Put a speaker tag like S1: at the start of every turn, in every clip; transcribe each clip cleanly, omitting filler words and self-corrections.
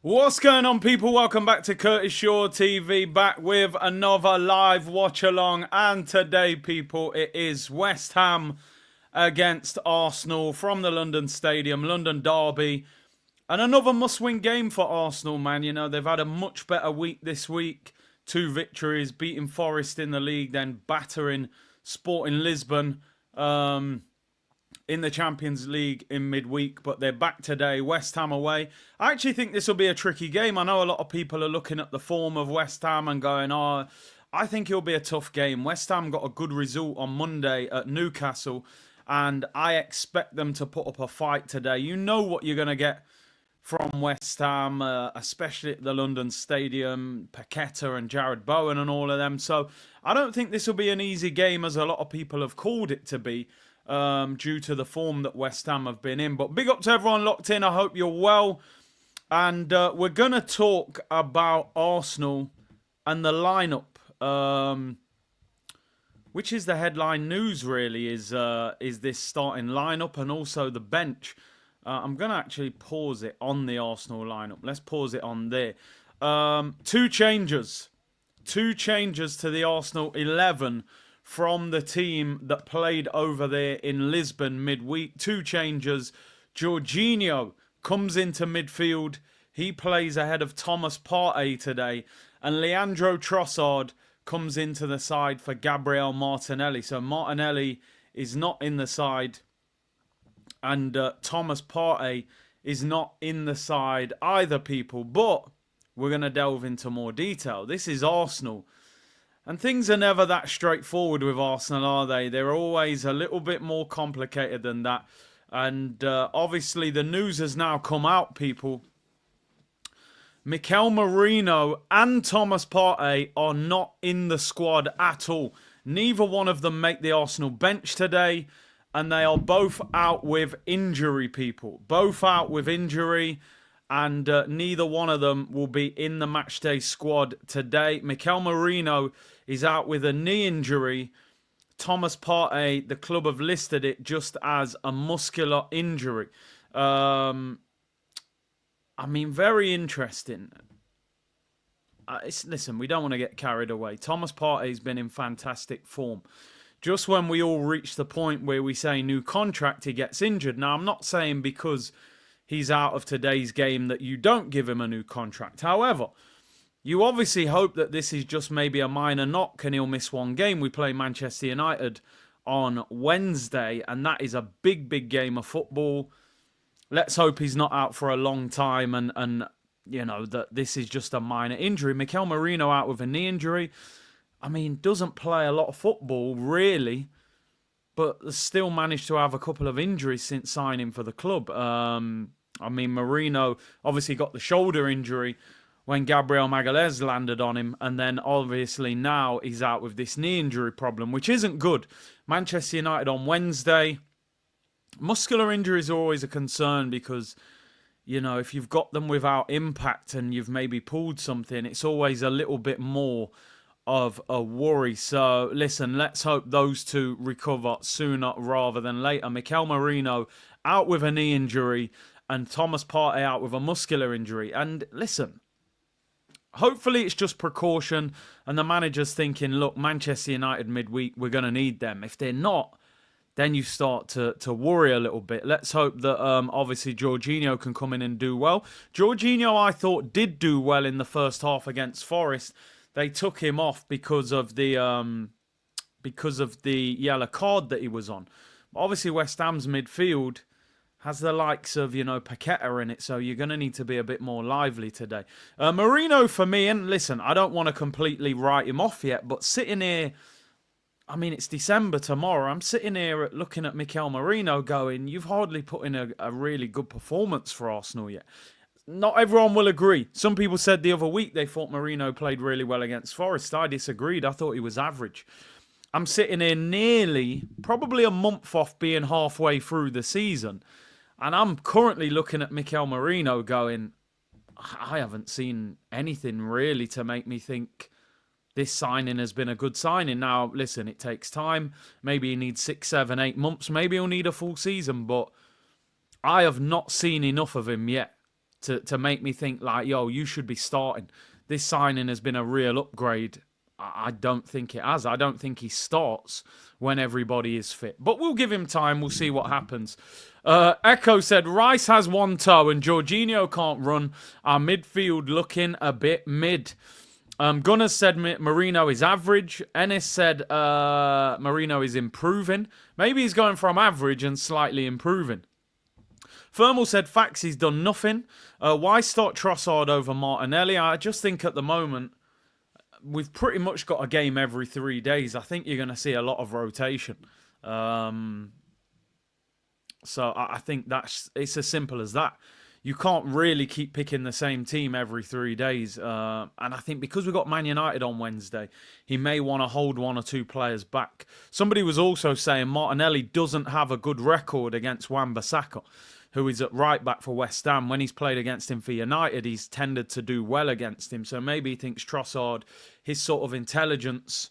S1: What's going on, people? Welcome back to Curtis Shaw TV, back with another live watch along. And today, people, it is West Ham against Arsenal from the London Stadium, London Derby. And another must-win game for Arsenal, man. You know, they've had a much better week this week. 2 victories, beating Forest in the league, then battering Sporting Lisbon in the Champions League in midweek, but they're back today, West Ham away. I actually think this will be a tricky game. I know a lot of people are looking at the form of West Ham and going, I think it'll be a tough game. West Ham got a good result on Monday at Newcastle, and I expect them to put up a fight today. You know what you're going to get from West Ham, especially at the London Stadium, Paqueta and Jared Bowen and all of them. So I don't think this will be an easy game, as a lot of people have called it to be. Due to the form that West Ham have been in. But big up to everyone locked in. I hope you're well. And we're going to talk about Arsenal and the lineup, which is the headline news, really, is this starting lineup and also the bench. I'm going to actually pause it on the Arsenal lineup. Let's pause it on there. Two changes to the Arsenal 11 from the team that played over there in Lisbon midweek. 2 changes. Jorginho comes into midfield. He plays ahead of Thomas Partey today. And Leandro Trossard comes into the side for Gabriel Martinelli. So Martinelli is not in the side. And Thomas Partey is not in the side either, people. But we're going to delve into more detail. This is Arsenal. And things are never that straightforward with Arsenal, are they? They're always a little bit more complicated than that. And obviously the news has now come out, people. Mikel Merino and Thomas Partey are not in the squad at all. Neither one of them make the Arsenal bench today. And they are both out with injury, people. Both out with injury. And neither one of them will be in the matchday squad today. Mikel Merino is out with a knee injury. Thomas Partey, the club have listed it just as a muscular injury. I mean, very interesting. Listen, we don't want to get carried away. Thomas Partey's been in fantastic form. Just when we all reach the point where we say new contract, he gets injured. Now, I'm not saying because he's out of today's game that you don't give him a new contract. However, you obviously hope that this is just maybe a minor knock and he'll miss one game. We play Manchester United on Wednesday, and that is a big, big game of football. Let's hope he's not out for a long time and you know, that this is just a minor injury. Mikel Merino out with a knee injury. I mean, doesn't play a lot of football, really, but still managed to have a couple of injuries since signing for the club. I mean, Merino obviously got the shoulder injury when Gabriel Magalhaes landed on him. And then obviously now he's out with this knee injury problem, which isn't good. Manchester United on Wednesday. Muscular injuries are always a concern because, you know, if you've got them without impact and you've maybe pulled something, it's always a little bit more of a worry. So listen, let's hope those two recover sooner rather than later. Mikel Merino out with a knee injury and Thomas Partey out with a muscular injury. And listen, hopefully it's just precaution and the manager's thinking, look, Manchester United midweek, we're going to need them. If they're not, then you start to worry a little bit. Let's hope that obviously Jorginho can come in and do well. Jorginho, I thought, did do well in the first half against Forest. They took him off because of the yellow card that he was on. Obviously, West Ham's midfield has the likes of, you know, Paqueta in it, so you're going to need to be a bit more lively today. Merino, for me, and listen, I don't want to completely write him off yet, but sitting here, I mean, it's December tomorrow. I'm sitting here looking at Mikel Merino going, you've hardly put in a really good performance for Arsenal yet. Not everyone will agree. Some people said the other week they thought Merino played really well against Forest. I disagreed. I thought he was average. I'm sitting here nearly, probably a month off being halfway through the season. And I'm currently looking at Mikel Merino going, I haven't seen anything really to make me think this signing has been a good signing. Now, listen, it takes time. Maybe he needs 6, 7, 8 months. Maybe he'll need a full season. But I have not seen enough of him yet to make me think like, yo, you should be starting. This signing has been a real upgrade. I don't think it has. I don't think he starts when everybody is fit. But we'll give him time. We'll see what happens. Echo said, Rice has one toe and Jorginho can't run. Our midfield looking a bit mid. Gunnar said Marino is average. Ennis said Marino is improving. Maybe he's going from average and slightly improving. Thermal said Faxi's done nothing. Why start Trossard over Martinelli? I just think at the moment, we've pretty much got a game every 3 days. I think you're going to see a lot of rotation. So I think it's as simple as that. You can't really keep picking the same team every 3 days. And I think because we've got Man United on Wednesday, he may want to hold 1 or 2 players back. Somebody was also saying Martinelli doesn't have a good record against Wan-Bissaka, who is at right back for West Ham. When he's played against him for United, he's tended to do well against him. So maybe he thinks Trossard, his sort of intelligence,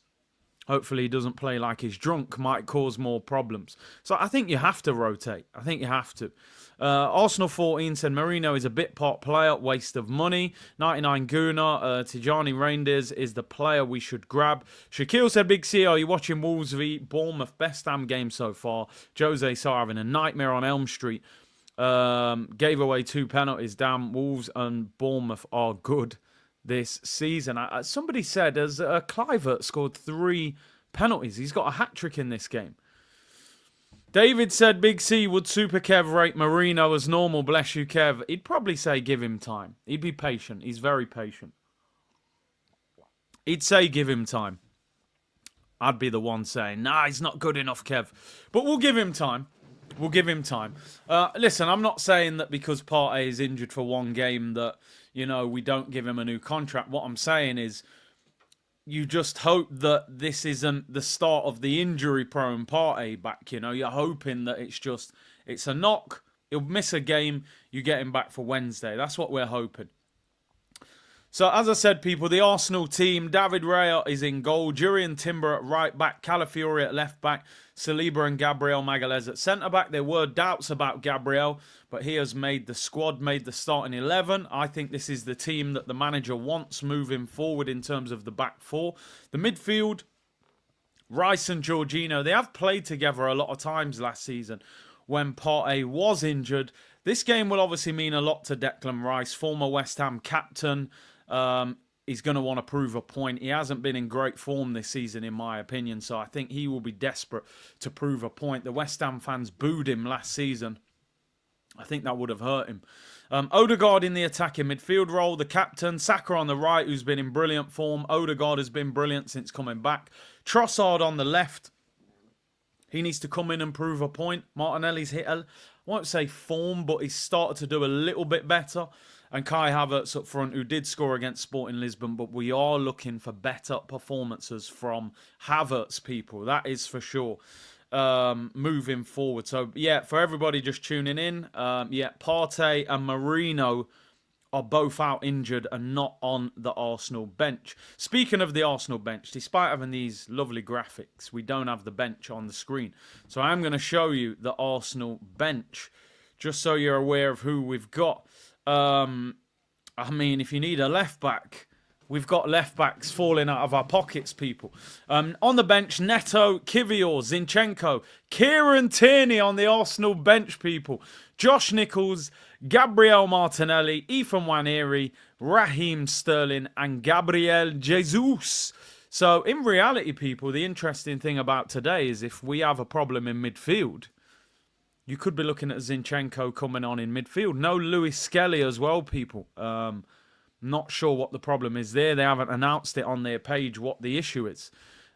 S1: hopefully he doesn't play like he's drunk, might cause more problems. So I think you have to rotate. I think you have to. Arsenal 14 said Marino is a bit part player, waste of money. 99 Guna, Tijani Reindeers is the player we should grab. Shaquille said, Big C, are you watching Wolves v Bournemouth? Best damn game so far. Jose Sarr having a nightmare on Elm Street. Gave away 2 penalties. Damn, Wolves and Bournemouth are good this season. Somebody said as Kluivert scored 3 penalties. He's got a hat-trick in this game. David said, Big C, would Super Kev rate Marino as normal? Bless you, Kev. He'd probably say give him time. He'd be patient. He's very patient. He'd say give him time. I'd be the one saying, nah, he's not good enough, Kev. But we'll give him time. We'll give him time. Listen, I'm not saying that because Partey is injured for 1 game that, you know, we don't give him a new contract. What I'm saying is you just hope that this isn't the start of the injury-prone Partey back, you know. You're hoping that it's a knock, he'll miss a game, you get him back for Wednesday. That's what we're hoping. So, as I said, people, the Arsenal team, David Raya is in goal, Jurriën Timber at right back, Calafiori at left back, Saliba and Gabriel Magalhaes at centre-back. There were doubts about Gabriel, but he has made the squad, made the starting 11. I think this is the team that the manager wants moving forward in terms of the back 4. The midfield, Rice and Jorginho, they have played together a lot of times last season when Partey was injured. This game will obviously mean a lot to Declan Rice, former West Ham captain. He's going to want to prove a point. He hasn't been in great form this season, in my opinion, so I think he will be desperate to prove a point. The West Ham fans booed him last season. I think that would have hurt him. Odegaard in the attacking midfield role, the captain. Saka on the right, who's been in brilliant form. Odegaard has been brilliant since coming back. Trossard on the left. He needs to come in and prove a point. Martinelli's hit, I won't say form, but he's started to do a little bit better. And Kai Havertz up front, who did score against Sporting Lisbon, but we are looking for better performances from Havertz, people. That is for sure. Moving forward. So, yeah, for everybody just tuning in, Partey and Marino are both out injured and not on the Arsenal bench. Speaking of the Arsenal bench, despite having these lovely graphics, we don't have the bench on the screen. So I am going to show you the Arsenal bench, just so you're aware of who we've got. I mean, if you need a left-back, we've got left-backs falling out of our pockets, people. On the bench, Neto, Kivior, Zinchenko, Kieran Tierney on the Arsenal bench, people. Josh Nichols, Gabriel Martinelli, Ethan Nwaneri, Raheem Sterling, and Gabriel Jesus. So, in reality, people, the interesting thing about today is if we have a problem in midfield, you could be looking at Zinchenko coming on in midfield. No Lewis Skelly as well, people. Not sure what the problem is there. They haven't announced it on their page what the issue is.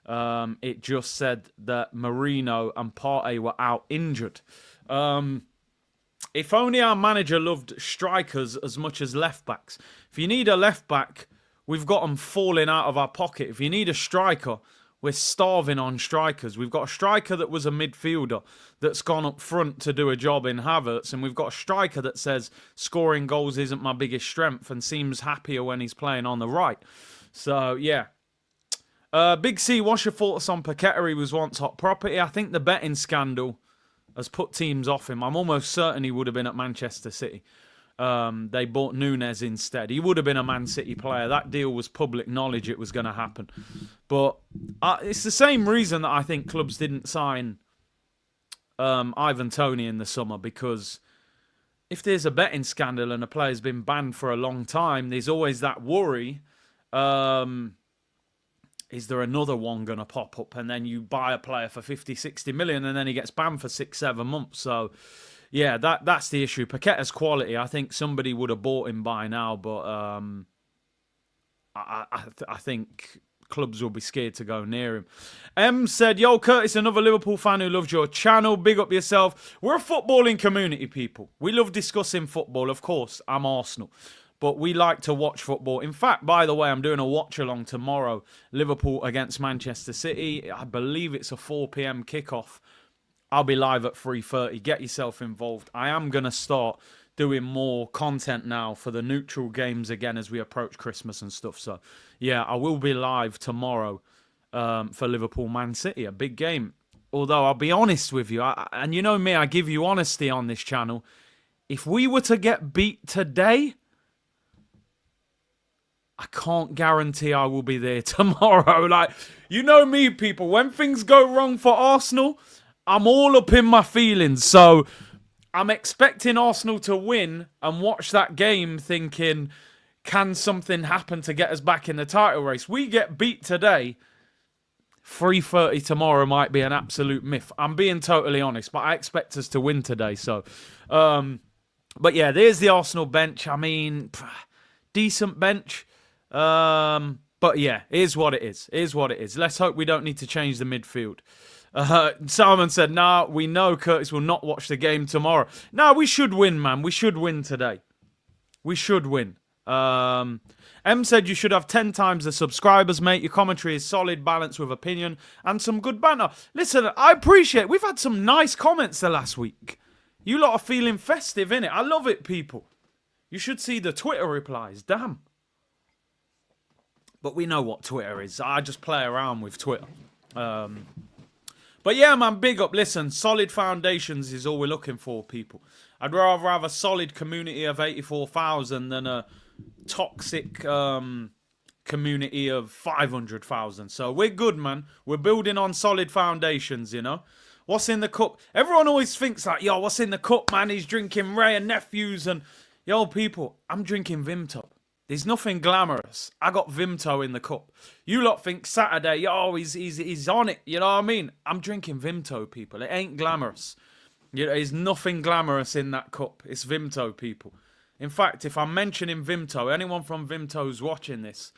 S1: It just said that Marino and Partey were out injured. If only our manager loved strikers as much as left-backs. If you need a left-back, we've got them falling out of our pocket. If you need a striker, we're starving on strikers. We've got a striker that was a midfielder that's gone up front to do a job in Havertz. And we've got a striker that says scoring goals isn't my biggest strength and seems happier when he's playing on the right. So, yeah. Big C, what's your thoughts on Paquetá? He was once hot property. I think the betting scandal has put teams off him. I'm almost certain he would have been at Manchester City. They bought Nunes instead. He would have been a Man City player. That deal was public knowledge it was going to happen. But it's the same reason that I think clubs didn't sign Ivan Toney in the summer, because if there's a betting scandal and a player's been banned for a long time, there's always that worry. Is there another one going to pop up? And then you buy a player for 50, 60 million and then he gets banned for 6, 7 months. So, yeah, that's the issue. Paqueta's quality, I think somebody would have bought him by now, but I think clubs will be scared to go near him. M said, yo, Curtis, another Liverpool fan who loves your channel. Big up yourself. We're a footballing community, people. We love discussing football. Of course, I'm Arsenal. But we like to watch football. In fact, by the way, I'm doing a watch-along tomorrow. Liverpool against Manchester City. I believe it's a 4 p.m. kickoff. I'll be live at 3:30. Get yourself involved. I am going to start doing more content now for the neutral games again as we approach Christmas and stuff. So, yeah, I will be live tomorrow for Liverpool Man City. A big game. Although, I'll be honest with you, and you know me, I give you honesty on this channel. If we were to get beat today, I can't guarantee I will be there tomorrow. Like, you know me, people. When things go wrong for Arsenal, I'm all up in my feelings. So, I'm expecting Arsenal to win and watch that game thinking, can something happen to get us back in the title race? We get beat today, 3:30 tomorrow might be an absolute myth. I'm being totally honest, but I expect us to win today. So, but yeah, there's the Arsenal bench. I mean, decent bench. But yeah, here's what it is. Here's what it is. Let's hope we don't need to change the midfield. Salman said, nah, we know Curtis will not watch the game tomorrow. No, we should win, man. We should win today. We should win. M said you should have 10 times the subscribers, mate. Your commentary is solid, balanced with opinion, and some good banter. Listen, I appreciate it. We've had some nice comments the last week. You lot are feeling festive, innit? I love it, people. You should see the Twitter replies. Damn. But we know what Twitter is. I just play around with Twitter. But yeah, man, big up. Listen, solid foundations is all we're looking for, people. I'd rather have a solid community of 84,000 than a toxic community of 500,000. So we're good, man. We're building on solid foundations, you know. What's in the cup? Everyone always thinks like, yo, what's in the cup, man? He's drinking Ray and Nephews. And, yo, people, I'm drinking Vimto. There's nothing glamorous. I got Vimto in the cup. You lot think Saturday, yo, he's on it. You know what I mean? I'm drinking Vimto, people. It ain't glamorous. There's nothing glamorous in that cup. It's Vimto, people. In fact, if I'm mentioning Vimto, anyone from Vimto who's watching this,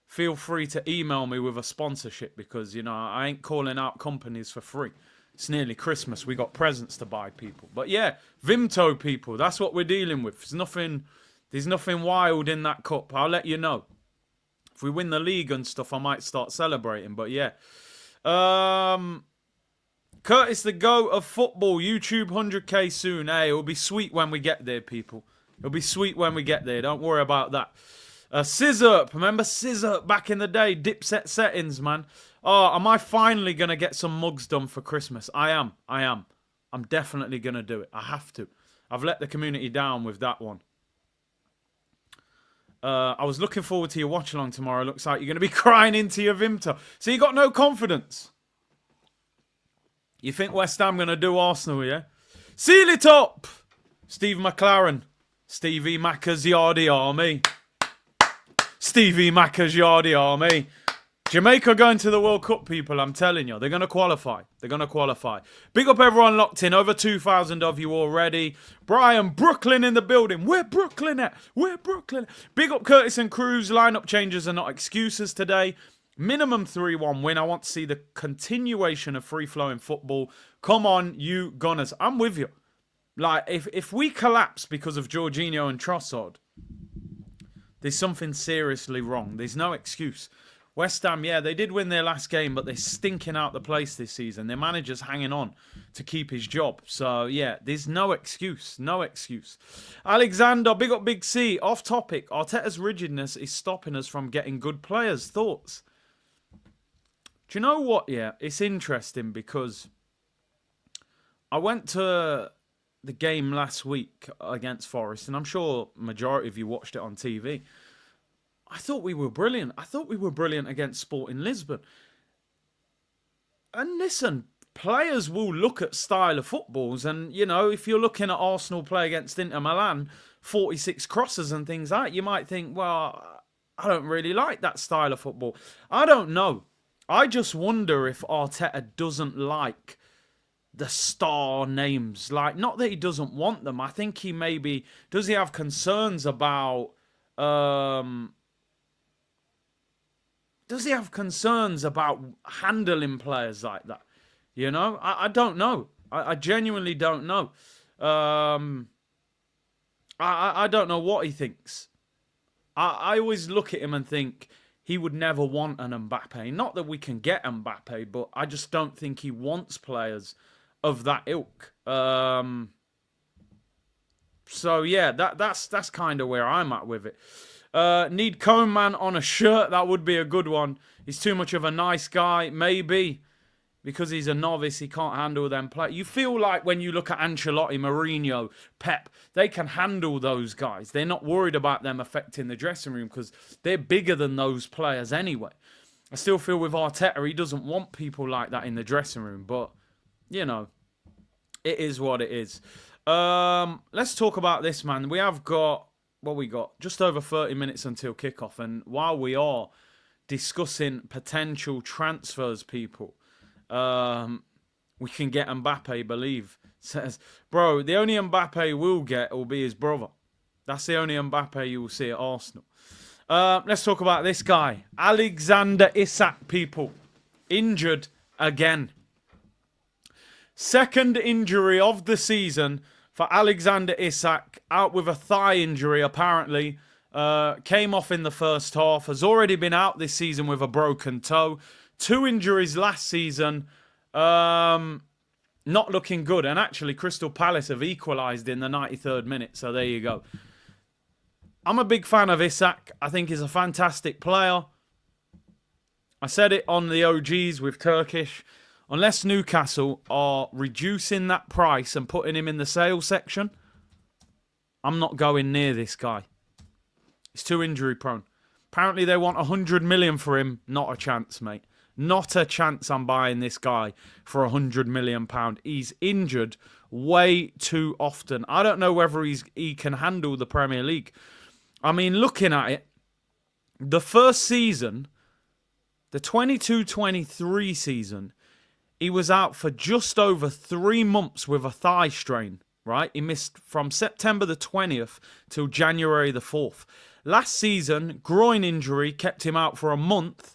S1: feel free to email me with a sponsorship because, you know, I ain't calling out companies for free. It's nearly Christmas. We got presents to buy, people. But yeah, Vimto, people. That's what we're dealing with. There's nothing wild in that cup. I'll let you know. If we win the league and stuff, I might start celebrating. But yeah. Curtis the GOAT of football. YouTube 100k soon. Hey, it'll be sweet when we get there, people. It'll be sweet when we get there. Don't worry about that. Scissorp. Remember Scissorp back in the day? Dipset settings, man. Oh, am I finally going to get some mugs done for Christmas? I am. I'm definitely going to do it. I have to. I've let the community down with that one. I was looking forward to your watch-along tomorrow. Looks like you're going to be crying into your Vimto. So you got no confidence. You think West Ham going to do Arsenal, yeah? Seal it up! Steve McLaren. Stevie Macca's Yardy Army. Stevie Macca's Yardy Army. Jamaica going to the World Cup, people. I'm telling you. They're going to qualify. They're going to qualify. Big up everyone locked in. Over 2,000 of you already. Brian, Brooklyn in the building. Where Brooklyn at? Where Brooklyn? Big up Curtis and Cruz. Lineup changes are not excuses today. Minimum 3-1 win. I want to see the continuation of free-flowing football. Come on, you Gunners. I'm with you. Like, if we collapse because of Jorginho and Trossard, there's something seriously wrong. There's no excuse. West Ham, yeah, they did win their last game, but they're stinking out the place this season. Their manager's hanging on to keep his job. So, yeah, there's no excuse. No excuse. Alexander, big up Big C. Off topic, Arteta's rigidness is stopping us from getting good players. Thoughts? Do you know what, yeah? It's interesting because I went to the game last week against Forest, and I'm sure majority of you watched it on TV, I thought we were brilliant. I thought we were brilliant against Sporting Lisbon. And listen, players will look at style of footballs, and, you know, if you're looking at Arsenal play against Inter Milan, 46 crosses and things like that, you might think, well, I don't really like that style of football. I don't know. I just wonder if Arteta doesn't like the star names. Like, not that he doesn't want them. I think he maybe... Does he have concerns about... Does he have concerns about handling players like that? You know? I don't know. I genuinely don't know. I don't know what he thinks. I always look at him and think he would never want an Mbappe. Not that we can get Mbappe, but I just don't think he wants players of that ilk. So yeah, that's kind of where I'm at with it. Need Coleman on a shirt. That would be a good one. He's too much of a nice guy. Maybe. Because he's a novice, he can't handle them play. You feel like when you look at Ancelotti, Mourinho, Pep, they can handle those guys. They're not worried about them affecting the dressing room because they're bigger than those players anyway. I still feel with Arteta, he doesn't want people like that in the dressing room. But, you know, it is what it is. Let's talk about this, man. We have got, what we got? Just over 30 minutes until kickoff. And while we are discussing potential transfers, people... we can get Mbappe, believe. Says, bro, the only Mbappe we'll get will be his brother. That's the only Mbappe you will see at Arsenal. Let's talk about this guy. Alexander Isak, people. Injured again. Second injury of the season for Alexander Isak. Out with a thigh injury, apparently. Came off in the first half. Has already been out this season with a broken toe. 2 injuries last season, not looking good. And actually, Crystal Palace have equalised in the 93rd minute. So there you go. I'm a big fan of Isak. I think he's a fantastic player. I said it on the OGs with Turkish. Unless Newcastle are reducing that price and putting him in the sales section, I'm not going near this guy. He's too injury prone. Apparently they want 100 million for him. Not a chance, mate. Not a chance I'm buying this guy for £100 million. He's injured way too often. I don't know whether he can handle the Premier League. I mean, looking at it, the first season, the 22-23 season, he was out for just over 3 months with a thigh strain, right? He missed from September the 20th till January the 4th. Last season, groin injury kept him out for a month.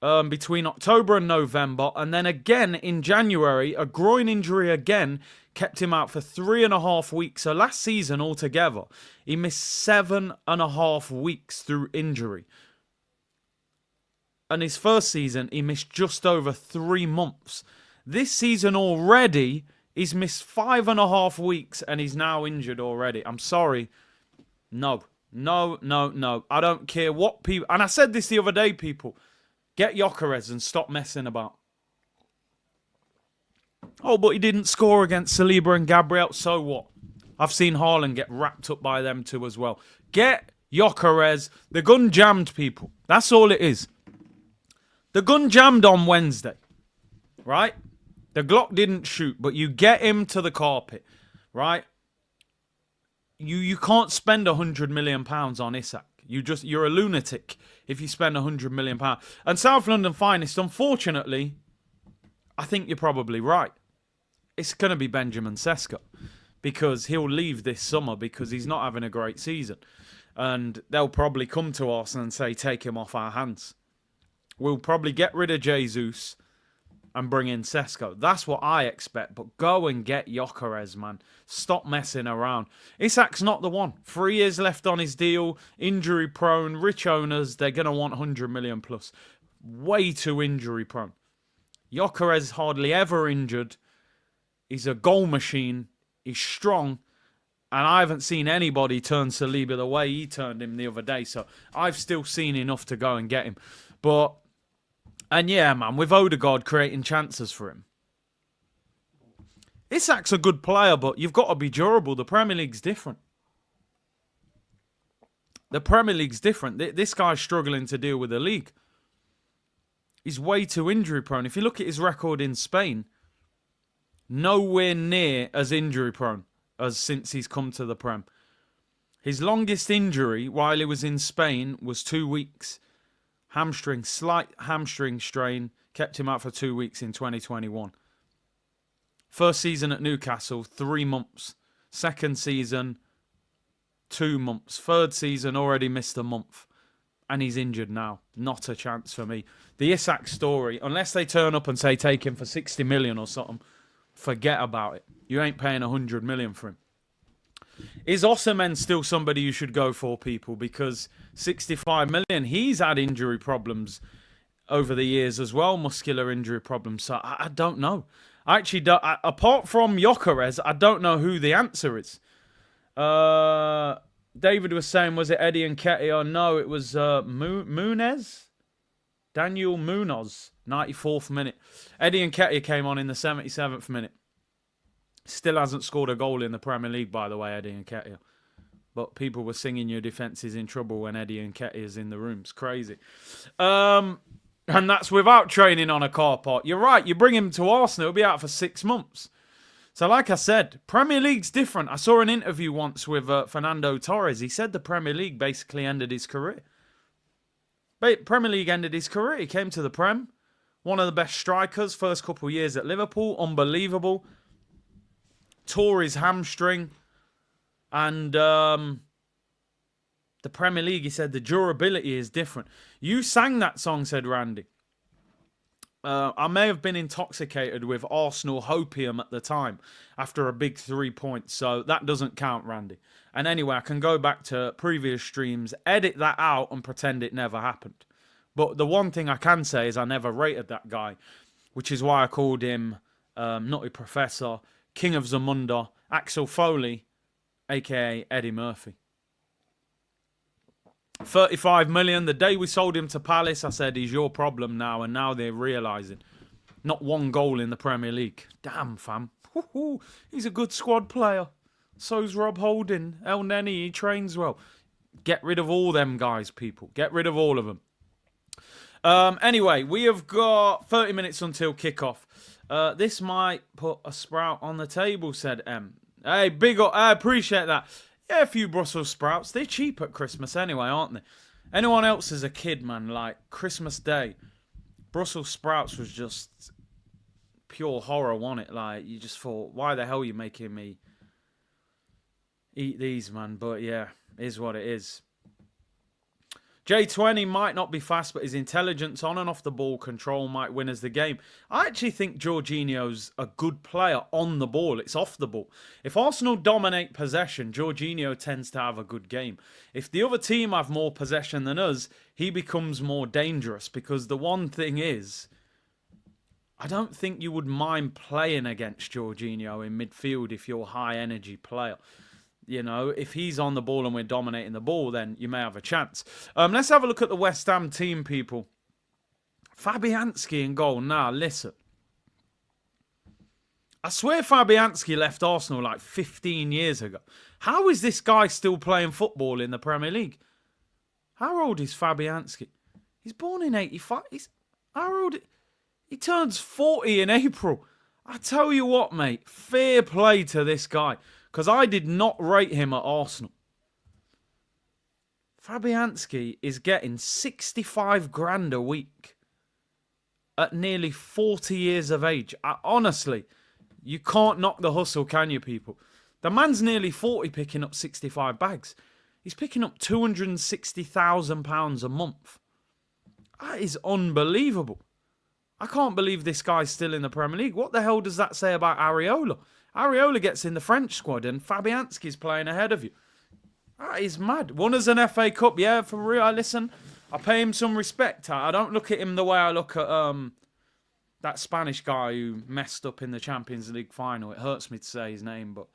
S1: Between October and November, and then again in January, a groin injury again kept him out for 3.5 weeks. So last season altogether, he missed 7.5 weeks through injury. And his first season, he missed just over 3 months. This season already, he's missed 5.5 weeks, and he's now injured already. I'm sorry. No. I don't care what people... And I said this the other day, people... Get Gyökeres and stop messing about. Oh, but he didn't score against Saliba and Gabriel. So what? I've seen Haaland get wrapped up by them too as well. Get Gyökeres. The gun jammed, people. That's all it is. The gun jammed on Wednesday. Right? The Glock didn't shoot, but you get him to the carpet. Right? You can't spend £100 million on Isak. You're a lunatic if you spend £100 million. And South London Finest, unfortunately, I think you're probably right. It's going to be Benjamin Sesko because he'll leave this summer because he's not having a great season. And they'll probably come to us and say, take him off our hands. We'll probably get rid of Jesus and bring in Sesko. That's what I expect. But go and get Gyökeres, man. Stop messing around. Isak's not the one. 3 years left on his deal. Injury prone. Rich owners. They're going to want 100 million plus. Way too injury prone. Gyökeres hardly ever injured. He's a goal machine. He's strong. And I haven't seen anybody turn Saliba the way he turned him the other day. So I've still seen enough to go and get him. But... And yeah, man, with Odegaard creating chances for him. Isak's a good player, but you've got to be durable. The Premier League's different. The Premier League's different. This guy's struggling to deal with the league. He's way too injury prone. If you look at his record in Spain, nowhere near as injury prone as since he's come to the Prem. His longest injury while he was in Spain was 2 weeks. Slight hamstring strain, kept him out for 2 weeks in 2021. First season at Newcastle, 3 months. Second season, 2 months. Third season, already missed a month. And he's injured now. Not a chance for me. The Isak story, unless they turn up and say take him for 60 million or something, forget about it. You ain't paying 100 million for him. Is Osimhen still somebody you should go for, people? Because 65 million, he's had injury problems over the years as well, muscular injury problems. So I don't know. I actually don't. Apart from Gyökeres, I don't know who the answer is. David was saying, was it Eddie Nketiah? No, it was Munez. Daniel Munoz, 94th minute. Eddie Nketiah came on in the 77th minute. Still hasn't scored a goal in the Premier League, by the way, Eddie Nketiah. But people were singing your defence is in trouble when Eddie Nketiah is in the room. It's crazy. And that's without training on a car park. You're right, you bring him to Arsenal, he'll be out for 6 months. So like I said, Premier League's different. I saw an interview once with Fernando Torres. He said the Premier League basically ended his career. Premier League ended his career. He came to the Prem. One of the best strikers. First couple of years at Liverpool. Unbelievable. Tore his hamstring. And the Premier League, he said, the durability is different. You sang that song, said Randy. I may have been intoxicated with Arsenal hopium at the time after a big 3 points. So that doesn't count, Randy. And anyway, I can go back to previous streams, edit that out and pretend it never happened. But the one thing I can say is I never rated that guy, which is why I called him Nutty Professor, King of Zamunda, Axel Foley, a.k.a. Eddie Murphy. 35 million. The day we sold him to Palace, I said, he's your problem now. And now they're realising. Not one goal in the Premier League. Damn, fam. He's a good squad player. So's Rob Holding. El Neni, he trains well. Get rid of all them guys, people. Get rid of all of them. Anyway, we have got 30 minutes until kickoff. This might put a sprout on the table, said M. Hey, big up. I appreciate that. Yeah, a few Brussels sprouts. They're cheap at Christmas anyway, aren't they? Anyone else as a kid, man, like Christmas Day, Brussels sprouts was just pure horror, wasn't it? Like, you just thought, why the hell are you making me eat these, man? But yeah, is what it is. J20 might not be fast, but his intelligence on and off the ball control might win us the game. I actually think Jorginho's a good player on the ball. It's off the ball. If Arsenal dominate possession, Jorginho tends to have a good game. If the other team have more possession than us, he becomes more dangerous. Because the one thing is, I don't think you would mind playing against Jorginho in midfield if you're a high-energy player. You know, if he's on the ball and we're dominating the ball, then you may have a chance. Let's have a look at the West Ham team, people. Fabianski in goal. Now, listen. I swear Fabianski left Arsenal like 15 years ago. How is this guy still playing football in the Premier League? How old is Fabianski? He's born in 85. How old? He turns 40 in April. I tell you what, mate. Fair play to this guy. Because I did not rate him at Arsenal. Fabianski is getting 65 grand a week at nearly 40 years of age. Honestly, you can't knock the hustle, can you, people? The man's nearly 40 picking up 65 bags. He's picking up £260,000 a month. That is unbelievable. I can't believe this guy's still in the Premier League. What the hell does that say about Areola? Areola gets in the French squad and Fabianski's playing ahead of you. That is mad. Won us an FA Cup, yeah, for real. Listen, I pay him some respect. I don't look at him the way I look at that Spanish guy who messed up in the Champions League final. It hurts me to say his name, but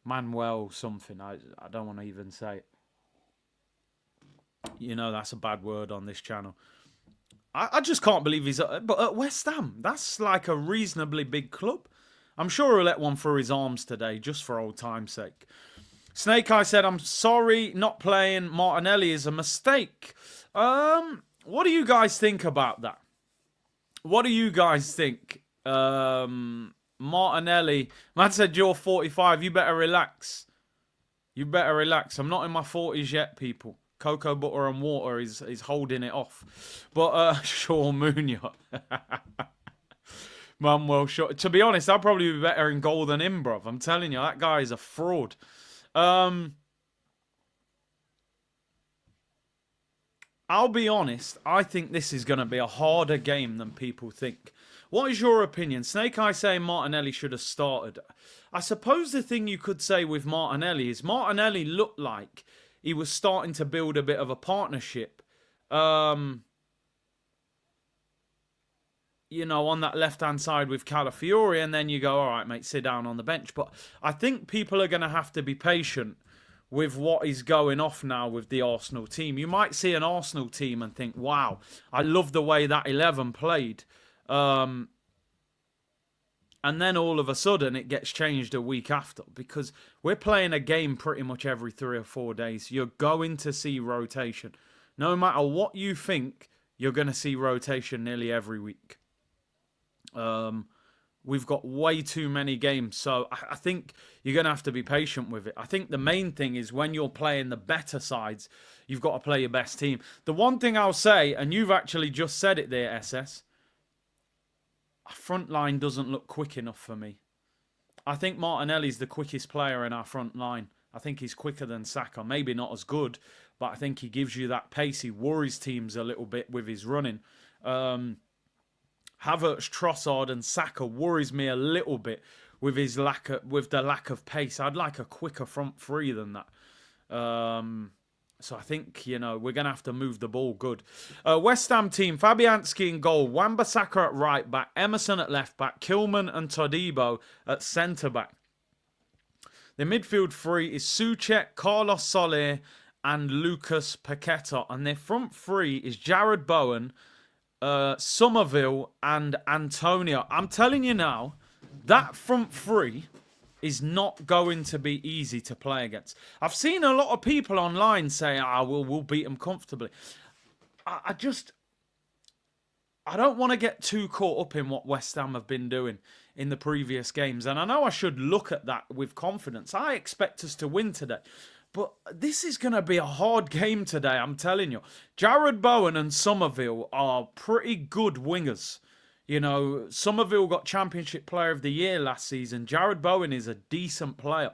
S1: Manuel something. I don't want to even say it. You know, that's a bad word on this channel. I just can't believe he's... But at West Ham, that's like a reasonably big club. I'm sure he'll let one through his arms today, just for old time's sake. Snake Eye said, I'm sorry, not playing Martinelli is a mistake. What do you guys think about that? What do you guys think? Martinelli, man said you're 45, you better relax. You better relax. I'm not in my 40s yet, people. Cocoa butter and water is holding it off. But, Sean Munoz. Man, well, sure. To be honest, I'll probably be better in goal than him, bruv. I'm telling you, that guy is a fraud. I'll be honest. I think this is going to be a harder game than people think. What is your opinion? Snake Eye saying Martinelli should have started. I suppose the thing you could say with Martinelli is Martinelli looked like he was starting to build a bit of a partnership. You know, on that left-hand side with Calafiori, and then you go, all right, mate, sit down on the bench. But I think people are going to have to be patient with what is going off now with the Arsenal team. You might see an Arsenal team and think, wow, I love the way that 11 played. And then all of a sudden it gets changed a week after, because we're playing a game pretty much every 3 or 4 days. You're going to see rotation. No matter what you think, you're going to see rotation nearly every week. We've got way too many games, so I think you're going to have to be patient with it. I think the main thing is when you're playing the better sides, you've got to play your best team. The one thing I'll say, and you've actually just said it there, SS, our front line doesn't look quick enough for me. I think Martinelli's the quickest player in our front line. I think he's quicker than Saka. Maybe not as good, but I think he gives you that pace. He worries teams a little bit with his running. Havertz, Trossard and Saka worries me a little bit with his the lack of pace. I'd like a quicker front three than that. So I think, you know, we're going to have to move the ball good. West Ham team, Fabianski in goal, Wan-Bissaka at right back, Emerson at left back, Kilman and Todibo at centre back. The midfield three is Souček, Carlos Soler and Lucas Paqueta. And their front three is Jared Bowen, Somerville and Antonio. I'm telling you now, that front three is not going to be easy to play against. I've seen a lot of people online say, we'll beat them comfortably. I don't want to get too caught up in what West Ham have been doing in the previous games. And I know I should look at that with confidence. I expect us to win today. But this is going to be a hard game today, I'm telling you. Jared Bowen and Somerville are pretty good wingers. You know, Somerville got Championship Player of the Year last season. Jared Bowen is a decent player.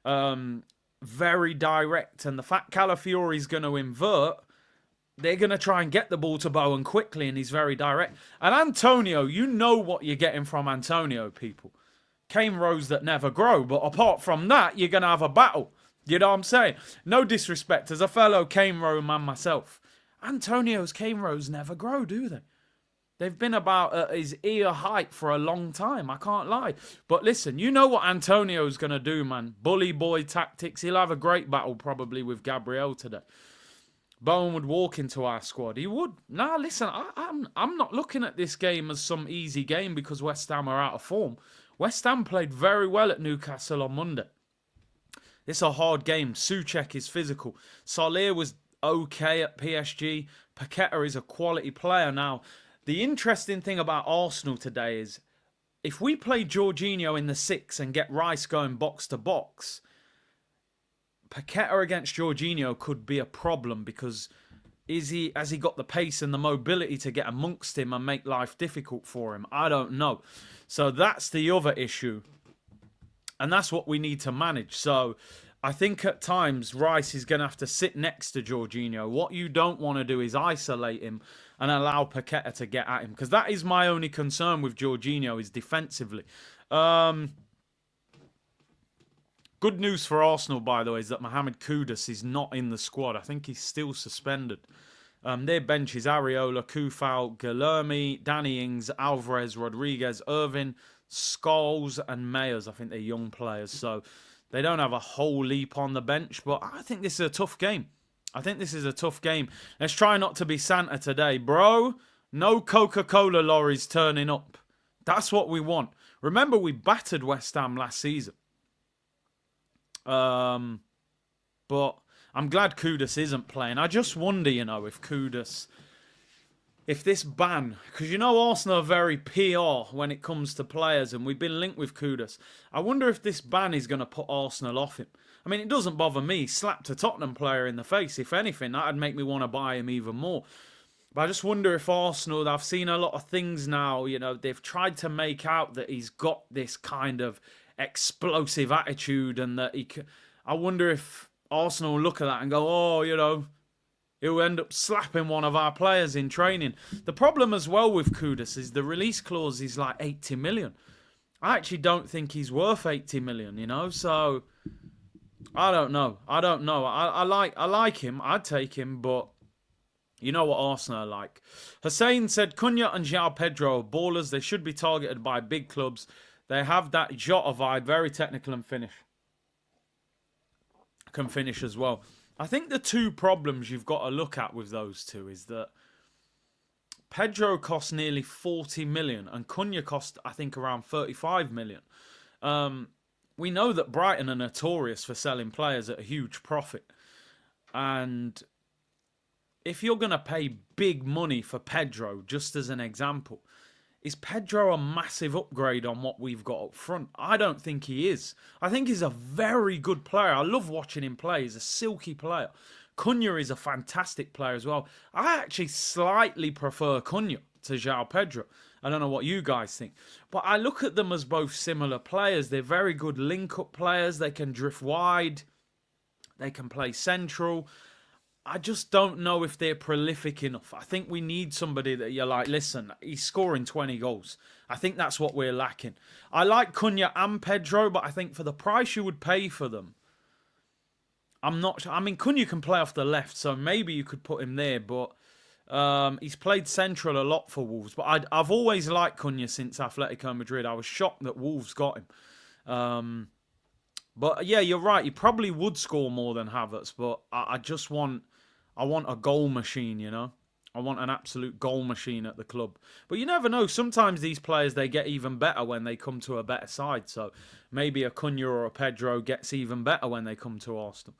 S1: Very direct. And the fact Calafiori's going to invert, they're going to try and get the ball to Bowen quickly, and he's very direct. And Antonio, you know what you're getting from Antonio, people. Cane rows that never grow. But apart from that, you're going to have a battle. You know what I'm saying? No disrespect. As a fellow cane row man myself, Antonio's cane rows never grow, do they? They've been about his ear height for a long time. I can't lie. But listen, you know what Antonio's going to do, man. Bully boy tactics. He'll have a great battle probably with Gabriel today. Bowen would walk into our squad. He would. Nah, listen, I'm not looking at this game as some easy game because West Ham are out of form. West Ham played very well at Newcastle on Monday. It's a hard game. Souček is physical. Soler was okay at PSG. Paqueta is a quality player. Now, the interesting thing about Arsenal today is if we play Jorginho in the 6 and get Rice going box to box, Paqueta against Jorginho could be a problem because has he got the pace and the mobility to get amongst him and make life difficult for him? I don't know. So that's the other issue. And that's what we need to manage. So I think at times Rice is going to have to sit next to Jorginho. What you don't want to do is isolate him and allow Paqueta to get at him. Because that is my only concern with Jorginho is defensively. Good news for Arsenal, by the way, is that Mohamed Kudus is not in the squad. I think he's still suspended. Their bench is Areola, Kufal, Guilherme, Danny Ings, Alvarez, Rodriguez, Irvin, Scholes and Mayers. I think they're young players, so they don't have a whole leap on the bench, but I think this is a tough game. Let's try not to be Santa today. Bro, no Coca-Cola lorries turning up. That's what we want. Remember, we battered West Ham last season. But I'm glad Kudus isn't playing. I just wonder, you know, if Kudus... If this ban, because you know Arsenal are very PR when it comes to players, and we've been linked with Kudus. I wonder if this ban is going to put Arsenal off him. I mean, it doesn't bother me. He slapped a Tottenham player in the face. If anything, that'd make me want to buy him even more. But I just wonder if Arsenal, I've seen a lot of things now, you know, they've tried to make out that he's got this kind of explosive attitude and that he can... I wonder if Arsenal look at that and go, oh, you know, he'll end up slapping one of our players in training. The problem as well with Kudus is the release clause is like 80 million. I actually don't think he's worth 80 million, you know, so I don't know. I like him. I'd take him, but you know what Arsenal are like. Hussein said, Cunha and João Pedro are ballers. They should be targeted by big clubs. They have that Jota vibe, very technical and can finish as well. I think the two problems you've got to look at with those two is that Pedro cost nearly 40 million and Cunha cost, I think, around 35 million. We know that Brighton are notorious for selling players at a huge profit. And if you're going to pay big money for Pedro, just as an example, is Pedro a massive upgrade on what we've got up front? I don't think he is. I think he's a very good player. I love watching him play. He's a silky player. Cunha is a fantastic player as well. I actually slightly prefer Cunha to João Pedro. I don't know what you guys think. But I look at them as both similar players. They're very good link-up players. They can drift wide. They can play central. I just don't know if they're prolific enough. I think we need somebody that you're like, listen, he's scoring 20 goals. I think that's what we're lacking. I like Cunha and Pedro, but I think for the price you would pay for them, I'm not sure. I mean, Cunha can play off the left, so maybe you could put him there, but he's played central a lot for Wolves. But I've always liked Cunha since Atletico Madrid. I was shocked that Wolves got him. But yeah, you're right. He probably would score more than Havertz, but I just want... I want a goal machine, you know. I want an absolute goal machine at the club. But you never know. Sometimes these players, they get even better when they come to a better side. So maybe a Cunha or a Pedro gets even better when they come to Arsenal.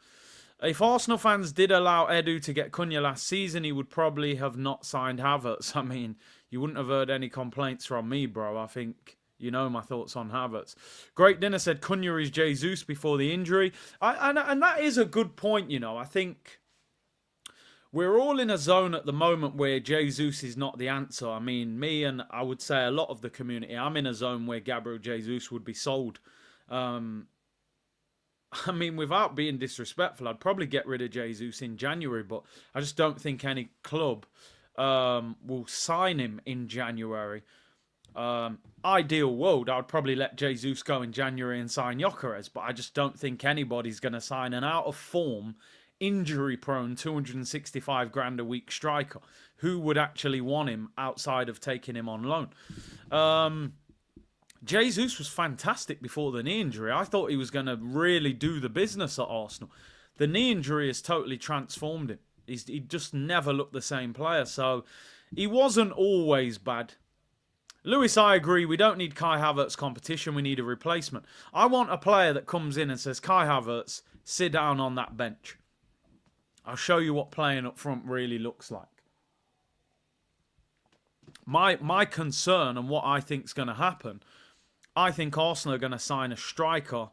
S1: If Arsenal fans did allow Edu to get Cunha last season, he would probably have not signed Havertz. I mean, you wouldn't have heard any complaints from me, bro. I think... You know my thoughts on Havertz. Great Dinner said Cunha is Jesus before the injury. And that is a good point, you know. I think... We're all in a zone at the moment where Jesus is not the answer. I mean, me and I would say a lot of the community, I'm in a zone where Gabriel Jesus would be sold. I mean, without being disrespectful, I'd probably get rid of Jesus in January, but I just don't think any club will sign him in January. Ideal world, I'd probably let Jesus go in January and sign Gyökeres, but I just don't think anybody's going to sign an out-of-form, injury-prone, 265 grand a week striker. Who would actually want him outside of taking him on loan? Jesus was fantastic before the knee injury. I thought he was going to really do the business at Arsenal. The knee injury has totally transformed him. He just never looked the same player. So he wasn't always bad. Lewis, I agree. We don't need Kai Havertz competition. We need a replacement. I want a player that comes in and says, Kai Havertz, sit down on that bench. I'll show you what playing up front really looks like. My concern and what I think is going to happen, I think Arsenal are going to sign a striker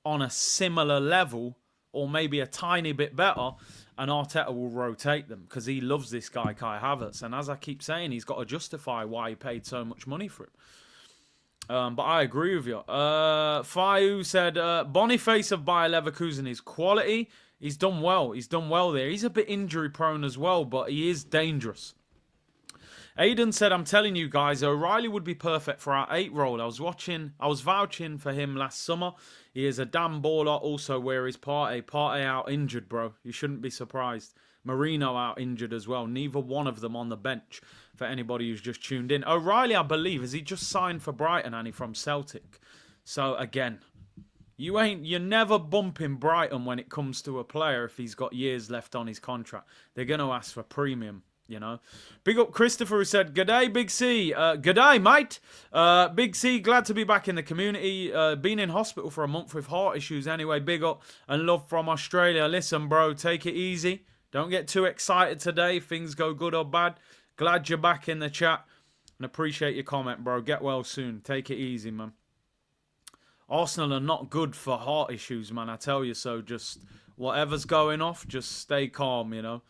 S1: on a similar level or maybe a tiny bit better, and Arteta will rotate them because he loves this guy, Kai Havertz. And as I keep saying, he's got to justify why he paid so much money for him. But I agree with you. Fayu said, Boniface of Bayer Leverkusen is quality. He's done well. He's done well there. He's a bit injury prone as well, but he is dangerous. Aiden said, I'm telling you guys, O'Reilly would be perfect for our 8 role. I was vouching for him last summer. He is a damn baller. Also, where is Partey? Partey out injured, bro. You shouldn't be surprised. Marino out injured as well. Neither one of them on the bench for anybody who's just tuned in. O'Reilly, I believe, has he just signed for Brighton and he from Celtic? So, again, you're never bumping Brighton when it comes to a player if he's got years left on his contract. They're going to ask for premium. you know. Big up Christopher, who said, "G'day, Big C." G'day, mate. Big C, glad to be back in the community. Been in hospital for a month with heart issues anyway. Big up and love from Australia. Listen, bro, take it easy. Don't get too excited today. Things go good or bad. Glad you're back in the chat. And appreciate your comment, bro. Get well soon. Take it easy, man. Arsenal are not good for heart issues, man. I tell you so. Just whatever's going off, just stay calm, you know.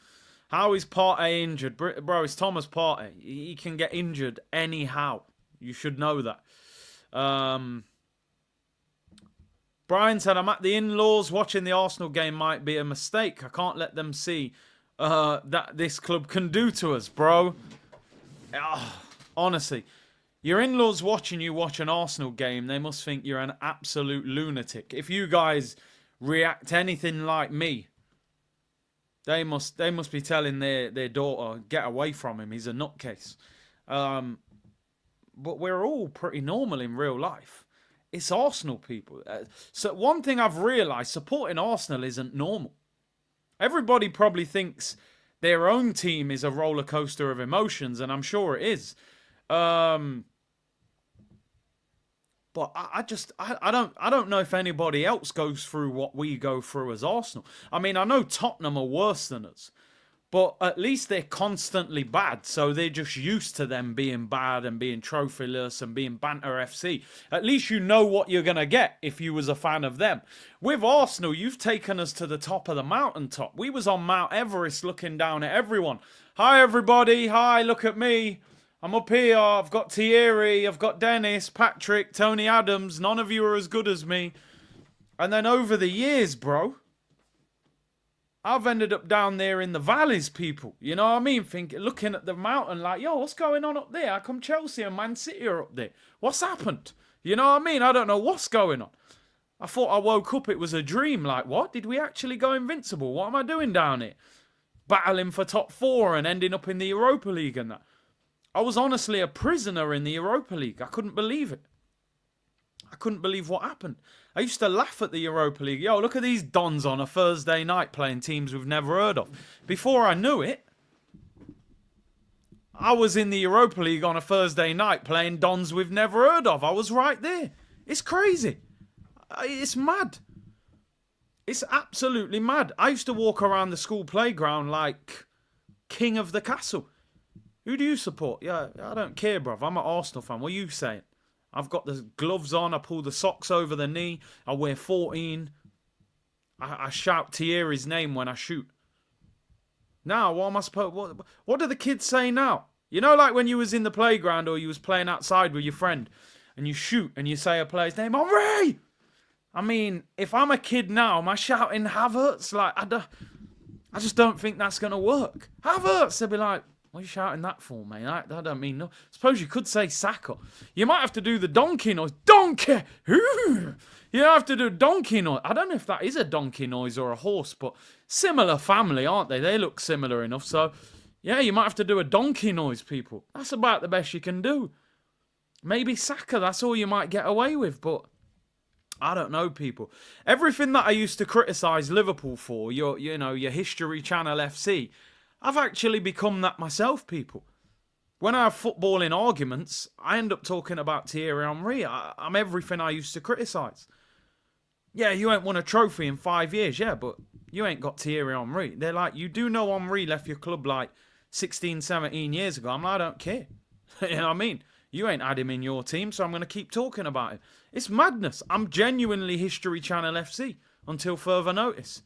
S1: How is Partey injured? Bro, it's Thomas Partey. He can get injured anyhow. You should know that. Brian said, I'm at the in-laws. Watching the Arsenal game might be a mistake. I can't let them see that this club can do to us, bro. Honestly. Your in-laws watching you watch an Arsenal game, they must think you're an absolute lunatic. If you guys react anything like me, they must be telling their daughter, get away from him, he's a nutcase. But we're all pretty normal in real life. It's Arsenal, people. So one thing I've realised, supporting Arsenal isn't normal. Everybody probably thinks their own team is a roller coaster of emotions, and I'm sure it is. But I don't know if anybody else goes through what we go through as Arsenal. I mean, I know Tottenham are worse than us, but at least they're constantly bad, so they're just used to them being bad and being trophyless and being Banter FC. At least you know what you're going to get if you was a fan of them. With Arsenal, you've taken us to the top of the mountaintop. We was on Mount Everest looking down at everyone. Hi, everybody. Hi, look at me. I'm up here, I've got Thierry, I've got Dennis, Patrick, Tony Adams. None of you are as good as me. And then over the years, bro, I've ended up down there in the valleys, people. You know what I mean? Looking at the mountain like, yo, what's going on up there? How come Chelsea and Man City are up there? What's happened? You know what I mean? I don't know what's going on. I thought I woke up, it was a dream. Like, what? Did we actually go invincible? What am I doing down here? Battling for top 4 and ending up in the Europa League and that. I was honestly a prisoner in the Europa League. I couldn't believe it. I couldn't believe what happened. I used to laugh at the Europa League. Yo, look at these dons on a Thursday night playing teams we've never heard of. Before I knew it, I was in the Europa League on a Thursday night playing dons we've never heard of. I was right there. It's crazy. It's mad. It's absolutely mad. I used to walk around the school playground like king of the castle. Who do you support? Yeah, I don't care, bruv. I'm an Arsenal fan. What are you saying? I've got the gloves on. I pull the socks over the knee. I wear 14. I shout Thierry's name when I shoot. Now, what am I supposed... What do the kids say now? You know, like when you was in the playground or you was playing outside with your friend and you shoot and you say a player's name, Henry! I mean, if I'm a kid now, am I shouting Havertz? Like, I just don't think that's going to work. Havertz! They'll be like... What are you shouting that for, mate? I don't mean no. Suppose you could say Saka. You might have to do the donkey noise. Donkey! You have to do donkey noise. I don't know if that is a donkey noise or a horse, but similar family, aren't they? They look similar enough. So, yeah, you might have to do a donkey noise, people. That's about the best you can do. Maybe Saka, that's all you might get away with, but... I don't know, people. Everything that I used to criticise Liverpool for, your History Channel FC... I've actually become that myself, people. When I have footballing arguments, I end up talking about Thierry Henry. I'm everything I used to criticise. Yeah, you ain't won a trophy in 5 years, yeah, but you ain't got Thierry Henry. They're like, you do know Henry left your club like 16, 17 years ago. I'm like, I don't care. You know what I mean? You ain't had him in your team, so I'm going to keep talking about him. It's madness. I'm genuinely History Channel FC until further notice.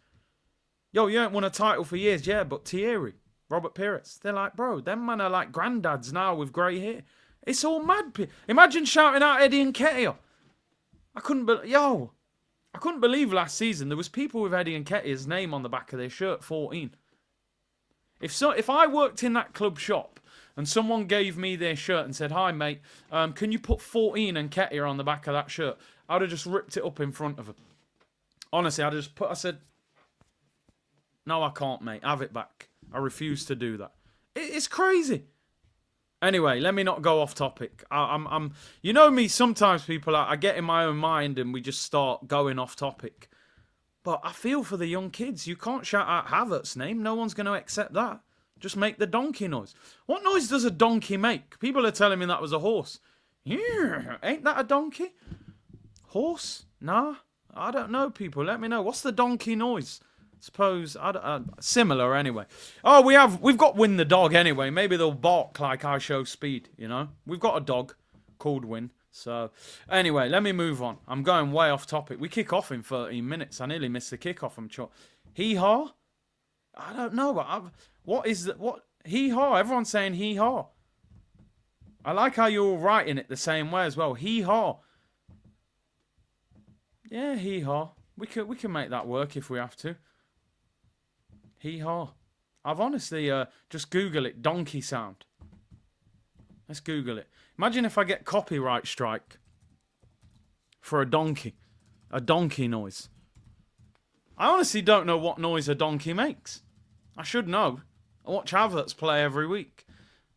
S1: Yo, you ain't won a title for years, yeah, but Thierry... Robert Pires. They're like, bro, them men are like granddads now with grey hair. It's all mad. Imagine shouting out Eddie Nketiah. I couldn't believe last season there was people with Eddie Nketiah's name on the back of their shirt, 14. If I worked in that club shop and someone gave me their shirt and said, hi, mate, can you put 14 Nketiah on the back of that shirt? I'd have just ripped it up in front of them. Honestly, I said, no, I can't, mate. Have it back. I refuse to do that. It's crazy. Anyway, let me not go off topic. I'm you know me, sometimes people, I get in my own mind and we just start going off topic. But I feel for the young kids. You can't shout out Havertz's name. No one's going to accept that. Just make the donkey noise. What noise does a donkey make? People are telling me that was a horse. Yeah, ain't that a donkey? Horse? Nah, I don't know, people. Let me know. What's the donkey noise? Suppose, similar anyway. Oh, we've got Win the dog anyway. Maybe they'll bark like I show speed, you know? We've got a dog called Win. So, anyway, let me move on. I'm going way off topic. We kick off in 13 minutes. I nearly missed the kickoff. I'm sure. Hee-haw? I don't know. What is that? What? Hee-haw. Everyone's saying hee-haw. I like how you're all writing it the same way as well. Hee-haw. Yeah, hee-haw. We can make that work if we have to. Hee-haw. I've honestly just Google it. Donkey sound. Let's Google it. Imagine if I get copyright strike for a donkey. A donkey noise. I honestly don't know what noise a donkey makes. I should know. I watch Havertz play every week.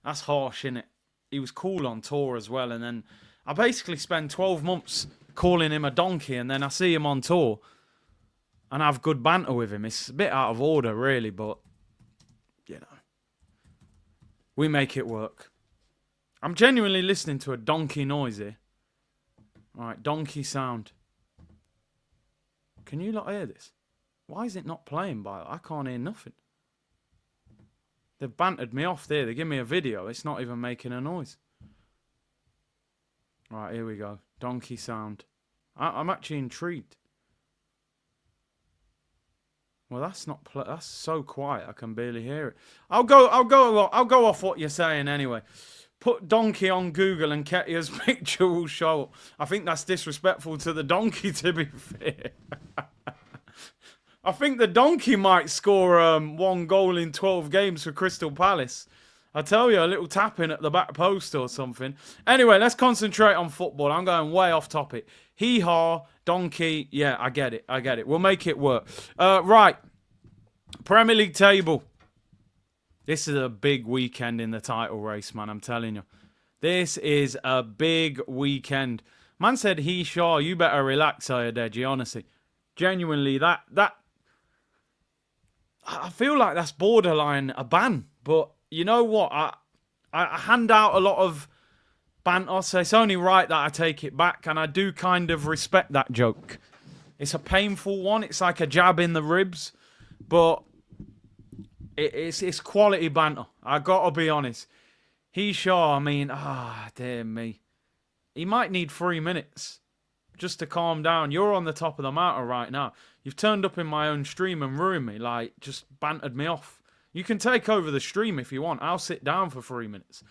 S1: That's harsh, innit? He was cool on tour as well. And then I basically spend 12 months calling him a donkey. And then I see him on tour and have good banter with him. It's a bit out of order, really. But, you know, we make it work. I'm genuinely listening to a donkey noise here. Alright, donkey sound. Can you not hear this? Why is it not playing by? I can't hear nothing. They've bantered me off there. They give me a video. It's not even making a noise. Right, here we go. Donkey sound. I'm actually intrigued. Well, that's not. That's so quiet. I can barely hear it. I'll go off what you're saying anyway. Put donkey on Google and Ketia's picture will show up. I think that's disrespectful to the donkey, to be fair. I think the donkey might score 1 goal in 12 games for Crystal Palace. I tell you, a little tapping at the back post or something. Anyway, let's concentrate on football. I'm going way off topic. Hee-haw, donkey. Yeah, I get it. We'll make it work. Right. Premier League table. This is a big weekend in the title race, man. I'm telling you. This is a big weekend. Man said, Shaw, you better relax, Deji, honestly. Genuinely, that I feel like that's borderline a ban. But you know what? I hand out a lot of banter, so it's only right that I take it back. And I do kind of respect that joke. It's a painful one. It's like a jab in the ribs. But it's quality banter. I gotta be honest. Shaw, I mean, dear me. He might need 3 minutes just to calm down. You're on the top of the mountain right now. You've turned up in my own stream and ruined me. Like, just bantered me off. You can take over the stream if you want. I'll sit down for 3 minutes.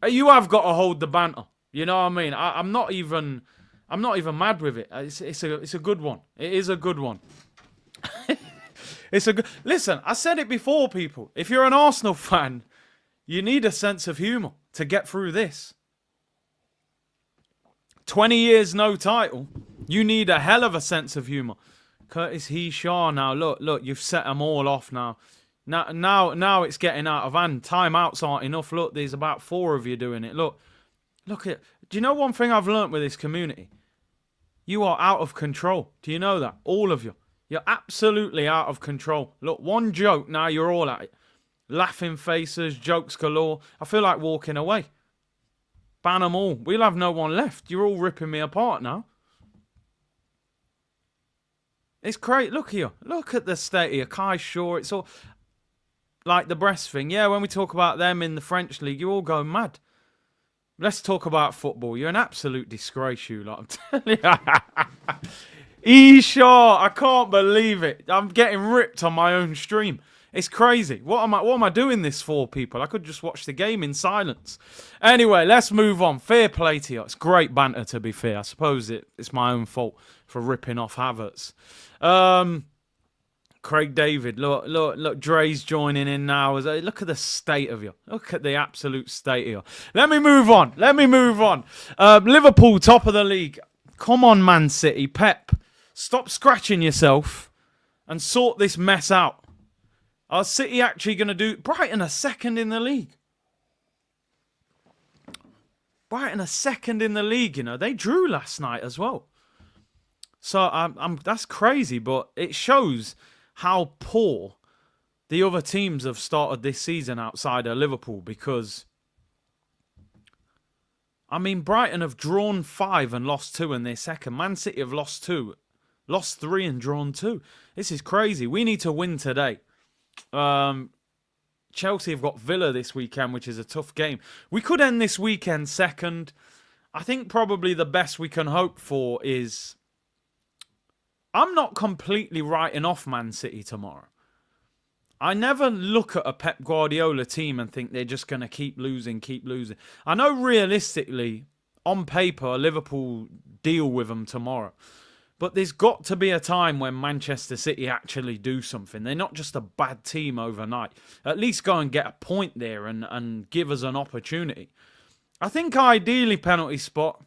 S1: You have got to hold the banter. You know what I mean? I'm not even mad with it. It's a good one. It is a good one. Listen, I said it before, people. If you're an Arsenal fan, you need a sense of humour to get through this. 20 years no title. You need a hell of a sense of humour. Curtis Shaw now. Look, you've set them all off now. Now it's getting out of hand. Timeouts aren't enough. Look, there's about 4 of you doing it. Look at. Do you know one thing I've learnt with this community? You are out of control. Do you know that? All of you. You're absolutely out of control. Look, one joke, now you're all at it. Laughing faces, jokes galore. I feel like walking away. Ban them all. We'll have no one left. You're all ripping me apart now. It's great. Look here. Look at the state here. Kai Shaw. It's all like the breast thing. Yeah, when we talk about them in the French league, you all go mad. Let's talk about football. You're an absolute disgrace, you lot. I'm telling you. Shaw, I can't believe it. I'm getting ripped on my own stream. It's crazy. What am I doing this for, people? I could just watch the game in silence. Anyway, let's move on. Fair play to you. It's great banter, to be fair. I suppose it's my own fault for ripping off Havertz. Craig David, look, Dre's joining in now. Look at the state of you. Look at the absolute state of you. Let me move on. Liverpool, top of the league. Come on, Man City. Pep, stop scratching yourself and sort this mess out. Are City actually going to do... Brighton are second in the league. Brighton are second in the league, you know. They drew last night as well. So that's crazy, but it shows how poor the other teams have started this season outside of Liverpool, because I mean, Brighton have drawn 5 and lost 2 in their second. Man City have lost 2, lost 3 and drawn 2. This is crazy. We need to win today. Chelsea have got Villa this weekend, which is a tough game. We could end this weekend second. I think probably the best we can hope for is... I'm not completely writing off Man City tomorrow. I never look at a Pep Guardiola team and think they're just going to keep losing. I know realistically, on paper, Liverpool deal with them tomorrow. But there's got to be a time when Manchester City actually do something. They're not just a bad team overnight. At least go and get a point there and give us an opportunity. I think ideally penalty spot,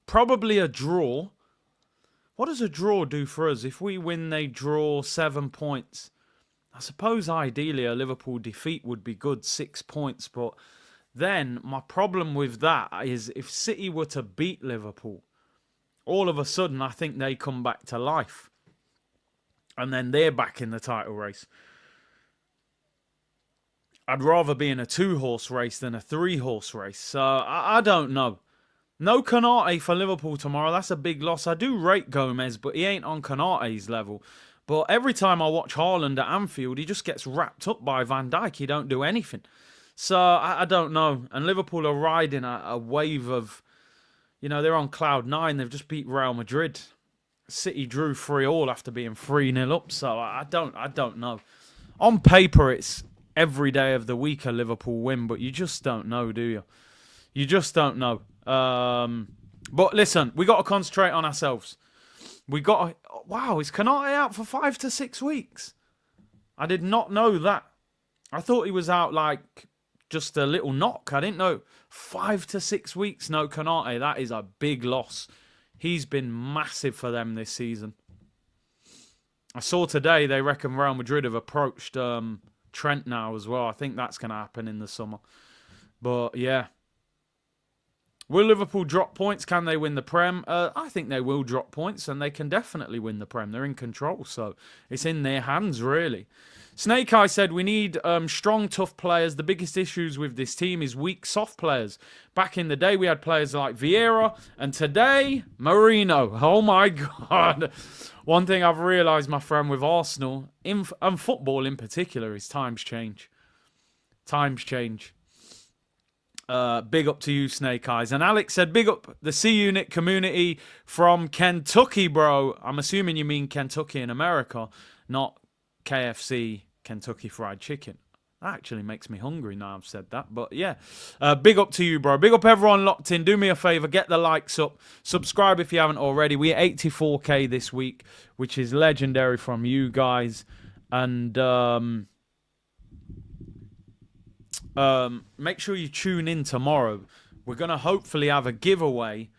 S1: probably a draw. What does a draw do for us? If we win, they draw 7 points. I suppose ideally a Liverpool defeat would be good, 6 points. But then my problem with that is if City were to beat Liverpool, all of a sudden I think they come back to life. And then they're back in the title race. I'd rather be in a 2-horse race than a 3-horse race. So I don't know. No Konate for Liverpool tomorrow. That's a big loss. I do rate Gomez, but he ain't on Konate's level. But every time I watch Haaland at Anfield, he just gets wrapped up by Van Dijk. He don't do anything. So I don't know. And Liverpool are riding a wave of, you know, they're on cloud 9. They've just beat Real Madrid. City drew 3-3 after being 3-0 up. So I don't know. On paper, it's every day of the week a Liverpool win, but you just don't know, do you? You just don't know. But listen, we got to concentrate on ourselves. We got to... Wow, is Konate out for 5 to 6 weeks? I did not know that. I thought he was out like just a little knock. I didn't know. 5 to 6 weeks, no Konate. That is a big loss. He's been massive for them this season. I saw today they reckon Real Madrid have approached Trent now as well. I think that's going to happen in the summer. But yeah. Will Liverpool drop points? Can they win the Prem? I think they will drop points and they can definitely win the Prem. They're in control, so it's in their hands, really. Snake Eye said, we need strong, tough players. The biggest issues with this team is weak, soft players. Back in the day, we had players like Vieira, and today, Marino. Oh, my God. One thing I've realised, my friend, with Arsenal, and football in particular, is times change. Times change. Big up to you, Snake Eyes. And Alex said, big up the C-Unit community from Kentucky, bro. I'm assuming you mean Kentucky in America, not KFC, Kentucky Fried Chicken. That actually makes me hungry now I've said that. But yeah, big up to you, bro. Big up everyone locked in. Do me a favour, get the likes up. Subscribe if you haven't already. We're 84k this week, which is legendary from you guys. And make sure you tune in tomorrow. We're going to hopefully have a giveaway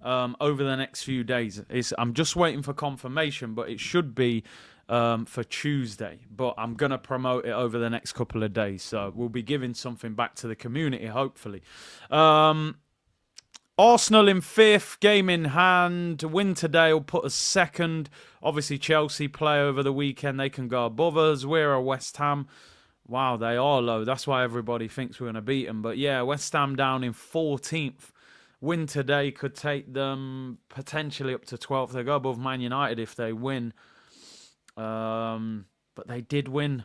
S1: over the next few days. I'm just waiting for confirmation, but it should be for Tuesday. But I'm going to promote it over the next couple of days. So we'll be giving something back to the community, hopefully. Arsenal in 5th, game in hand. Win today will put us 2nd. Obviously, Chelsea play over the weekend. They can go above us. We're a West Ham. Wow, they are low. That's why everybody thinks we're going to beat them. But yeah, West Ham down in 14th. Win today could take them potentially up to 12th. They go above Man United if they win. But they did win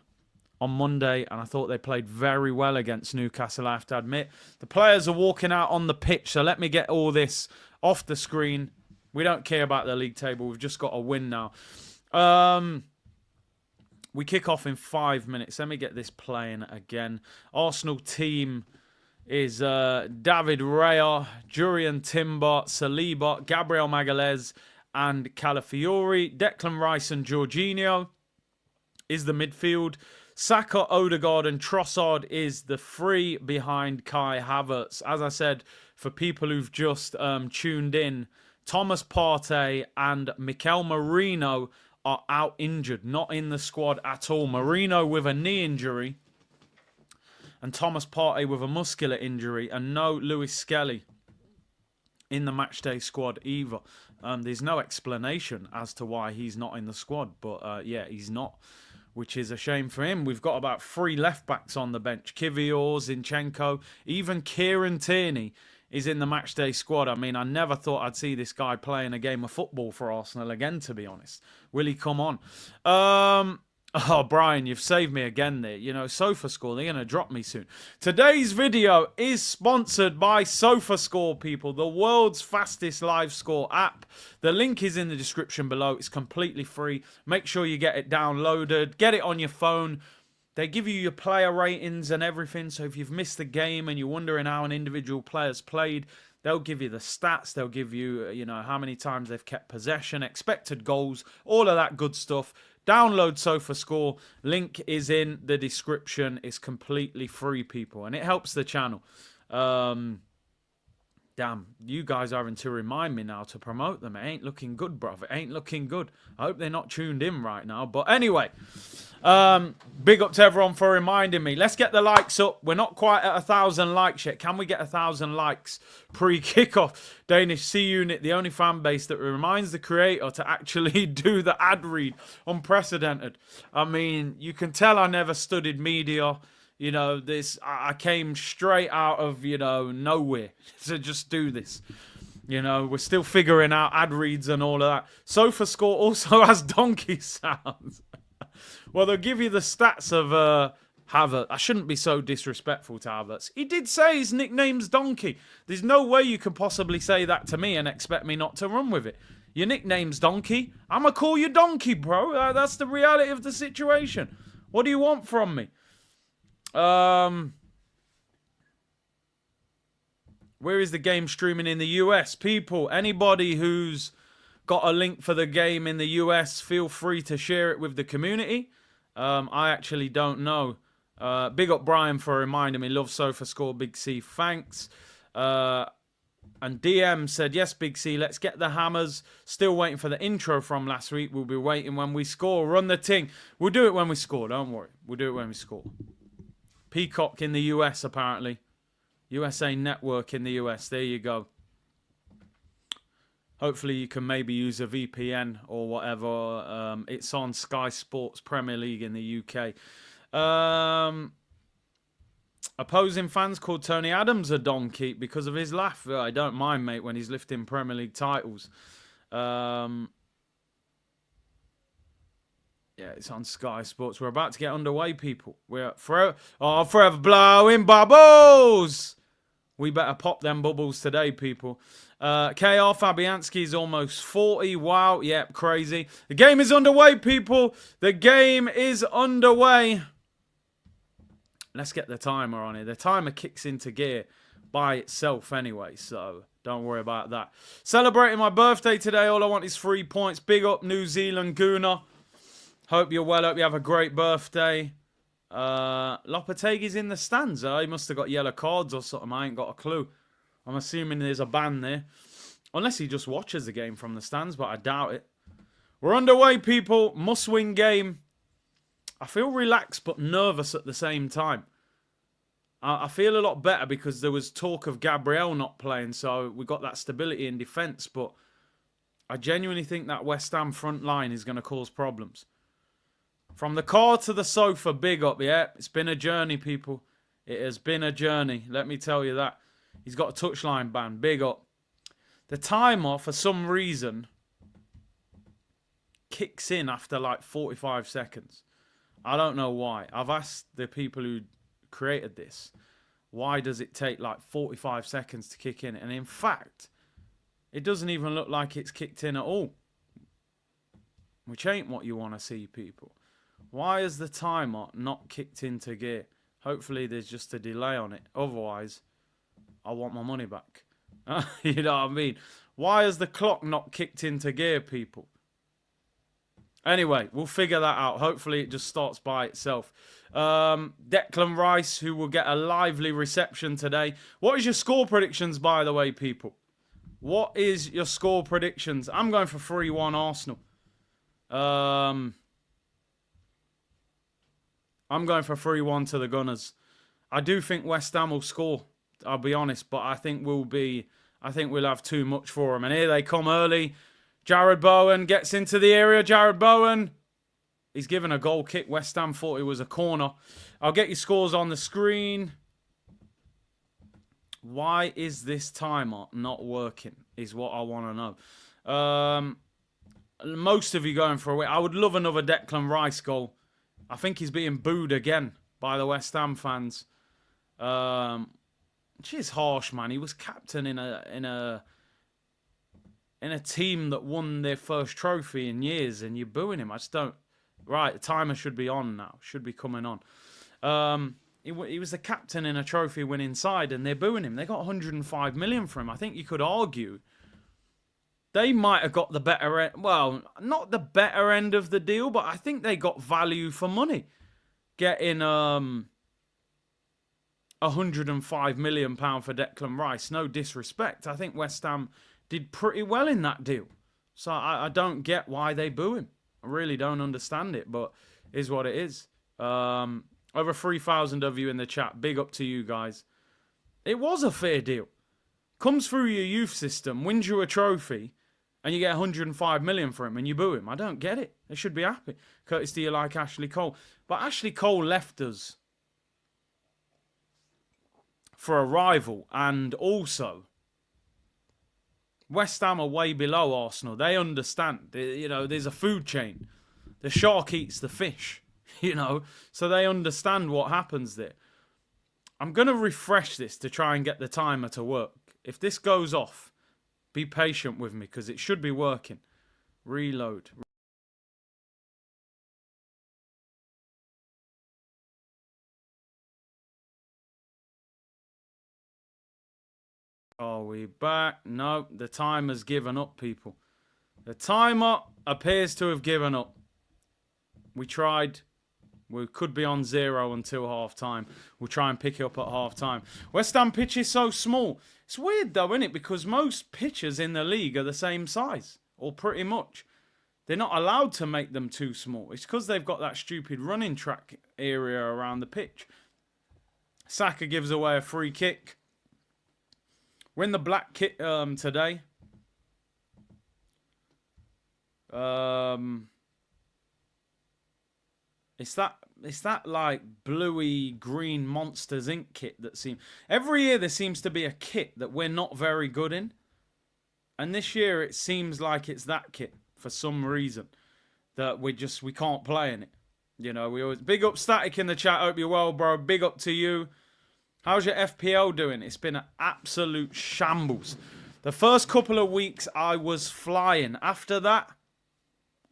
S1: on Monday, and I thought they played very well against Newcastle, I have to admit. The players are walking out on the pitch, so let me get all this off the screen. We don't care about the league table. We've just got to win now. We kick off in 5 minutes. Let me get this playing again. Arsenal team is David Raya, Jurriën Timber, Saliba, Gabriel Magalhaes, and Calafiori. Declan Rice and Jorginho is the midfield. Saka, Odegaard, and Trossard is the 3 behind Kai Havertz. As I said, for people who've just tuned in, Thomas Partey and Mikel Merino are out injured, not in the squad at all. Merino with a knee injury and Thomas Partey with a muscular injury, and no Lewis Skelly in the matchday squad either. There's no explanation as to why he's not in the squad, but yeah, he's not. which is a shame for him. We've got about 3 left-backs on the bench. Kivior, Zinchenko, even Kieran Tierney is in the matchday squad. I mean, I never thought I'd see this guy playing a game of football for Arsenal again, to be honest. Will he come on? Oh, Brian, you've saved me again there. You know, SofaScore, they're going to drop me soon. Today's video is sponsored by SofaScore, people, the world's fastest live score app. The link is in the description below. It's completely free. Make sure you get it downloaded. Get it on your phone. They give you your player ratings and everything. So if you've missed a game and you're wondering how an individual player's played, they'll give you the stats. They'll give you, you know, how many times they've kept possession, expected goals, all of that good stuff. Download SofaScore. Link is in the description. It's completely free, people, and it helps the channel. Damn, you guys are having to remind me now to promote them. It ain't looking good, bruv. It ain't looking good. I hope they're not tuned in right now. But anyway, big up to everyone for reminding me. Let's get the likes up. We're not quite at 1,000 likes yet. Can we get 1,000 likes pre-kickoff? Danish C Unit, the only fan base that reminds the creator to actually do the ad read. Unprecedented. I mean, you can tell I never studied media. You know, I came straight out of, you know, nowhere to just do this. You know, we're still figuring out ad reads and all of that. SofaScore also has donkey sounds. Well, they'll give you the stats of Havertz. I shouldn't be so disrespectful to Havertz. He did say his nickname's Donkey. There's no way you could possibly say that to me and expect me not to run with it. Your nickname's Donkey. I'm going to call you Donkey, bro. That's the reality of the situation. What do you want from me? Where is the game streaming in the US? People, anybody who's got a link for the game in the US, feel free to share it with the community. I actually don't know. Big up Brian for reminding me. Love SofaScore, Big C. Thanks. And DM said, yes, Big C, let's get the hammers. Still waiting for the intro from last week. We'll be waiting when we score. Run the ting. We'll do it when we score. Don't worry. We'll do it when we score. Peacock in the US, apparently. USA Network in the US. There you go. Hopefully you can maybe use a VPN or whatever. It's on Sky Sports Premier League in the UK. Opposing fans called Tony Adams a donkey because of his laugh. I don't mind, mate, when he's lifting Premier League titles. Yeah, it's on Sky Sports. We're about to get underway, people. We're forever blowing bubbles. We better pop them bubbles today, people. KR Fabianski's almost 40. Wow, yep, crazy. The game is underway, people. The game is underway. Let's get the timer on here. The timer kicks into gear by itself anyway, so don't worry about that. Celebrating my birthday today. All I want is 3 points. Big up New Zealand Gooner. Hope you're well. Hope you have a great birthday. Lopetegui's in the stands. He must have got yellow cards or something. I ain't got a clue. I'm assuming there's a ban there. Unless he just watches the game from the stands, but I doubt it. We're underway, people. Must-win game. I feel relaxed but nervous at the same time. I feel a lot better because there was talk of Gabriel not playing, so we got that stability in defence, but I genuinely think that West Ham front line is going to cause problems. From the car to the sofa, big up, yeah. It's been a journey, people. It has been a journey, let me tell you that. He's got a touchline ban, big up. The timer, for some reason, kicks in after like 45 seconds. I don't know why. I've asked the people who created this, why does it take like 45 seconds to kick in? And in fact, it doesn't even look like it's kicked in at all. Which ain't what you want to see, people. Why is the timer not kicked into gear? Hopefully there's just a delay on it. Otherwise, I want my money back. You know what I mean? Why is the clock not kicked into gear, people? Anyway, we'll figure that out. Hopefully it just starts by itself. Declan Rice, who will get a lively reception today. What is your score predictions, by the way, people? What is your score predictions? I'm going for 3-1 Arsenal. I'm going for 3-1 to the Gunners. I do think West Ham will score, I'll be honest, but I think we'll have too much for them. And here they come early. Jared Bowen gets into the area. Jared Bowen. He's given a goal kick. West Ham thought it was a corner. I'll get your scores on the screen. Why is this timer not working is what I want to know. Most of you going for a win. I would love another Declan Rice goal. I think he's being booed again by the West Ham fans. Which is harsh, man. He was captain in a team that won their first trophy in years, and you're booing him. I just don't. Right, the timer should be on now. Should be coming on. He was the captain in a trophy-winning side, and they're booing him. They got 105 million for him. I think you could argue they might have got the better end. Well, not the better end of the deal, but I think they got value for money. Getting 105 million pound for Declan Rice. No disrespect. I think West Ham did pretty well in that deal. So I don't get why they boo him. I really don't understand it, but it is what it is. Over 3,000 of you in the chat. Big up to you guys. It was a fair deal. Comes through your youth system, wins you a trophy, and you get 105 million for him, and you boo him. I don't get it. They should be happy. Curtis, do you like Ashley Cole? But Ashley Cole left us for a rival, and also West Ham are way below Arsenal. They understand. You know, there's a food chain. The shark eats the fish, you know, so they understand what happens there. I'm going to refresh this to try and get the timer to work. If this goes off, be patient with me because it should be working. Reload. Are we back? No, the timer's given up, people. The timer appears to have given up. We tried. We could be on 0 until half-time. We'll try and pick it up at half-time. West Ham pitch is so small. It's weird, though, isn't it? Because most pitches in the league are the same size, or pretty much. They're not allowed to make them too small. It's because they've got that stupid running track area around the pitch. Saka gives away a free kick. We're in the black kit today. It's that like bluey green Monsters Inc. kit that seems every year there seems to be a kit that we're not very good in, and this year it seems like it's that kit for some reason that we can't play in it. You know, we always big up Static in the chat. Hope you're well, bro. Big up to you. How's your FPL doing? It's been an absolute shambles. The first couple of weeks I was flying. After that,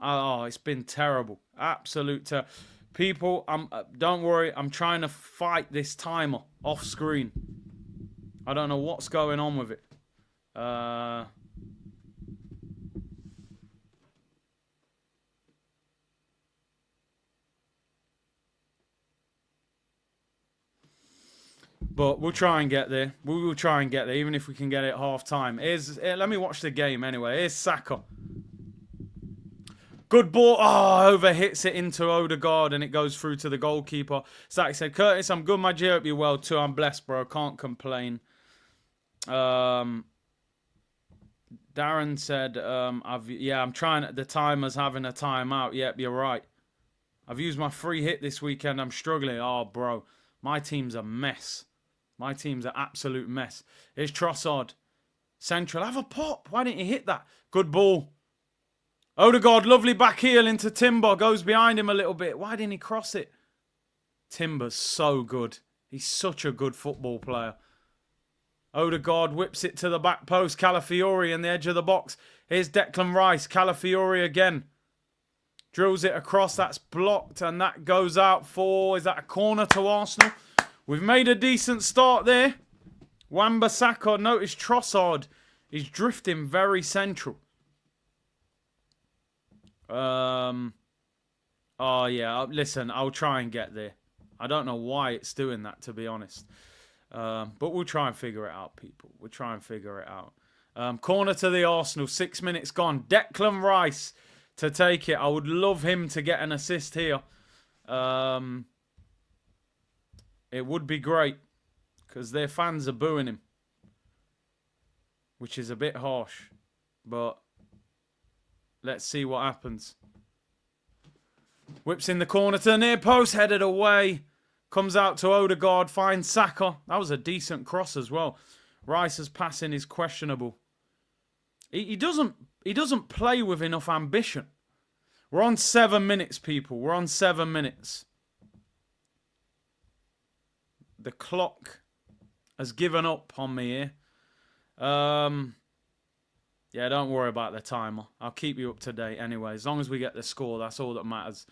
S1: oh, it's been terrible. Absolute terrible. People, don't worry. I'm trying to fight this timer off screen. I don't know what's going on with it. But we'll try and get there. We will try and get there, even if we can get it at half-time. Let me watch the game anyway. Here's Saka. Good ball. Oh, overhits it into Odegaard and it goes through to the goalkeeper. Zach said, Curtis, I'm good, my G. Hope you're well too. I'm blessed, bro. Can't complain. Darren said, I'm trying. The timer's having a timeout. Yep, you're right. I've used my free hit this weekend. I'm struggling. Oh, bro. My team's a mess. My team's an absolute mess. Here's Trossard. Central. Have a pop. Why didn't you hit that? Good ball. Odegaard, lovely back heel into Timber. Goes behind him a little bit. Why didn't he cross it? Timber's so good. He's such a good football player. Odegaard whips it to the back post. Calafiori in the edge of the box. Here's Declan Rice. Calafiori again. Drills it across. That's blocked. And that goes out for... Is that a corner to Arsenal? We've made a decent start there. Wan-Bissaka. Notice Trossard is drifting very central. Oh, yeah. Listen, I'll try and get there. I don't know why it's doing that, to be honest. But we'll try and figure it out, people. We'll try and figure it out. Corner to the Arsenal. 6 minutes gone. Declan Rice to take it. I would love him to get an assist here. It would be great because their fans are booing him, which is a bit harsh. But let's see what happens. Whips in the corner to the near post, headed away. Comes out to Odegaard, finds Saka. That was a decent cross as well. Rice's passing is questionable. He doesn't play with enough ambition. We're on 7 minutes, people. We're on 7 minutes. The clock has given up on me here. Yeah, don't worry about the timer. I'll keep you up to date anyway. As long as we get the score, that's all that matters.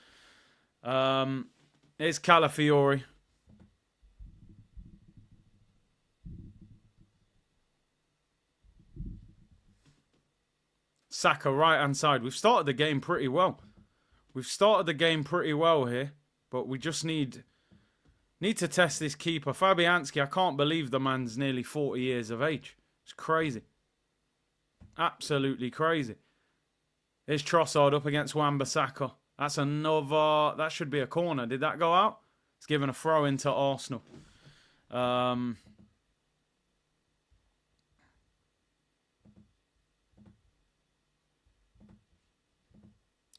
S1: It's Calafiori. Saka, right-hand side. We've started the game pretty well. We've started the game pretty well here. But we just need to test this keeper. Fabianski, I can't believe the man's nearly 40 years of age. It's crazy. Absolutely crazy. Here's Trossard up against Wan-Bissaka. That's another... That should be a corner. Did that go out? It's given a throw into Arsenal.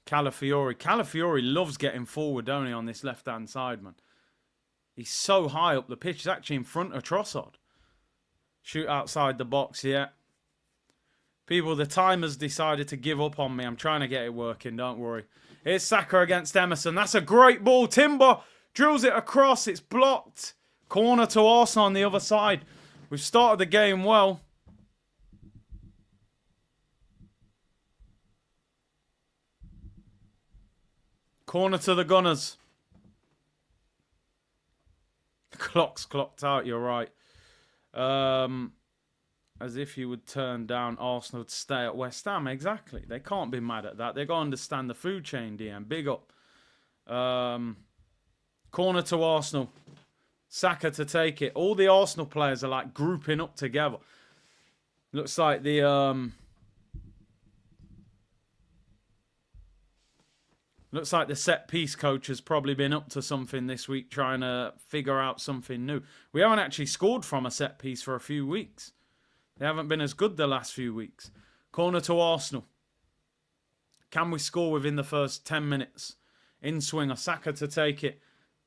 S1: Calafiori. Calafiori loves getting forward, don't he, on this left-hand side, man. He's so high up the pitch. He's actually in front of Trossard. Shoot outside the box, yeah. People, the timer's decided to give up on me. I'm trying to get it working, don't worry. Here's Saka against Emerson. That's a great ball. Timber drills it across. It's blocked. Corner to Arsenal on the other side. We've started the game well. Corner to the Gunners. The clock's clocked out, you're right. As if you would turn down Arsenal to stay at West Ham. Exactly. They can't be mad at that. They've got to understand the food chain, DM. Big up. Corner to Arsenal. Saka to take it. All the Arsenal players are like grouping up together. Looks like the... Looks like the set-piece coach has probably been up to something this week, trying to figure out something new. We haven't actually scored from a set-piece for a few weeks. They haven't been as good the last few weeks. Corner to Arsenal. Can we score within the first 10 minutes? In swinger, Saka to take it.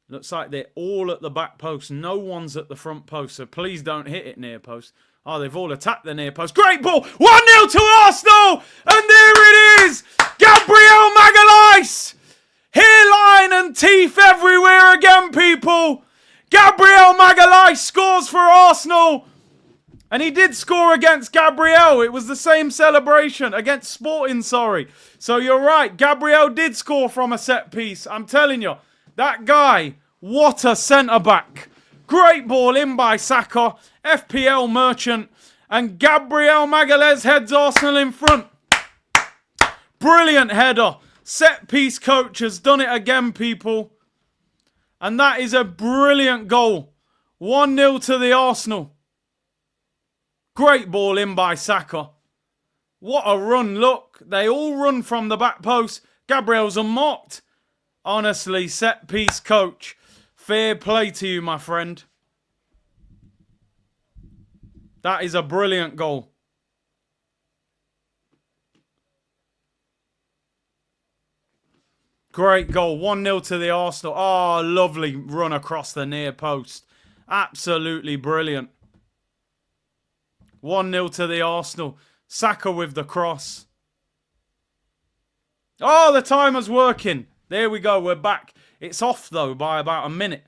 S1: Looks like they're all at the back post. No one's at the front post, so please don't hit it near post. Oh, they've all attacked the near post. Great ball! 1-0 to Arsenal! And there it is! Gabriel Magalhaes! Hairline and teeth everywhere again, people! Gabriel Magalhaes scores for Arsenal! And he did score against Gabriel. It was the same celebration. Against Sporting, sorry. So you're right. Gabriel did score from a set piece. I'm telling you, that guy, what a centre-back. Great ball in by Saka. FPL merchant. And Gabriel Magalhaes heads Arsenal in front. Brilliant header. Set piece coach has done it again, people. And that is a brilliant goal. 1-0 to the Arsenal. Great ball in by Saka. What a run, look. They all run from the back post. Gabriel's unmarked. Honestly, set piece coach. Fair play to you, my friend. That is a brilliant goal. Great goal. 1-0 to the Arsenal. Oh, lovely run across the near post. Absolutely brilliant. 1-0 to the Arsenal. Saka with the cross. Oh, the timer's working. There we go. We're back. It's off, though, by about a minute.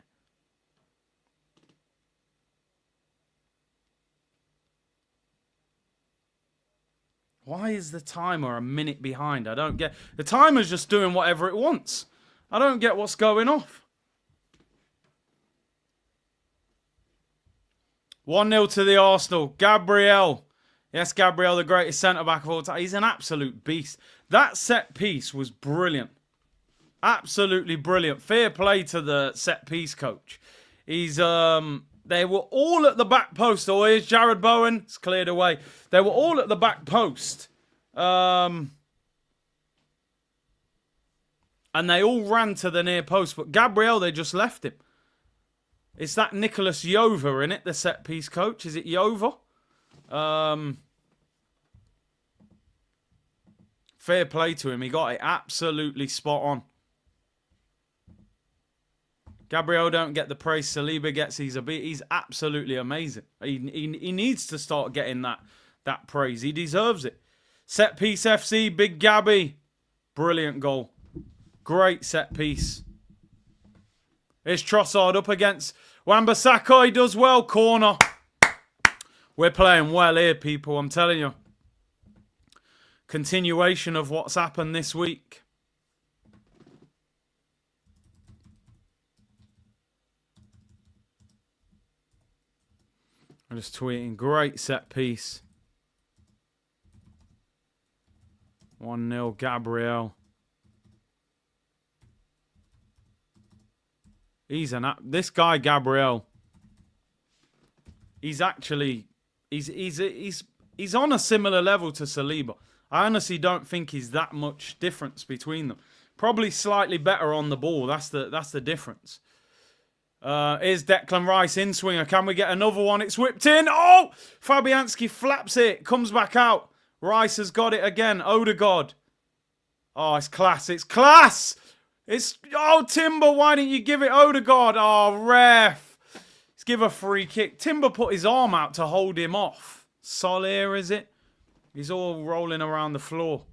S1: Why is the timer a minute behind? I don't get... The timer's just doing whatever it wants. I don't get what's going off. 1-0 to the Arsenal. Gabriel. Yes, Gabriel, the greatest centre-back of all time. He's an absolute beast. That set piece was brilliant. Absolutely brilliant. Fair play to the set piece coach. He's... They were all at the back post. Oh, here's Jared Bowen. It's cleared away. They were all at the back post. And they all ran to the near post. But Gabriel, they just left him. It's that Nicholas Yova, in it, the set piece coach. Is it Yova? Fair play to him. He got it absolutely spot on. Gabriel don't get the praise Saliba gets. He's absolutely amazing. He needs to start getting that praise. He deserves it. Set piece FC, Big Gabby. Brilliant goal. Great set piece. Here's Trossard up against Wan-Bissaka. He does well. Corner. We're playing well here, people. I'm telling you. Continuation of what's happened this week. I'm just tweeting. Great set piece. 1-0 Gabriel. This guy Gabriel. He's actually he's on a similar level to Saliba. I honestly don't think he's that much difference between them. Probably slightly better on the ball. That's the difference. Here's Declan Rice in swinger. Can we get another one? It's whipped in. Oh! Fabianski flaps it. Comes back out. Rice has got it again. Odegaard. Oh, it's class. It's class! Oh, Timber, why didn't you give it Odegaard? Oh, ref. Let's give a free kick. Timber put his arm out to hold him off. Soler, is it? He's all rolling around the floor.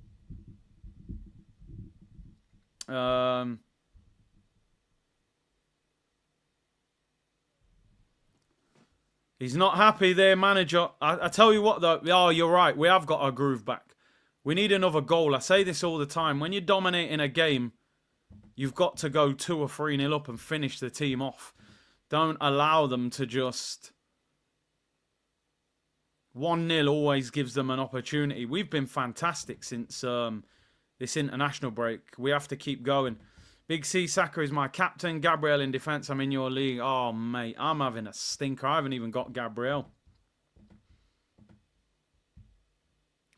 S1: He's not happy there, manager. I tell you what, though. Oh, you're right. We have got our groove back. We need another goal. I say this all the time. When you're dominating a game, you've got to go 2 or 3-0 up and finish the team off. Don't allow them to just... 1-0 always gives them an opportunity. We've been fantastic since this international break. We have to keep going. Big C, Saka is my captain. Gabriel in defence. I'm in your league. Oh, mate. I'm having a stinker. I haven't even got Gabriel.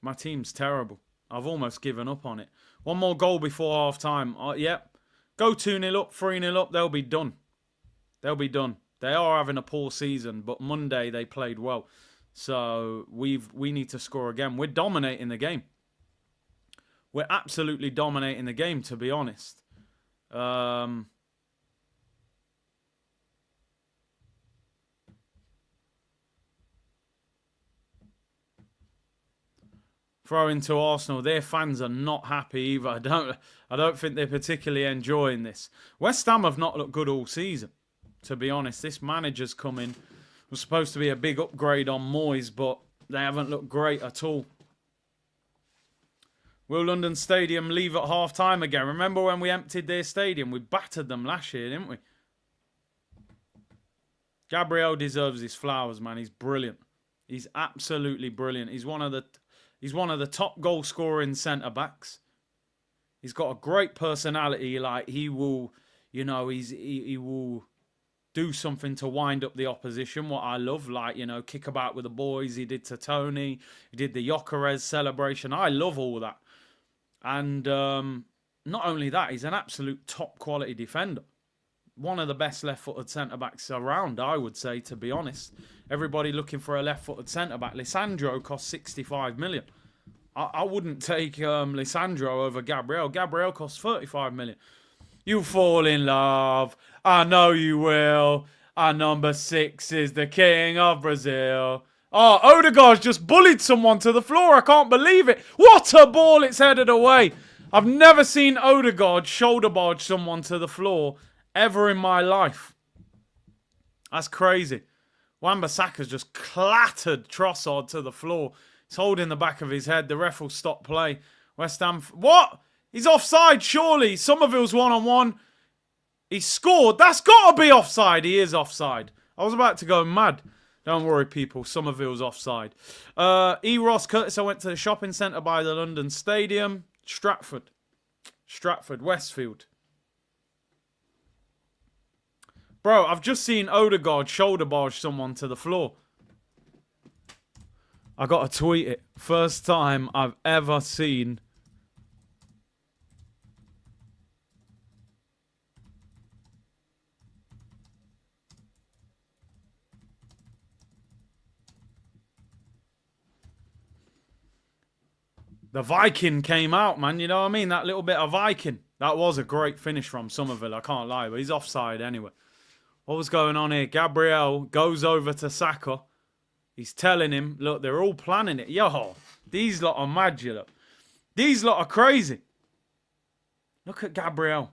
S1: My team's terrible. I've almost given up on it. One more goal before half-time. Yep. Go 2-0 up, 3-0 up. They'll be done. They'll be done. They are having a poor season, but Monday they played well. So we need to score again. We're dominating the game. We're absolutely dominating the game, to be honest. Throw into Arsenal. Their fans are not happy either. I don't think they're particularly enjoying this. West Ham have not looked good all season, to be honest. This manager's come in. Was supposed to be a big upgrade on Moyes, but they haven't looked great at all. Will London Stadium leave at half-time again? Remember when we emptied their stadium? We battered them last year, didn't we? Gabriel deserves his flowers, man. He's brilliant. He's absolutely brilliant. He's one of the top goal-scoring centre-backs. He's got a great personality. Like, he will, you know, he will do something to wind up the opposition, what I love. Like, you know, kick about with the boys. He did to Tony. He did the Gyökeres celebration. I love all that. And not only that, he's an absolute top-quality defender. One of the best left-footed centre-backs around, I would say, to be honest. Everybody looking for a left-footed centre-back. Lisandro cost 65 million. I wouldn't take Lisandro over Gabriel. Gabriel costs 35 million. You fall in love. I know you will. Our number 6 is the king of Brazil. Oh, Odegaard's just bullied someone to the floor. I can't believe it. What a ball. It's headed away. I've never seen Odegaard shoulder barge someone to the floor ever in my life. That's crazy. Wan-Bissaka's just clattered Trossard to the floor. He's holding the back of his head. The ref will stop play. West Ham... What? He's offside, surely. Somerville's one-on-one. He scored. That's got to be offside. He is offside. I was about to go mad. Don't worry, people. Somerville's offside. Ross Curtis, I went to the shopping centre by the London Stadium. Stratford, Westfield. Bro, I've just seen Odegaard shoulder barge someone to the floor. I got to tweet it. First time I've ever seen... The Viking came out, man. You know what I mean? That little bit of Viking. That was a great finish from Somerville. I can't lie, but he's offside anyway. What was going on here? Gabriel goes over to Saka. He's telling him, look, they're all planning it. Yo, these lot are mad, you look. These lot are crazy. Look at Gabriel.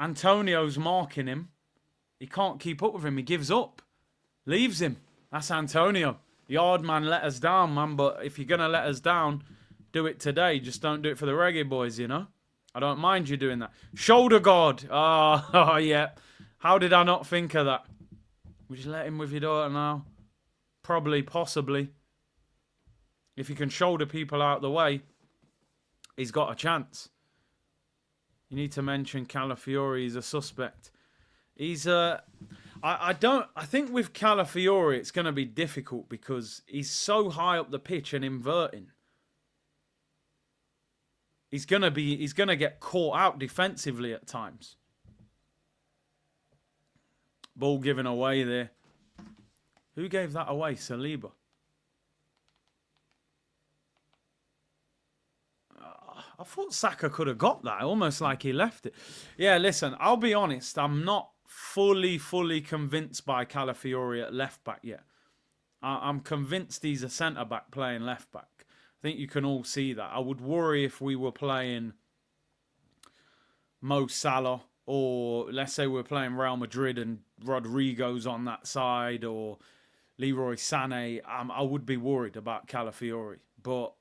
S1: Antonio's marking him. He can't keep up with him. He gives up. Leaves him. That's Antonio. Yard man let us down, man. But if you're going to let us down, do it today. Just don't do it for the reggae boys, you know. I don't mind you doing that. Shoulder guard. Oh, yeah. How did I not think of that? Would you let him with your daughter now? Probably, possibly. If you can shoulder people out the way, he's got a chance. You need to mention Calafiori is a suspect. He's I think with Calafiori it's going to be difficult because he's so high up the pitch and inverting. He's going to get caught out defensively at times. Ball given away there. Who gave that away? Saliba. I thought Saka could have got that. Almost like he left it. Yeah, listen, I'll be honest. I'm not fully convinced by Calafiori at left back yet. I'm convinced he's a centre back playing left back. I think you can all see that. I would worry if we were playing Mo Salah, or let's say we're playing Real Madrid and Rodrigo's on that side, or Leroy Sané. I would be worried about Calafiori. But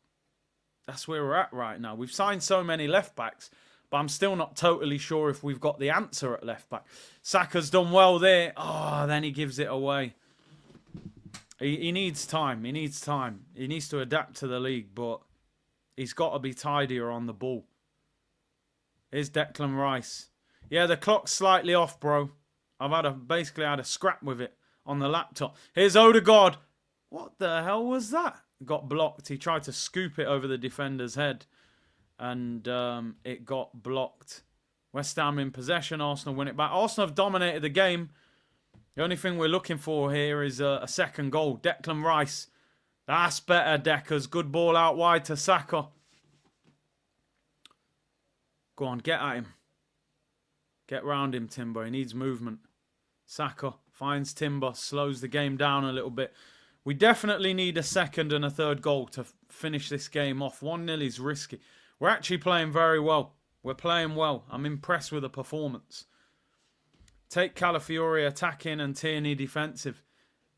S1: that's where we're at right now. We've signed so many left backs, but I'm still not totally sure if we've got the answer at left back. Saka's done well there. Oh, then he gives it away. He needs time. He needs time. He needs to adapt to the league, but he's got to be tidier on the ball. Here's Declan Rice. Yeah, the clock's slightly off, bro. I've basically had a scrap with it on the laptop. Here's Odegaard. What the hell was that? Got blocked. He tried to scoop it over the defender's head, and it got blocked. West Ham in possession. Arsenal win it back. Arsenal have dominated the game. The only thing we're looking for here is a second goal. Declan Rice. That's better, Deckers. Good ball out wide to Saka. Go on, get at him. Get round him, Timber. He needs movement. Saka finds Timber. Slows the game down a little bit. We definitely need a second and a third goal to finish this game off. 1-0 is risky. We're actually playing very well. We're playing well. I'm impressed with the performance. Take Calafiori attacking and Tierney defensive.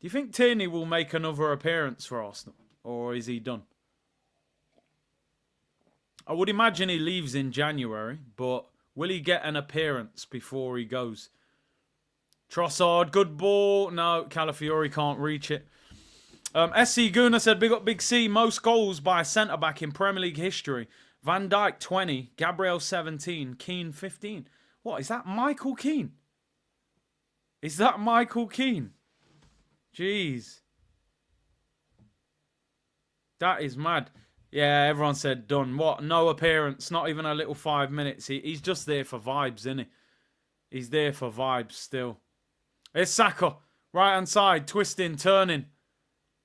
S1: Do you think Tierney will make another appearance for Arsenal? Or is he done? I would imagine he leaves in January, but will he get an appearance before he goes? Trossard, good ball. No, Calafiori can't reach it. SC Guna said, big up Big C, most goals by a centre-back in Premier League history. Van Dijk, 20. Gabriel, 17. Keane, 15. What, is that Michael Keane? Is that Michael Keane? Jeez. That is mad. Yeah, everyone said done. What? No appearance. Not even a little 5 minutes. He's just there for vibes, isn't he? He's there for vibes still. Here's Saka. Right-hand side. Twisting, turning.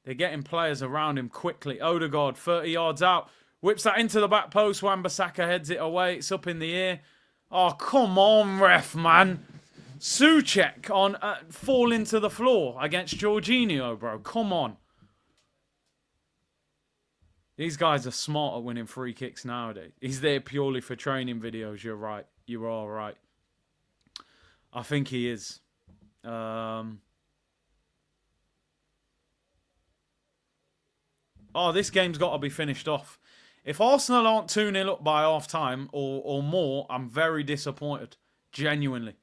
S1: They're getting players around him quickly. Odegaard, 30 yards out. Whips that into the back post. Wan-Bissaka heads it away. It's up in the air. Oh, come on, ref, man. Souček on falling to the floor against Jorginho, bro. Come on. These guys are smart at winning free kicks nowadays. He's there purely for training videos. You're right. You are right. I think he is. Oh, this game's got to be finished off. If Arsenal aren't 2-0 up by half-time or more, I'm very disappointed. Genuinely.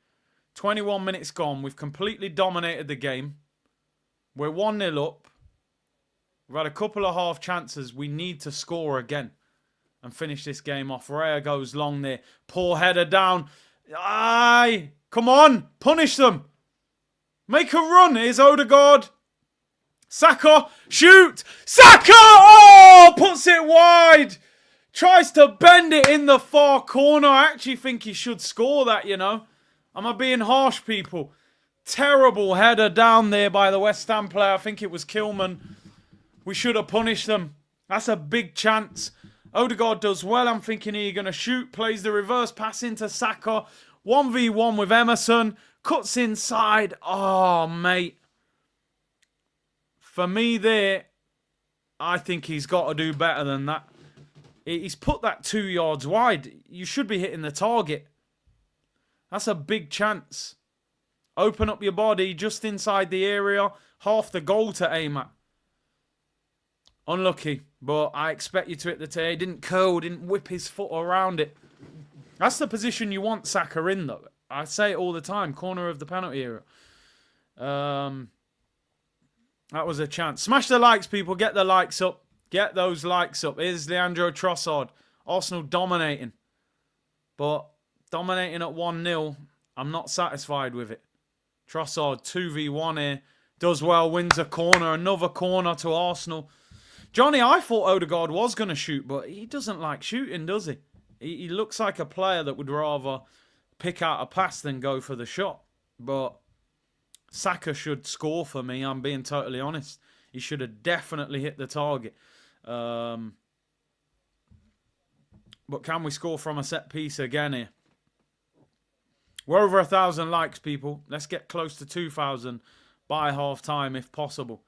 S1: 21 minutes gone. We've completely dominated the game. We're 1-0 up. We've had a couple of half chances. We need to score again and finish this game off. Raya goes long there. Poor header down. Aye. Come on. Punish them. Make a run. Here's Odegaard. Saka. Shoot. Saka. Oh, puts it wide. Tries to bend it in the far corner. I actually think he should score that, you know. Am I being harsh, people? Terrible header down there by the West Ham player. I think it was Kilman. We should have punished them. That's a big chance. Odegaard does well. I'm thinking he's going to shoot. Plays the reverse pass into Saka. 1v1 with Emerson. Cuts inside. Oh, mate. For me there, I think he's got to do better than that. He's put that 2 yards wide. You should be hitting the target. That's a big chance. Open up your body just inside the area. Half the goal to aim at. Unlucky, but I expect you to hit the tee. He didn't curl, didn't whip his foot around it. That's the position you want Saka in, though. I say it all the time. Corner of the penalty area. That was a chance. Smash the likes, people. Get the likes up. Get those likes up. Here's Leandro Trossard. Arsenal dominating. But dominating at 1-0, I'm not satisfied with it. Trossard, 2v1 here. Does well, wins a corner. Another corner to Arsenal. Johnny, I thought Odegaard was going to shoot, but he doesn't like shooting, does he? He looks like a player that would rather pick out a pass than go for the shot. But Saka should score for me, I'm being totally honest. He should have definitely hit the target. But can we score from a set piece again here? We're over 1,000 likes, people. Let's get close to 2,000 by half-time if possible.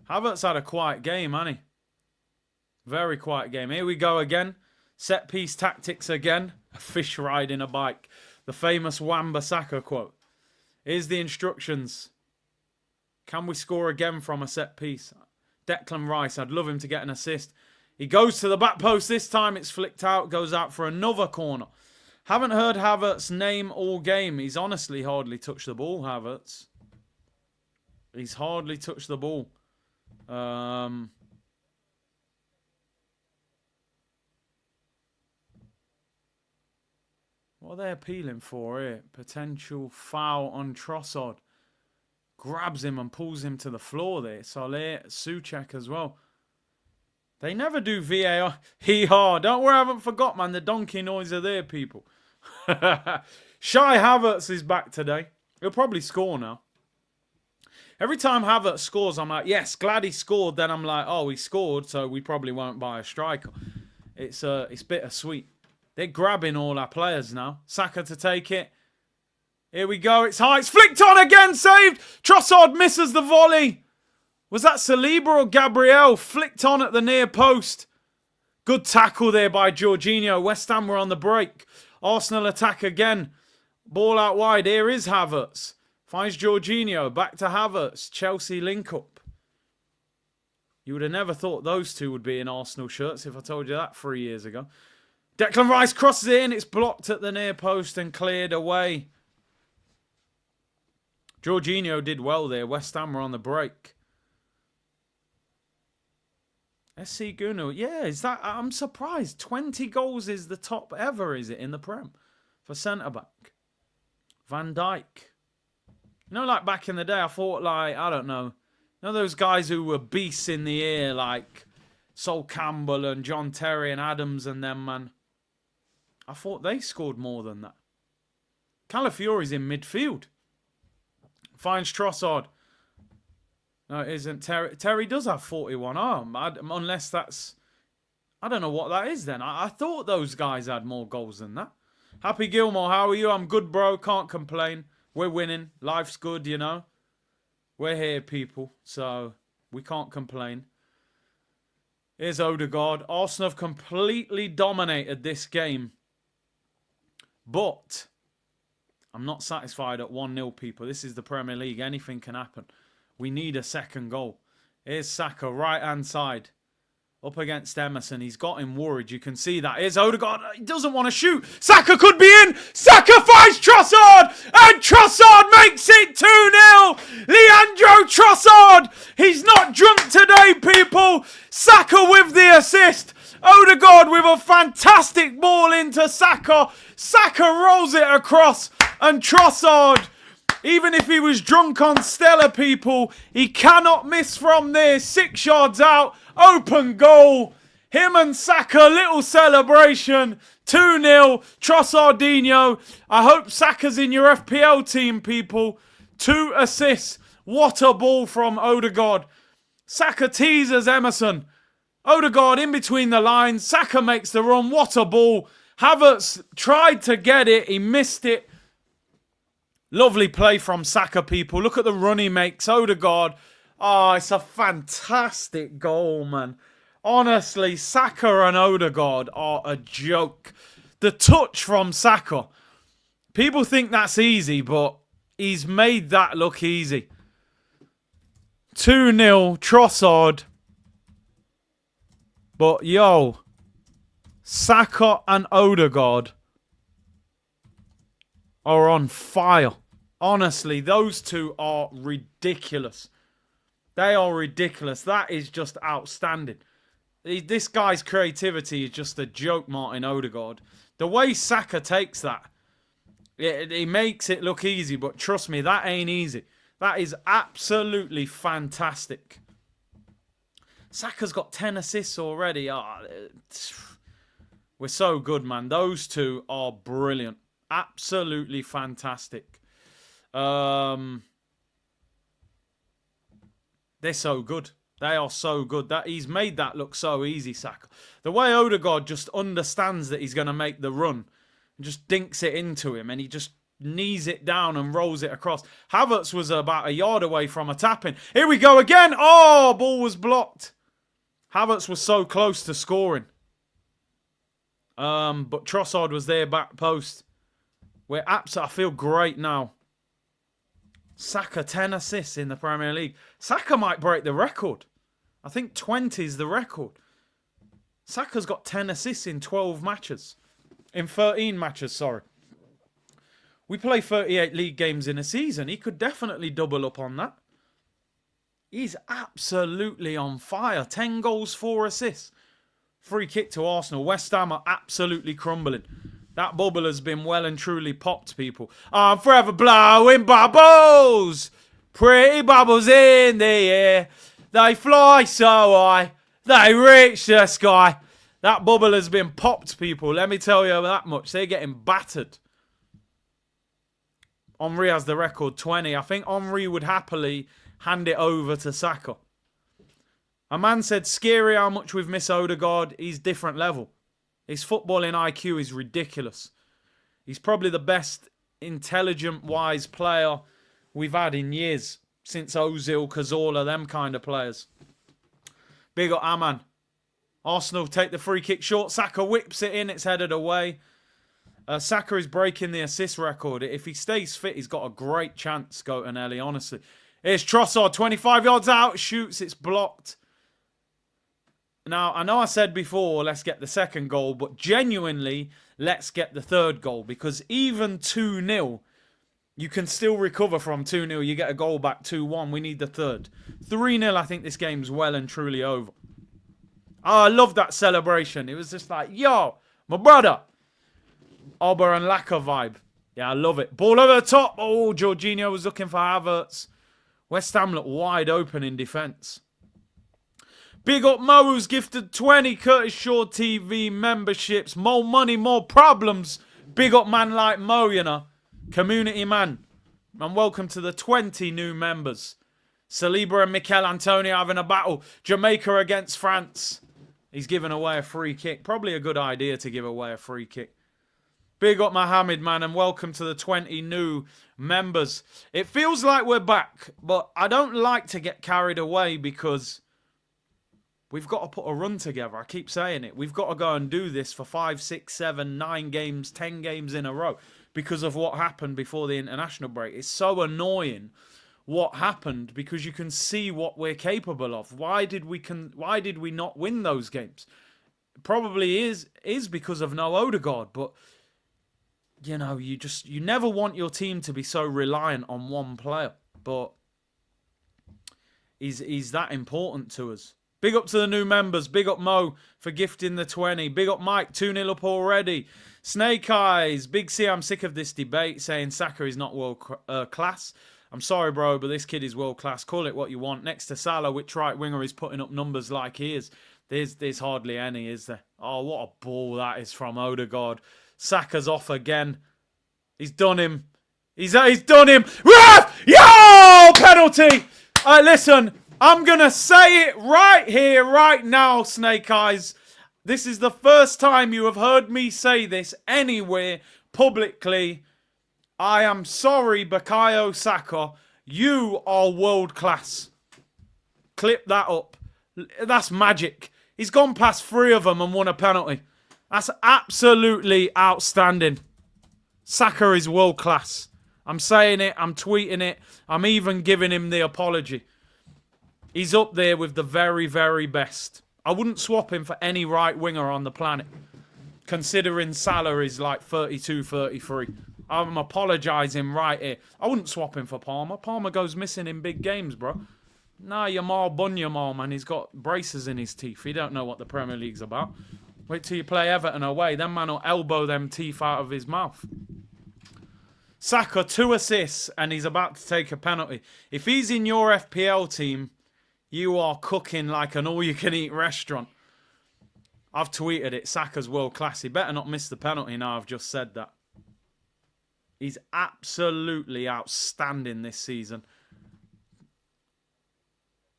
S1: Havertz had a quiet game, hasn't he? Very quiet game. Here we go again. Set piece tactics again. A fish riding a bike. The famous Wan-Bissaka quote. Here's the instructions. Can we score again from a set piece? Declan Rice, I'd love him to get an assist. He goes to the back post. This time it's flicked out. Goes out for another corner. Haven't heard Havertz's name all game. He's honestly hardly touched the ball, Havertz. He's hardly touched the ball. What are they appealing for here? Potential foul on Trossard. Grabs him and pulls him to the floor there. Saleh, Souček as well. They never do VAR. Hee-haw. Don't worry, I haven't forgot, man. The donkey noise are there, people. Shy Havertz is back today. He'll probably score now. Every time Havertz scores, I'm like, yes, glad he scored. Then I'm like, oh, he scored, so we probably won't buy a striker. It's bittersweet. They're grabbing all our players now. Saka to take it. Here we go. It's high. It's flicked on again. Saved. Trossard misses the volley. Was that Saliba or Gabriel? Flicked on at the near post. Good tackle there by Jorginho. West Ham were on the break. Arsenal attack again. Ball out wide. Here is Havertz. Finds Jorginho. Back to Havertz. Chelsea link up. You would have never thought those two would be in Arsenal shirts if I told you that 3 years ago. Declan Rice crosses it in. It's blocked at the near post and cleared away. Jorginho did well there. West Ham were on the break. SC Gunu. Yeah, is that... I'm surprised. 20 goals is the top ever, is it, in the Prem? For centre-back. Van Dijk. You know, like back in the day, I thought, like, I don't know. You know those guys who were beasts in the air, like Sol Campbell and John Terry and Adams and them, man. I thought they scored more than that. Calafiori's in midfield. Finds Trossard. No, it isn't. Terry does have 41. Unless that's... I don't know what that is then. I thought those guys had more goals than that. Happy Gilmore, how are you? I'm good, bro. Can't complain. We're winning. Life's good, you know. We're here, people. So, we can't complain. Here's Odegaard. Arsenal have completely dominated this game. But I'm not satisfied at 1-0, people. This is the Premier League. Anything can happen. We need a second goal. Here's Saka, right-hand side. Up against Emerson. He's got him worried. You can see that. Here's Odegaard. He doesn't want to shoot. Saka could be in. Saka finds Trossard. And Trossard makes it 2-0. Leandro Trossard. He's not drunk today, people. Saka with the assist. Odegaard with a fantastic ball into Saka. Saka rolls it across. And Trossard, even if he was drunk on Stella, people, he cannot miss from there. 6 yards out. Open goal. Him and Saka, little celebration. 2-0. Trossardinho. I hope Saka's in your FPL team, people. 2 assists. What a ball from Odegaard. Saka teases Emerson. Odegaard in between the lines. Saka makes the run. What a ball. Havertz tried to get it. He missed it. Lovely play from Saka, people. Look at the run he makes. Odegaard. Oh, it's a fantastic goal, man. Honestly, Saka and Odegaard are a joke. The touch from Saka. People think that's easy, but he's made that look easy. 2-0, Trossard. But, yo, Saka and Odegaard are on fire. Honestly, those two are ridiculous. They are ridiculous. That is just outstanding. This guy's creativity is just a joke, Martin Odegaard. The way Saka takes that, he makes it look easy, but trust me, that ain't easy. That is absolutely fantastic. Saka's got 10 assists already. We're so good, man. Those two are brilliant. Absolutely fantastic. They're so good. They are so good. That he's made that look so easy, Saka. The way Odegaard just understands that he's going to make the run and just dinks it into him, and he just knees it down and rolls it across. Havertz was about a yard away from a tap-in. Here we go again. Oh, ball was blocked. Havertz was so close to scoring. But Trossard was there, back post. I feel great now. Saka, 10 assists in the Premier League. Saka might break the record. I think 20 is the record. Saka's got 10 assists in 12 matches. In 13 matches, sorry. We play 38 league games in a season. He could definitely double up on that. He's absolutely on fire. 10 goals, 4 assists. Free kick to Arsenal. West Ham are absolutely crumbling. That bubble has been well and truly popped, people. I'm forever blowing bubbles. Pretty bubbles in the air. They fly so high. They reach the sky. That bubble has been popped, people. Let me tell you that much. They're getting battered. Henry has the record, 20. I think Henry would happily hand it over to Saka. A man said, scary how much we've missed Odegaard. He's different level. His footballing IQ is ridiculous. He's probably the best intelligent, wise player we've had in years. Since Ozil, Cazorla, them kind of players. Big up Aman. Arsenal take the free kick short. Saka whips it in. It's headed away. Saka is breaking the assist record. If he stays fit, he's got a great chance, Gotenelli, honestly. Here's Trossard, 25 yards out. Shoots, it's blocked. Now, I know I said before, let's get the second goal, but genuinely, let's get the third goal. Because even 2-0, you can still recover from 2-0. You get a goal back 2-1. We need the third. 3-0, I think this game's well and truly over. Oh, I love that celebration. It was just like, yo, my brother. Ober and Laka vibe. Yeah, I love it. Ball over the top. Oh, Jorginho was looking for Havertz. West Ham look wide open in defence. Big up Mo, who's gifted 20 Curtis Shaw TV memberships. More money, more problems. Big up man like Mo, you know. Community man. And welcome to the 20 new members. Saliba and Mikel Antonio having a battle. Jamaica against France. He's giving away a free kick. Probably a good idea to give away a free kick. Big up Mohammed, man, and welcome to the 20 new members. It feels like we're back, but I don't like to get carried away because we've got to put a run together. I keep saying it. We've got to go and do this for 5, 6, 7, 9 games, 10 games in a row because of what happened before the international break. It's so annoying what happened because you can see what we're capable of. Why did we not win those games? Probably is because of no Odegaard, but you know, you never want your team to be so reliant on one player, but he's that important to us. Big up to the new members. Big up Mo for gifting the 20. Big up Mike, 2-0 up already. Snake Eyes, Big C, I'm sick of this debate saying Saka is not world class. I'm sorry, bro, but this kid is world class. Call it what you want. Next to Salah, which right winger is putting up numbers like he is? There's hardly any, is there? Oh, what a ball that is from Odegaard. Saka's off again. He's done him. He's done him. Ref! Yo! Penalty! Listen, I'm going to say it right here, right now, Snake Eyes. This is the first time you have heard me say this anywhere publicly. I am sorry, Bukayo Saka. You are world class. Clip that up. That's magic. He's gone past 3 of them and won a penalty. That's absolutely outstanding. Saka is world class. I'm saying it. I'm tweeting it. I'm even giving him the apology. He's up there with the very, very best. I wouldn't swap him for any right winger on the planet, considering Salah is like 32, 33. I'm apologising right here. I wouldn't swap him for Palmer. Palmer goes missing in big games, bro. Nah, Yamal Bunyamal, man. He's got braces in his teeth. He don't know what the Premier League's about. Wait till you play Everton away. Then man will elbow them teeth out of his mouth. Saka, 2 assists, and he's about to take a penalty. If he's in your FPL team, you are cooking like an all-you-can-eat restaurant. I've tweeted it. Saka's world class. He better not miss the penalty now I've just said that. He's absolutely outstanding this season.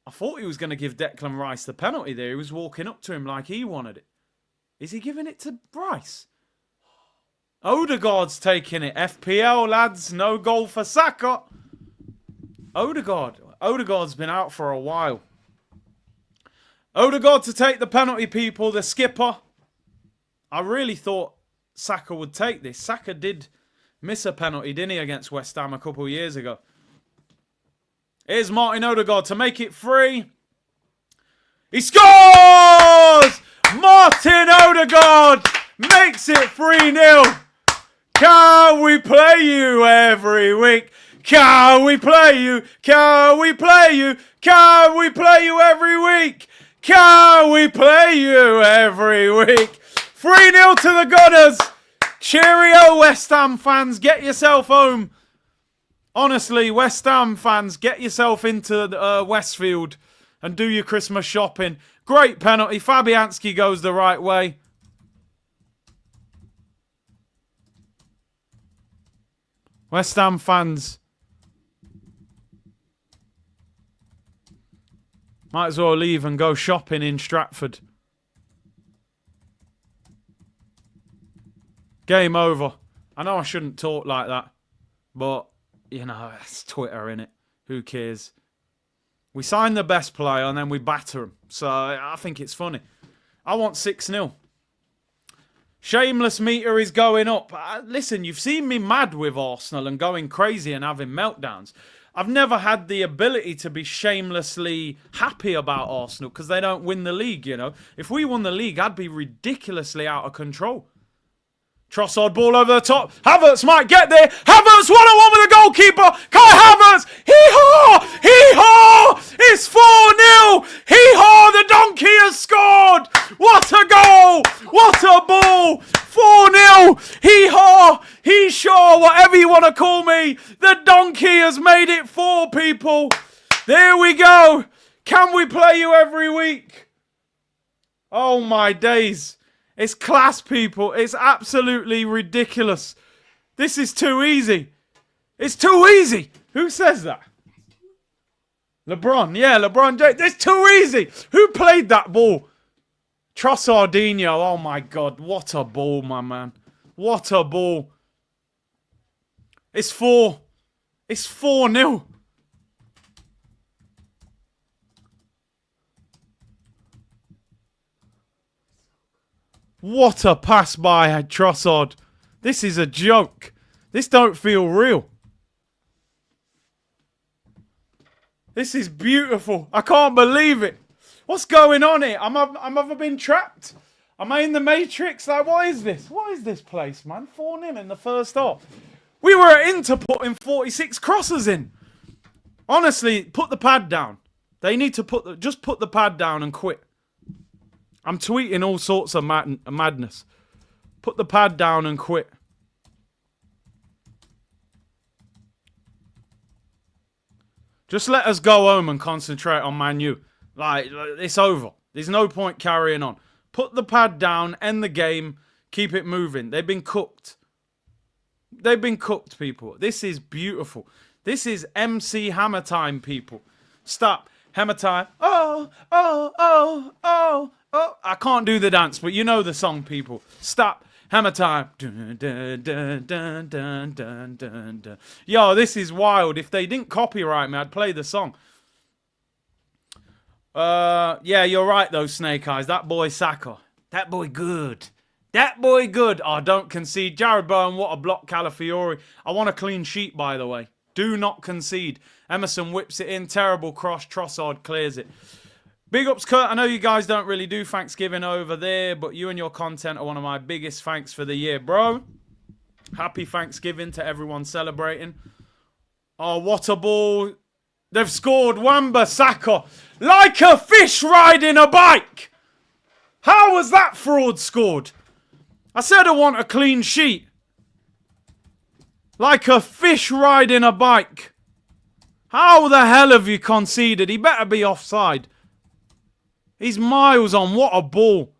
S1: I thought he was going to give Declan Rice the penalty there. He was walking up to him like he wanted it. Is he giving it to Rice? Odegaard's taking it. FPL, lads. No goal for Saka. Odegaard. Odegaard's been out for a while. Odegaard to take the penalty, people. The skipper. I really thought Saka would take this. Saka did miss a penalty, didn't he, against West Ham a couple of years ago. Here's Martin Odegaard to make it 3. He scores! Martin Odegaard makes it 3-0. Can we play you every week? Can we play you? Can we play you? Can we play you every week? Can we play you every week? 3-0 to the Gunners. Cheerio, West Ham fans. Get yourself home. Honestly, West Ham fans, get yourself into Westfield and do your Christmas shopping. Great penalty. Fabianski goes the right way. West Ham fans, might as well leave and go shopping in Stratford. Game over. I know I shouldn't talk like that, but, you know, it's Twitter, innit? Who cares? We sign the best player and then we batter him. So I think it's funny. I want 6-0. Shameless meter is going up. Listen, you've seen me mad with Arsenal and going crazy and having meltdowns. I've never had the ability to be shamelessly happy about Arsenal because they don't win the league, you know. If we won the league, I'd be ridiculously out of control. Trossard ball over the top. Havertz might get there. Havertz 1-on-1 with the goalkeeper. Kai Havertz. Hee-haw! Hee-haw! It's 4-0. Hee-haw! The donkey has scored. What a goal. What a ball. 4-0. Hee-haw! Hee-shaw! Whatever you want to call me. The donkey has made it 4, people. There we go. Can we play you every week? Oh, my days. It's class, people. It's absolutely ridiculous. This is too easy. It's too easy. Who says that? LeBron. Yeah, LeBron James. It's too easy. Who played that ball? Trossardinho. Oh, my God. What a ball, my man. What a ball. It's 4. It's 4-0. What a pass by Trossard. This is a joke. This don't feel real. This is beautiful. I can't believe it. What's going on here? Am I been trapped? Am I in the Matrix? Like, what is this? What is this place, man? 4-0 in the first half. We were at Inter putting 46 crosses in. Honestly, put the pad down. They need to just put the pad down and quit. I'm tweeting all sorts of madness. Put the pad down and quit. Just let us go home and concentrate on Man U. Like, it's over. There's no point carrying on. Put the pad down, end the game, keep it moving. They've been cooked. They've been cooked, people. This is beautiful. This is MC Hammer time, people. Stop. Hammer time. Oh, oh, oh, oh. Oh, I can't do the dance, but you know the song, people. Stop. Hammer time. Dun, dun, dun, dun, dun, dun, dun, dun. Yo, this is wild. If they didn't copyright me, I'd play the song. Yeah, you're right though, Snake Eyes. That boy Saka. That boy good. That boy good. Oh, don't concede. Jared Bowen, what a block, Calafiori. I want a clean sheet, by the way. Do not concede. Emerson whips it in. Terrible cross. Trossard clears it. Big ups, Kurt. I know you guys don't really do Thanksgiving over there, but you and your content are one of my biggest thanks for the year, bro. Happy Thanksgiving to everyone celebrating. Oh, what a ball. They've scored. Wan-Bissaka like a fish riding a bike. How was that fraud scored? I said I want a clean sheet. Like a fish riding a bike. How the hell have you conceded? He better be offside. He's miles on. What a ball.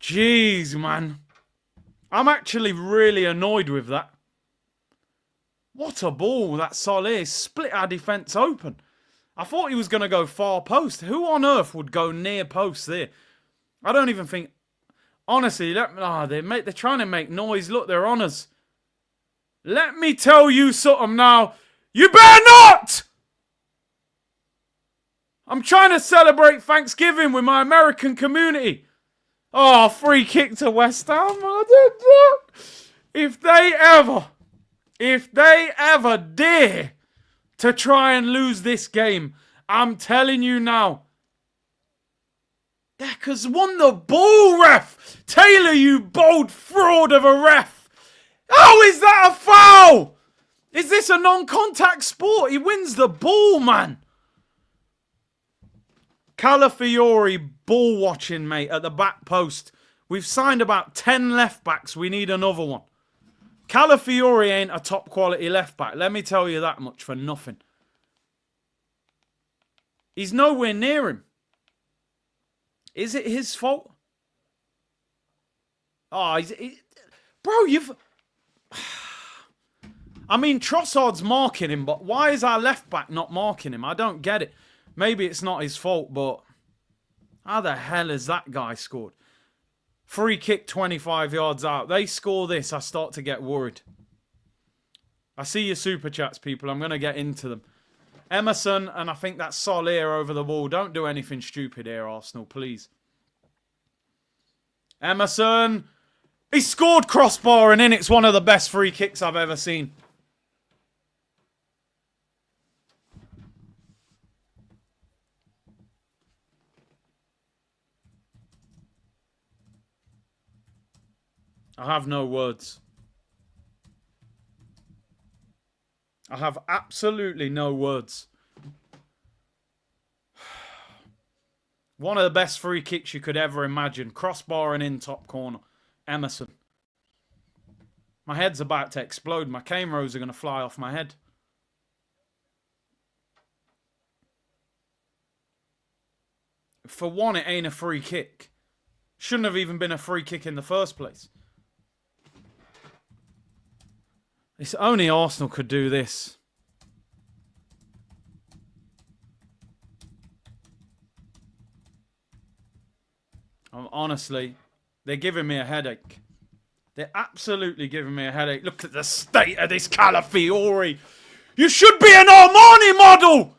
S1: Jeez, man. I'm actually really annoyed with that. What a ball. That Solé split our defence open. I thought he was going to go far post. Who on earth would go near post there? I don't even think... Honestly, they're trying to make noise. Look, they're on us. Let me tell you something now. You better not! I'm trying to celebrate Thanksgiving with my American community. Oh, free kick to West Ham. If they ever dare to try and lose this game, I'm telling you now. Decker's won the ball, ref. Taylor, you bold fraud of a ref. How is that a foul? Is this a non-contact sport? He wins the ball, man. Calafiori ball watching, mate, at the back post. We've signed about 10 left backs. We need another one. Calafiori ain't a top quality left back. Let me tell you that much for nothing. He's nowhere near him. Is it his fault? Oh, bro, you've... I mean, Trossard's marking him, but why is our left back not marking him? I don't get it. Maybe it's not his fault, but how the hell has that guy scored? Free kick 25 yards out. They score this, I start to get worried. I see your super chats, people. I'm going to get into them. Emerson, and I think that's Soler over the ball. Don't do anything stupid here, Arsenal, please. Emerson. He scored crossbar and in. It's one of the best free kicks I've ever seen. I have no words. I have absolutely no words. One of the best free kicks you could ever imagine. Crossbar and in top corner. Emerson. My head's about to explode. My cane rows are going to fly off my head. For one, it ain't a free kick. Shouldn't have even been a free kick in the first place. It's only Arsenal could do this. Honestly, they're giving me a headache. They're absolutely giving me a headache. Look at the state of this Calafiori. You should be an Armani model.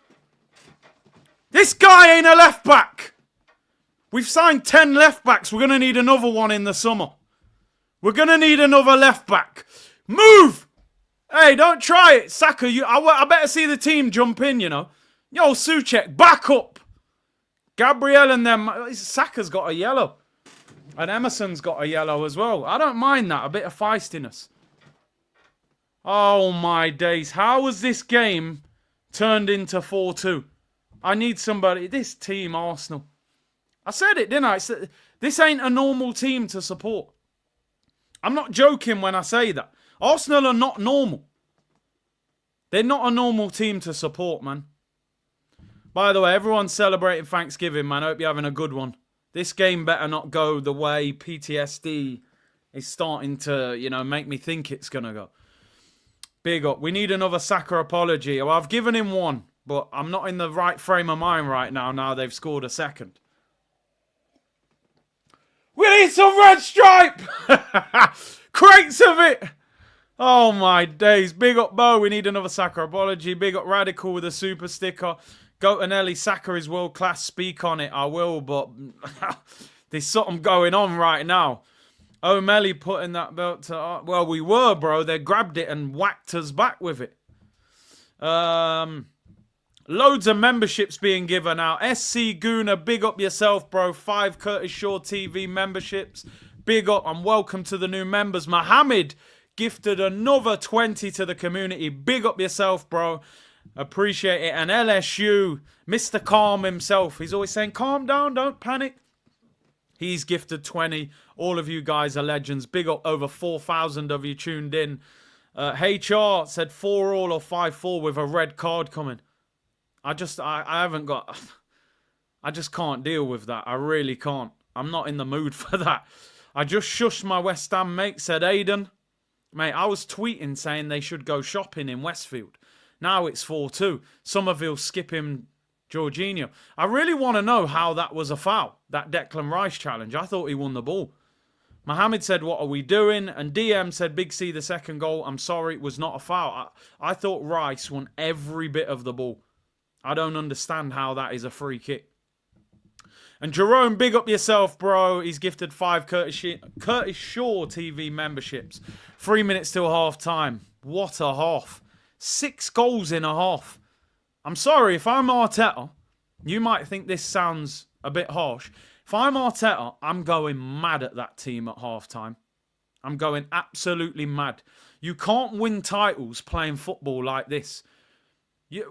S1: This guy ain't a left back. We've signed 10 left backs. We're going to need another one in the summer. We're going to need another left back. Move! Hey, don't try it. Saka, I better see the team jump in, you know. Yo, Souček, back up. Gabriel and them. Saka's got a yellow. And Emerson's got a yellow as well. I don't mind that. A bit of feistiness. Oh, my days. How has this game turned into 4-2? I need somebody. This team, Arsenal. I said it, didn't I? This ain't a normal team to support. I'm not joking when I say that. Arsenal are not normal. They're not a normal team to support, man. By the way, everyone's celebrating Thanksgiving, man. I hope you're having a good one. This game better not go the way PTSD is starting to, you know, make me think it's going to go. Big up. We need another Saka apology. Well, I've given him one, but I'm not in the right frame of mind right now they've scored a second. We need some red stripe. Crates of it. Oh my days. Big up Bo. We need another Saka apology. Big up Radical with a super sticker. Goatanelli, Saka is world class. Speak on it. I will, but there's something going on right now. O'Malley putting that belt to... Well, we were, bro. They grabbed it and whacked us back with it. Loads of memberships being given out. SC Guna, big up yourself, bro. 5 Curtis Shaw TV memberships. Big up and welcome to the new members. Mohammed gifted another 20 to the community. Big up yourself, bro. Appreciate it. And LSU, Mr. Calm himself. He's always saying, calm down, don't panic. He's gifted 20. All of you guys are legends. Big up, over 4,000 of you tuned in. HR said 4-all or 5-4 with a red card coming. I haven't got... I just can't deal with that. I really can't. I'm not in the mood for that. I just shushed my West Ham mate, said Aiden. Mate, I was tweeting saying they should go shopping in Westfield. Now it's 4-2. Somerville skipping Jorginho. I really want to know how that was a foul, that Declan Rice challenge. I thought he won the ball. Mohammed said, what are we doing? And DM said, Big C, the second goal. I'm sorry, it was not a foul. I thought Rice won every bit of the ball. I don't understand how that is a free kick. And Jerome, big up yourself, bro. He's gifted 5 Curtis Shaw TV memberships. 3 minutes till half time. What a half. 6 goals in a half. I'm sorry, if I'm Arteta, you might think this sounds a bit harsh. If I'm Arteta, I'm going mad at that team at half time. I'm going absolutely mad. You can't win titles playing football like this.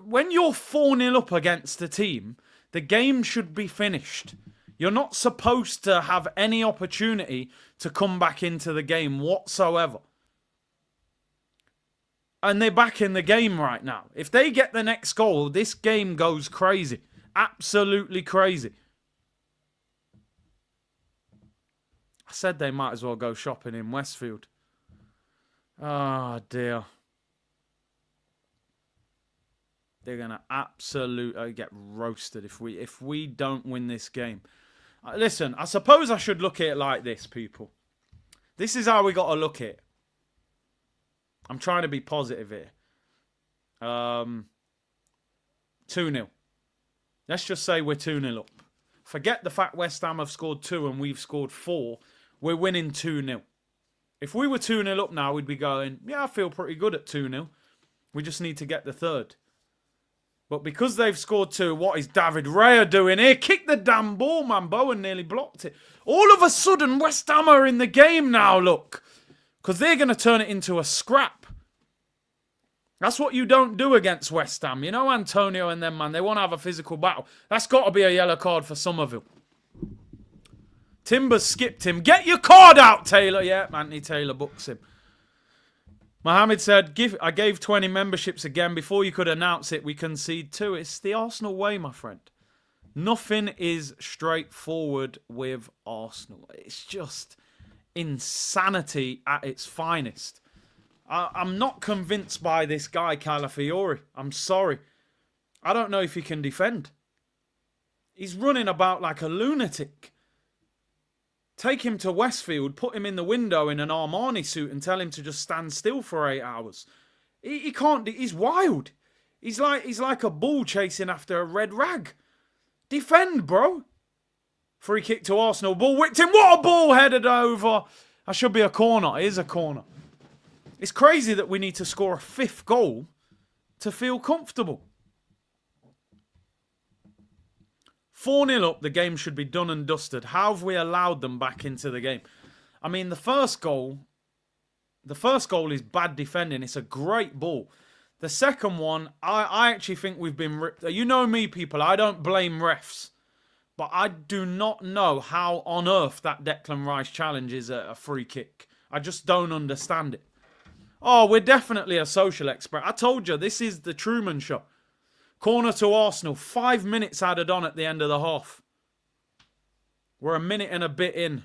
S1: When you're 4-0 up against a team, the game should be finished. You're not supposed to have any opportunity to come back into the game whatsoever. And they're back in the game right now. If they get the next goal, this game goes crazy. Absolutely crazy. I said they might as well go shopping in Westfield. Oh, dear. They're going to absolutely get roasted if we don't win this game. Listen, I suppose I should look at it like this, people. This is how we got to look at it. I'm trying to be positive here. 2-0. Let's just say we're 2-0 up. Forget the fact West Ham have scored 2 and we've scored 4. We're winning 2-0. If we were 2-0 up now, we'd be going, yeah, I feel pretty good at 2-0. We just need to get the third. But because they've scored 2, what is David Raya doing here? Kick the damn ball, man. Bowen nearly blocked it. All of a sudden, West Ham are in the game now, look. Because they're going to turn it into a scrap. That's what you don't do against West Ham. You know Antonio and them, man. They want to have a physical battle. That's got to be a yellow card for Somerville. Timbers skipped him. Get your card out, Taylor. Yeah, Anthony Taylor books him. Mohammed said, I gave 20 memberships again. Before you could announce it, we concede 2. It's the Arsenal way, my friend. Nothing is straightforward with Arsenal. It's just insanity at its finest. I'm not convinced by this guy, Calafiori. I'm sorry. I don't know if he can defend. He's running about like a lunatic. Take him to Westfield, put him in the window in an Armani suit and tell him to just stand still for 8 hours. He can't. He's wild. He's like a bull chasing after a red rag. Defend, bro. Free kick to Arsenal. Ball whipped him. What a ball headed over. That should be a corner. It is a corner. It's crazy that we need to score a 5th goal to feel comfortable. 4-0 up, the game should be done and dusted. How have we allowed them back into the game? I mean, the first goal is bad defending. It's a great ball. The second one, I actually think we've been ripped. You know me, people. I don't blame refs. But I do not know how on earth that Declan Rice challenge is a free kick. I just don't understand it. Oh, we're definitely a social expert. I told you, this is the Truman Show. Corner to Arsenal. 5 minutes added on at the end of the half. We're a minute and a bit in.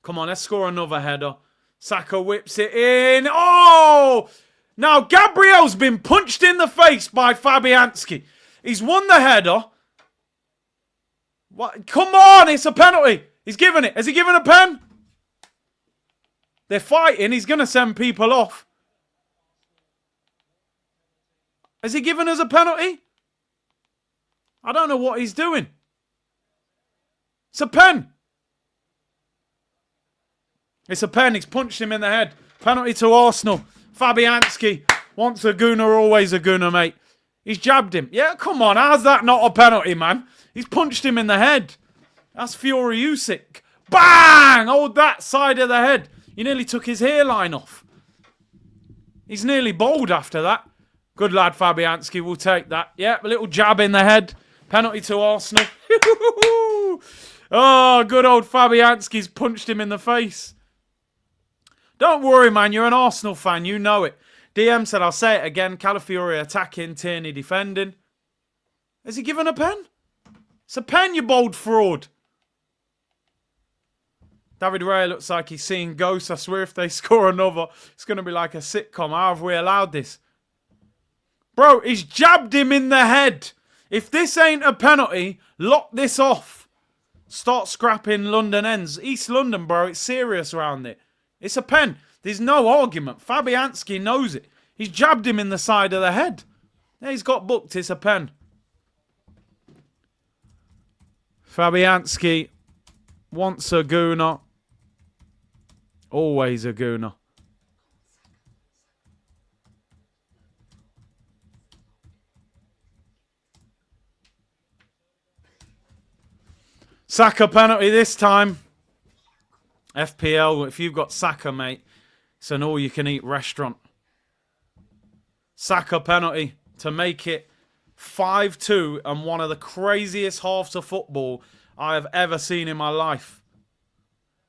S1: Come on, let's score another header. Saka whips it in. Oh! Now, Gabriel's been punched in the face by Fabianski. He's won the header. What? Come on, it's a penalty. He's given it. Has he given a pen? They're fighting. He's going to send people off. Has he given us a penalty? I don't know what he's doing. It's a pen. It's a pen. He's punched him in the head. Penalty to Arsenal. Fabianski. Once a gooner, always a gooner, mate. He's jabbed him. Yeah, come on. How's that not a penalty, man? He's punched him in the head. That's Fiore-Usyk. Bang! Hold that side of the head. He nearly took his hairline off. He's nearly bald after that. Good lad, Fabianski. We'll take that. Yeah, a little jab in the head. Penalty to Arsenal. Oh, good old Fabianski's punched him in the face. Don't worry, man. You're an Arsenal fan. You know it. DM said, I'll say it again. Calafiori attacking, Tierney defending. Has he given a pen? It's a pen, you bold fraud. David Ray looks like he's seeing ghosts. I swear if they score another, it's going to be like a sitcom. How have we allowed this? Bro, he's jabbed him in the head. If this ain't a penalty, lock this off. Start scrapping London ends. East London, bro, it's serious around it. It's a pen. There's no argument. Fabianski knows it. He's jabbed him in the side of the head. Yeah, he's got booked. It's a pen. Fabianski wants a gooner. Always a gooner. Saka penalty this time. FPL, if you've got Saka, mate, it's an all-you-can-eat restaurant. Saka penalty to make it 5-2 and one of the craziest halves of football I have ever seen in my life.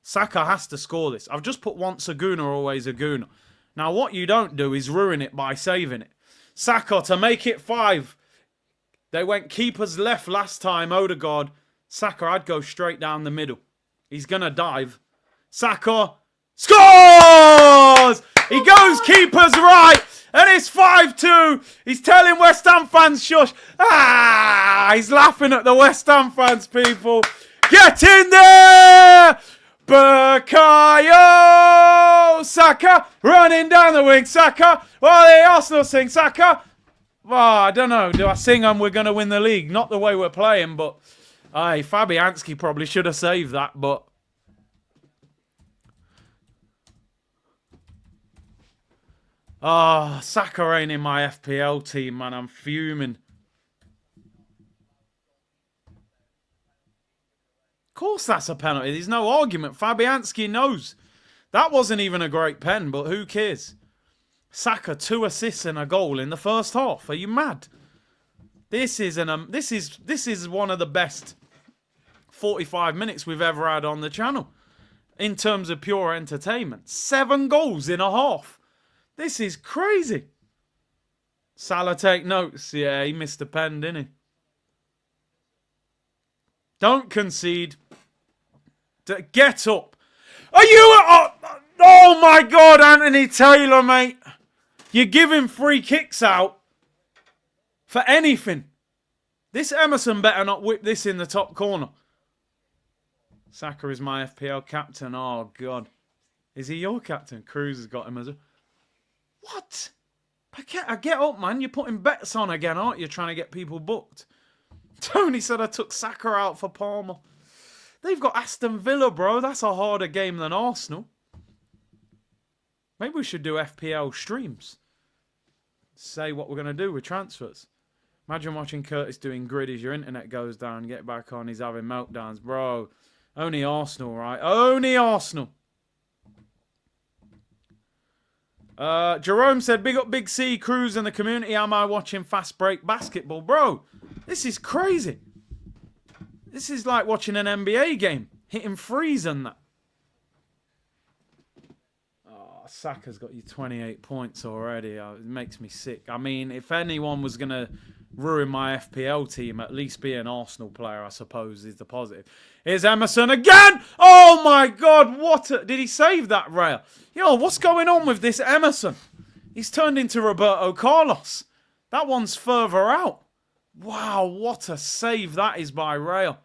S1: Saka has to score this. I've just put once a gooner, always a gooner. Now, what you don't do is ruin it by saving it. Saka to make it 5. They went keeper's left last time, Odegaard. Saka, I'd go straight down the middle. He's going to dive. Saka scores! He goes keeper's right. And it's 5-2. He's telling West Ham fans, shush. He's laughing at the West Ham fans, people. Get in there! Bukayo Saka running down the wing. Saka. While the Arsenal sing Saka. Oh, I don't know. Do I sing and we're going to win the league? Not the way we're playing, but Fabianski probably should have saved that, but Saka ain't in my FPL team, man. I'm fuming. Of course that's a penalty. There's no argument. Fabianski knows. That wasn't even a great pen, but who cares? Saka, 2 assists and a goal in the first half. Are you mad? This is one of the best 45 minutes we've ever had on the channel. In terms of pure entertainment. 7 goals in a half. This is crazy. Salah take notes. Yeah, he missed a pen, didn't he? Don't concede. Get up. Are you... Oh my God, Anthony Taylor, mate. You're giving free kicks out for anything. This Emerson better not whip this in the top corner. Saka is my FPL captain. Oh, God. Is he your captain? Cruz has got him as a... What? I get up, man. You're putting bets on again, aren't you? Trying to get people booked. Tony said I took Saka out for Palmer. They've got Aston Villa, bro. That's a harder game than Arsenal. Maybe we should do FPL streams. Say what we're going to do with transfers. Imagine watching Curtis doing grid as your internet goes down. Get back on. He's having meltdowns. Bro, only Arsenal, right? Only Arsenal. Jerome said, big up Big C, Cruz and the community. Am I watching fast break basketball? Bro, this is crazy. This is like watching an NBA game. Hitting threes and that. Oh, Saka's got you 28 points already. It makes me sick. I mean, if anyone was going to ruin my FPL team, at least be an Arsenal player, I suppose, is the positive. Here's Emerson again. Oh, my God. Did he save that rail? Yo, what's going on with this Emerson? He's turned into Roberto Carlos. That one's further out. Wow, what a save that is by Rail.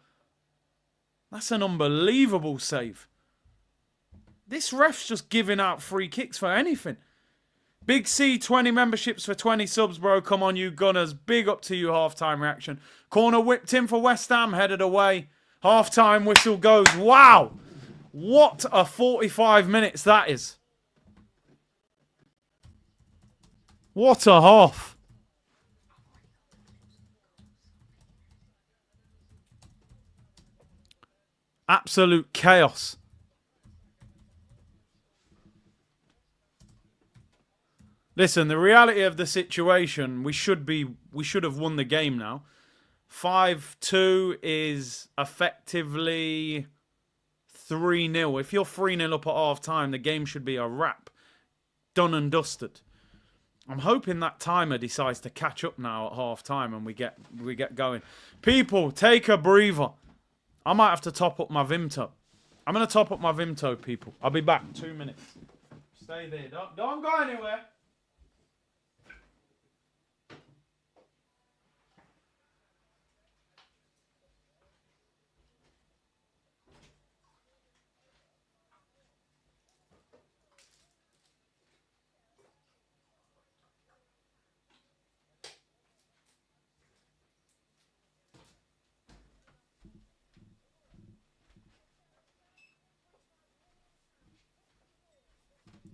S1: That's an unbelievable save. This ref's just giving out free kicks for anything. Big C, 20 memberships for 20 subs, bro. Come on, you Gunners. Big up to you, halftime reaction. Corner whipped in for West Ham, headed away. Halftime whistle goes. Wow. What a 45 minutes that is. What a half. Absolute chaos. Listen, the reality of the situation, we should have won the game now. 5-2 is effectively 3-0. If you're 3-0 up at half time, the game should be a wrap. Done and dusted. I'm hoping that timer decides to catch up now at half time and we get going. People, take a breather. I might have to top up my Vimto. I'm going to top up my Vimto, people. I'll be back in 2 minutes. Stay there. Don't go anywhere.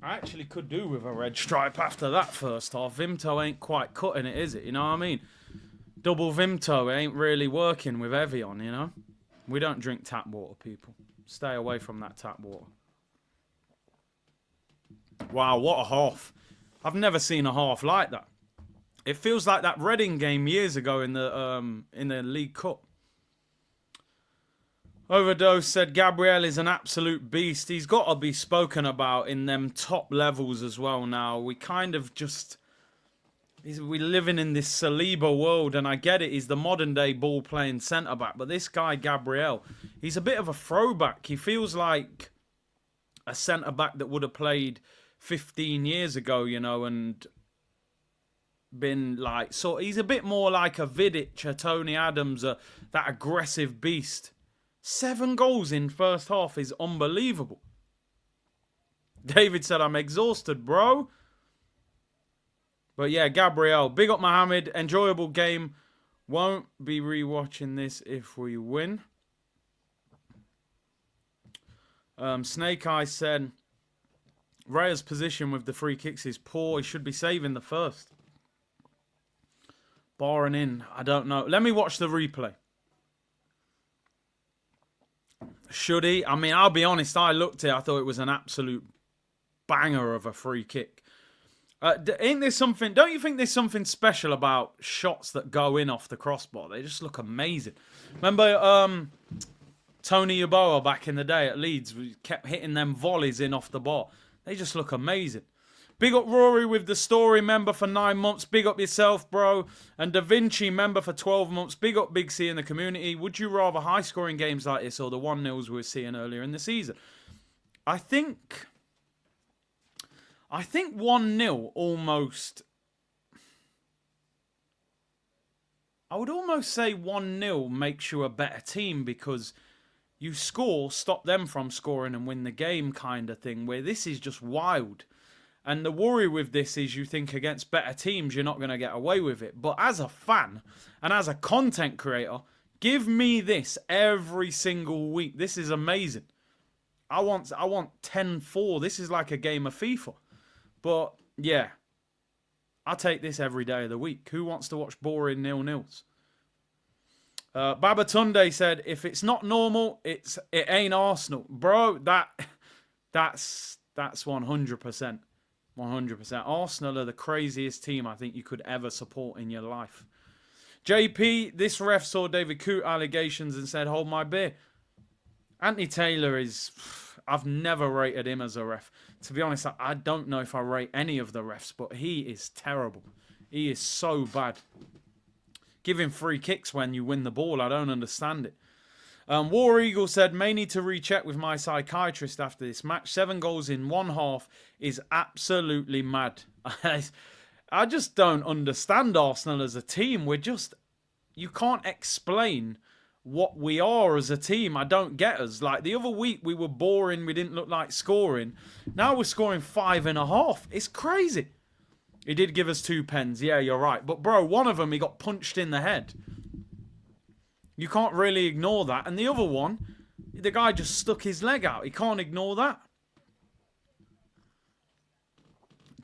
S1: I actually could do with a red stripe after that first half. Vimto ain't quite cutting it, is it? You know what I mean? Double Vimto ain't really working with Evian, you know? We don't drink tap water, people. Stay away from that tap water. Wow, what a half. I've never seen a half like that. It feels like that Reading game years ago in the League Cup. Overdose said Gabriel is an absolute beast. He's got to be spoken about in them top levels as well now. We kind of just... We're living in this Saliba world, and I get it. He's the modern-day ball-playing centre-back. But this guy, Gabriel, he's a bit of a throwback. He feels like a centre-back that would have played 15 years ago, you know, and been like... So he's a bit more like a Vidic, a Tony Adams, that aggressive beast. 7 goals in first half is unbelievable. David said, I'm exhausted, bro. But yeah, Gabriel. Big up Mohammed. Enjoyable game. Won't be rewatching this if we win. Snake Eye said, Raya's position with the free kicks is poor. He should be saving the first. Barring in. I don't know. Let me watch the replay. Should he? I mean, I'll be honest. I looked at it. I thought it was an absolute banger of a free kick. Ain't there something? Don't you think there's something special about shots that go in off the crossbar? They just look amazing. Remember Tony Yeboah back in the day at Leeds? We kept hitting them volleys in off the bar. They just look amazing. Big up Rory with the story, member for 9 months. Big up yourself, bro. And Da Vinci, member for 12 months. Big up Big C in the community. Would you rather high-scoring games like this or the 1-0s we were seeing earlier in the season? I think 1-0 almost... I would almost say 1-0 makes you a better team because you score, stop them from scoring and win the game kind of thing, where this is just wild. And the worry with this is you think against better teams, you're not going to get away with it. But as a fan and as a content creator, give me this every single week. This is amazing. I want 10-4. This is like a game of FIFA. But, yeah, I take this every day of the week. Who wants to watch boring 0-0s? Babatunde said, if it's not normal, it ain't Arsenal. Bro, that's 100%. 100%. Arsenal are the craziest team I think you could ever support in your life. JP, this ref saw David Coote allegations and said, hold my beer. Anthony Taylor is... I've never rated him as a ref. To be honest, I don't know if I rate any of the refs, but he is terrible. He is so bad. Giving free kicks when you win the ball, I don't understand it. War Eagle said, may need to recheck with my psychiatrist after this match. 7 goals in one half is absolutely mad. I just don't understand Arsenal as a team. You can't explain what we are as a team. I don't get us. Like the other week, we were boring. We didn't look like scoring. Now we're scoring 5.5. It's crazy. He did give us 2 pens. Yeah, you're right. But, bro, one of them, he got punched in the head. You can't really ignore that. And the other one, the guy just stuck his leg out. He can't ignore that.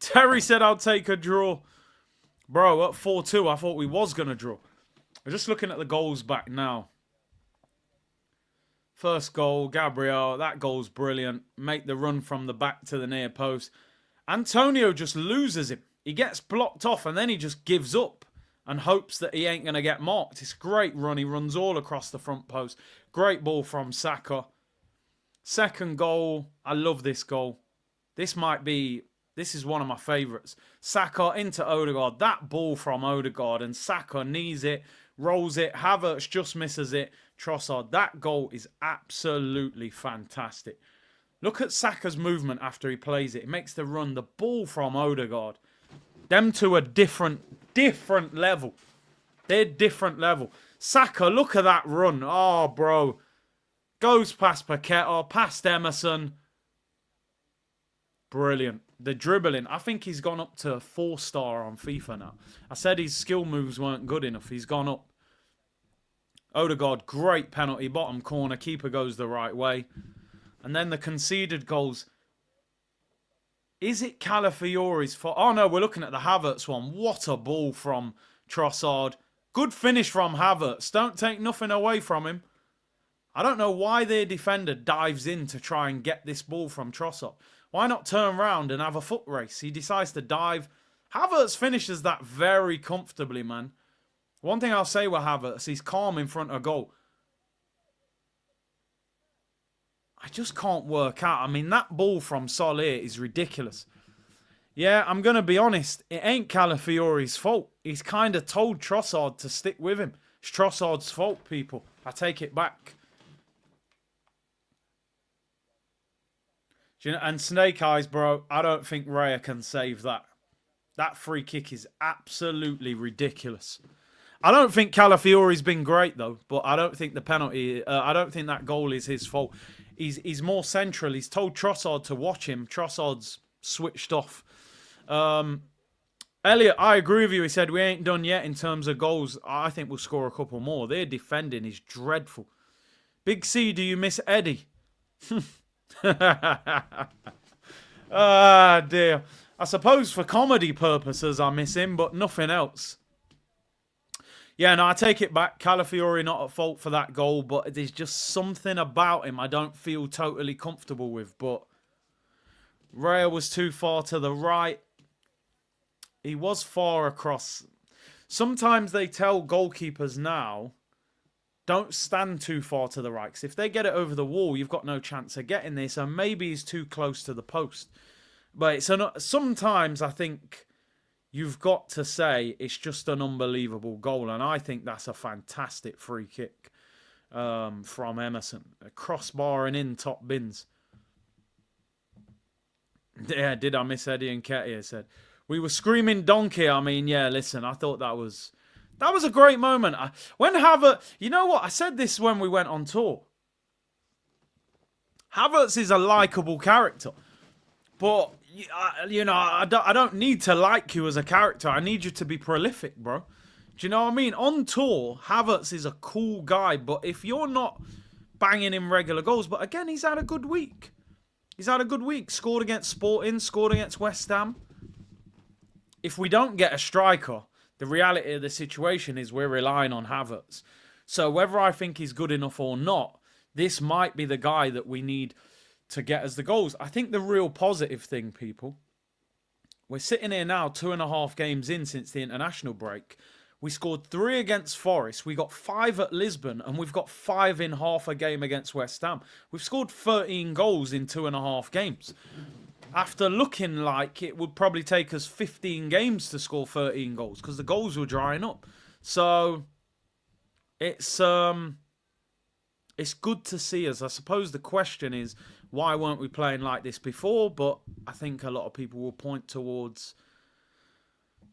S1: Terry said, I'll take a draw. Bro, at 4-2, I thought we was going to draw. I'm just looking at the goals back now. First goal, Gabriel. That goal's brilliant. Make the run from the back to the near post. Antonio just loses him. He gets blocked off and then he just gives up and hopes that he ain't going to get marked. It's a great run. He runs all across the front post. Great ball from Saka. Second goal. I love this goal. This is one of my favourites. Saka into Odegaard. That ball from Odegaard and Saka knees it, rolls it. Havertz just misses it. Trossard. That goal is absolutely fantastic. Look at Saka's movement after he plays it. It makes the run. The ball from Odegaard. Them two are different level. They're different level. Saka, look at that run. Oh, bro. Goes past Paqueta, past Emerson. Brilliant. The dribbling. I think he's gone up to 4-star on FIFA now. I said his skill moves weren't good enough. He's gone up. Odegaard, great penalty. Bottom corner. Keeper goes the right way. And then the conceded goals. Is it Calafiori's fault? Oh, no, we're looking at the Havertz one. What a ball from Trossard. Good finish from Havertz. Don't take nothing away from him. I don't know why their defender dives in to try and get this ball from Trossard. Why not turn around and have a foot race? He decides to dive. Havertz finishes that very comfortably, man. One thing I'll say with Havertz, he's calm in front of goal. I just can't work out. I mean, that ball from Solé is ridiculous. Yeah, I'm going to be honest. It ain't Calafiori's fault. He's kind of told Trossard to stick with him. It's Trossard's fault, people. I take it back. Do you know, and Snake Eyes, bro, I don't think Raya can save that. That free kick is absolutely ridiculous. I don't think Calafiori's been great, though. But I don't think the penalty... I don't think that goal is his fault. He's more central. He's told Trossard to watch him. Trossard's switched off. Elliot, I agree with you. He said, we ain't done yet in terms of goals. I think we'll score a couple more. Their defending is dreadful. Big C, do you miss Eddie? Ah, dear. I suppose for comedy purposes I miss him, but nothing else. Yeah, no, I take it back. Calafiori not at fault for that goal, but there's just something about him I don't feel totally comfortable with. But Raya was too far to the right. He was far across. Sometimes they tell goalkeepers now, don't stand too far to the right. Because if they get it over the wall, you've got no chance of getting there. So maybe he's too close to the post. But sometimes I think... you've got to say it's just an unbelievable goal. And I think that's a fantastic free kick from Emerson. A crossbar and in top bins. Yeah, did I miss Eddie and Ketty? Said. We were screaming donkey. I mean, yeah, listen, I thought that was a great moment. When Havertz... You know what? I said this when we went on tour. Havertz is a likeable character. But... you know, I don't need to like you as a character. I need you to be prolific, bro. Do you know what I mean? On tour, Havertz is a cool guy, but if you're not banging in regular goals, but again, he's had a good week. He's had a good week. Scored against Sporting, scored against West Ham. If we don't get a striker, the reality of the situation is we're relying on Havertz. So whether I think he's good enough or not, this might be the guy that we need to get us the goals. I think the real positive thing, people, we're sitting here now 2.5 games in since the international break. We scored 3 against Forest. We got 5 at Lisbon, and we've got 5 in half a game against West Ham. We've scored 13 goals in 2.5 games. After looking like it would probably take us 15 games to score 13 goals because the goals were drying up. So it's good to see us. I suppose the question is, why weren't we playing like this before? But I think a lot of people will point towards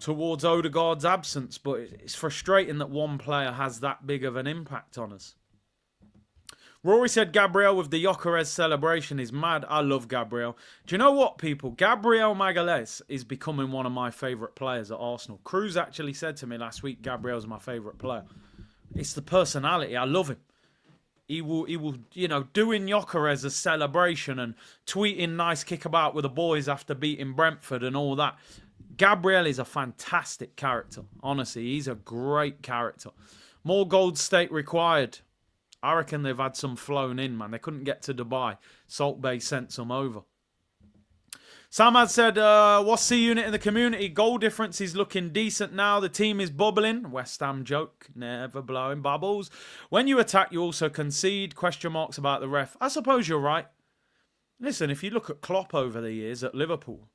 S1: Odegaard's absence. But it's frustrating that one player has that big of an impact on us. Rory said Gabriel with the Gyökeres celebration is mad. I love Gabriel. Do you know what, people? Gabriel Magalhaes is becoming one of my favourite players at Arsenal. Cruz actually said to me last week, Gabriel's my favourite player. It's the personality. I love him. He will, you know, doing Gyökeres a celebration and tweeting nice kickabout with the boys after beating Brentford and all that. Gabriel is a fantastic character. Honestly, he's a great character. More Gold State required. I reckon they've had some flown in, man. They couldn't get to Dubai. Salt Bay sent some over. Samad said, what's the unit in the community? Goal difference is looking decent now. The team is bubbling. West Ham joke. Never blowing bubbles. When you attack, you also concede. Question marks about the ref. I suppose you're right. Listen, if you look at Klopp over the years at Liverpool,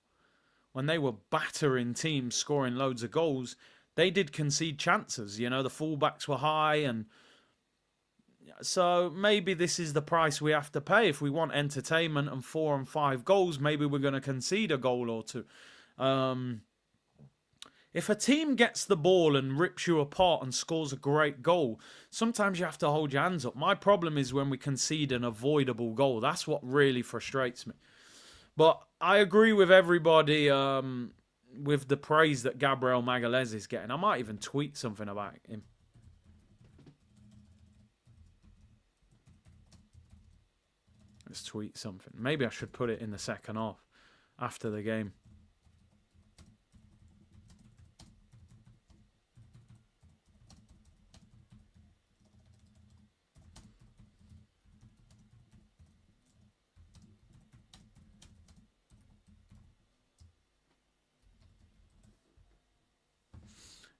S1: when they were battering teams, scoring loads of goals, they did concede chances. You know, the fullbacks were high, and so maybe this is the price we have to pay. If we want entertainment and 4 and 5 goals, maybe we're going to concede a goal or two. If a team gets the ball and rips you apart and scores a great goal, sometimes you have to hold your hands up. My problem is when we concede an avoidable goal. That's what really frustrates me. But I agree with everybody with the praise that Gabriel Magalhaes is getting. I might even tweet something about him. Let's tweet something. Maybe I should put it in the second half after the game.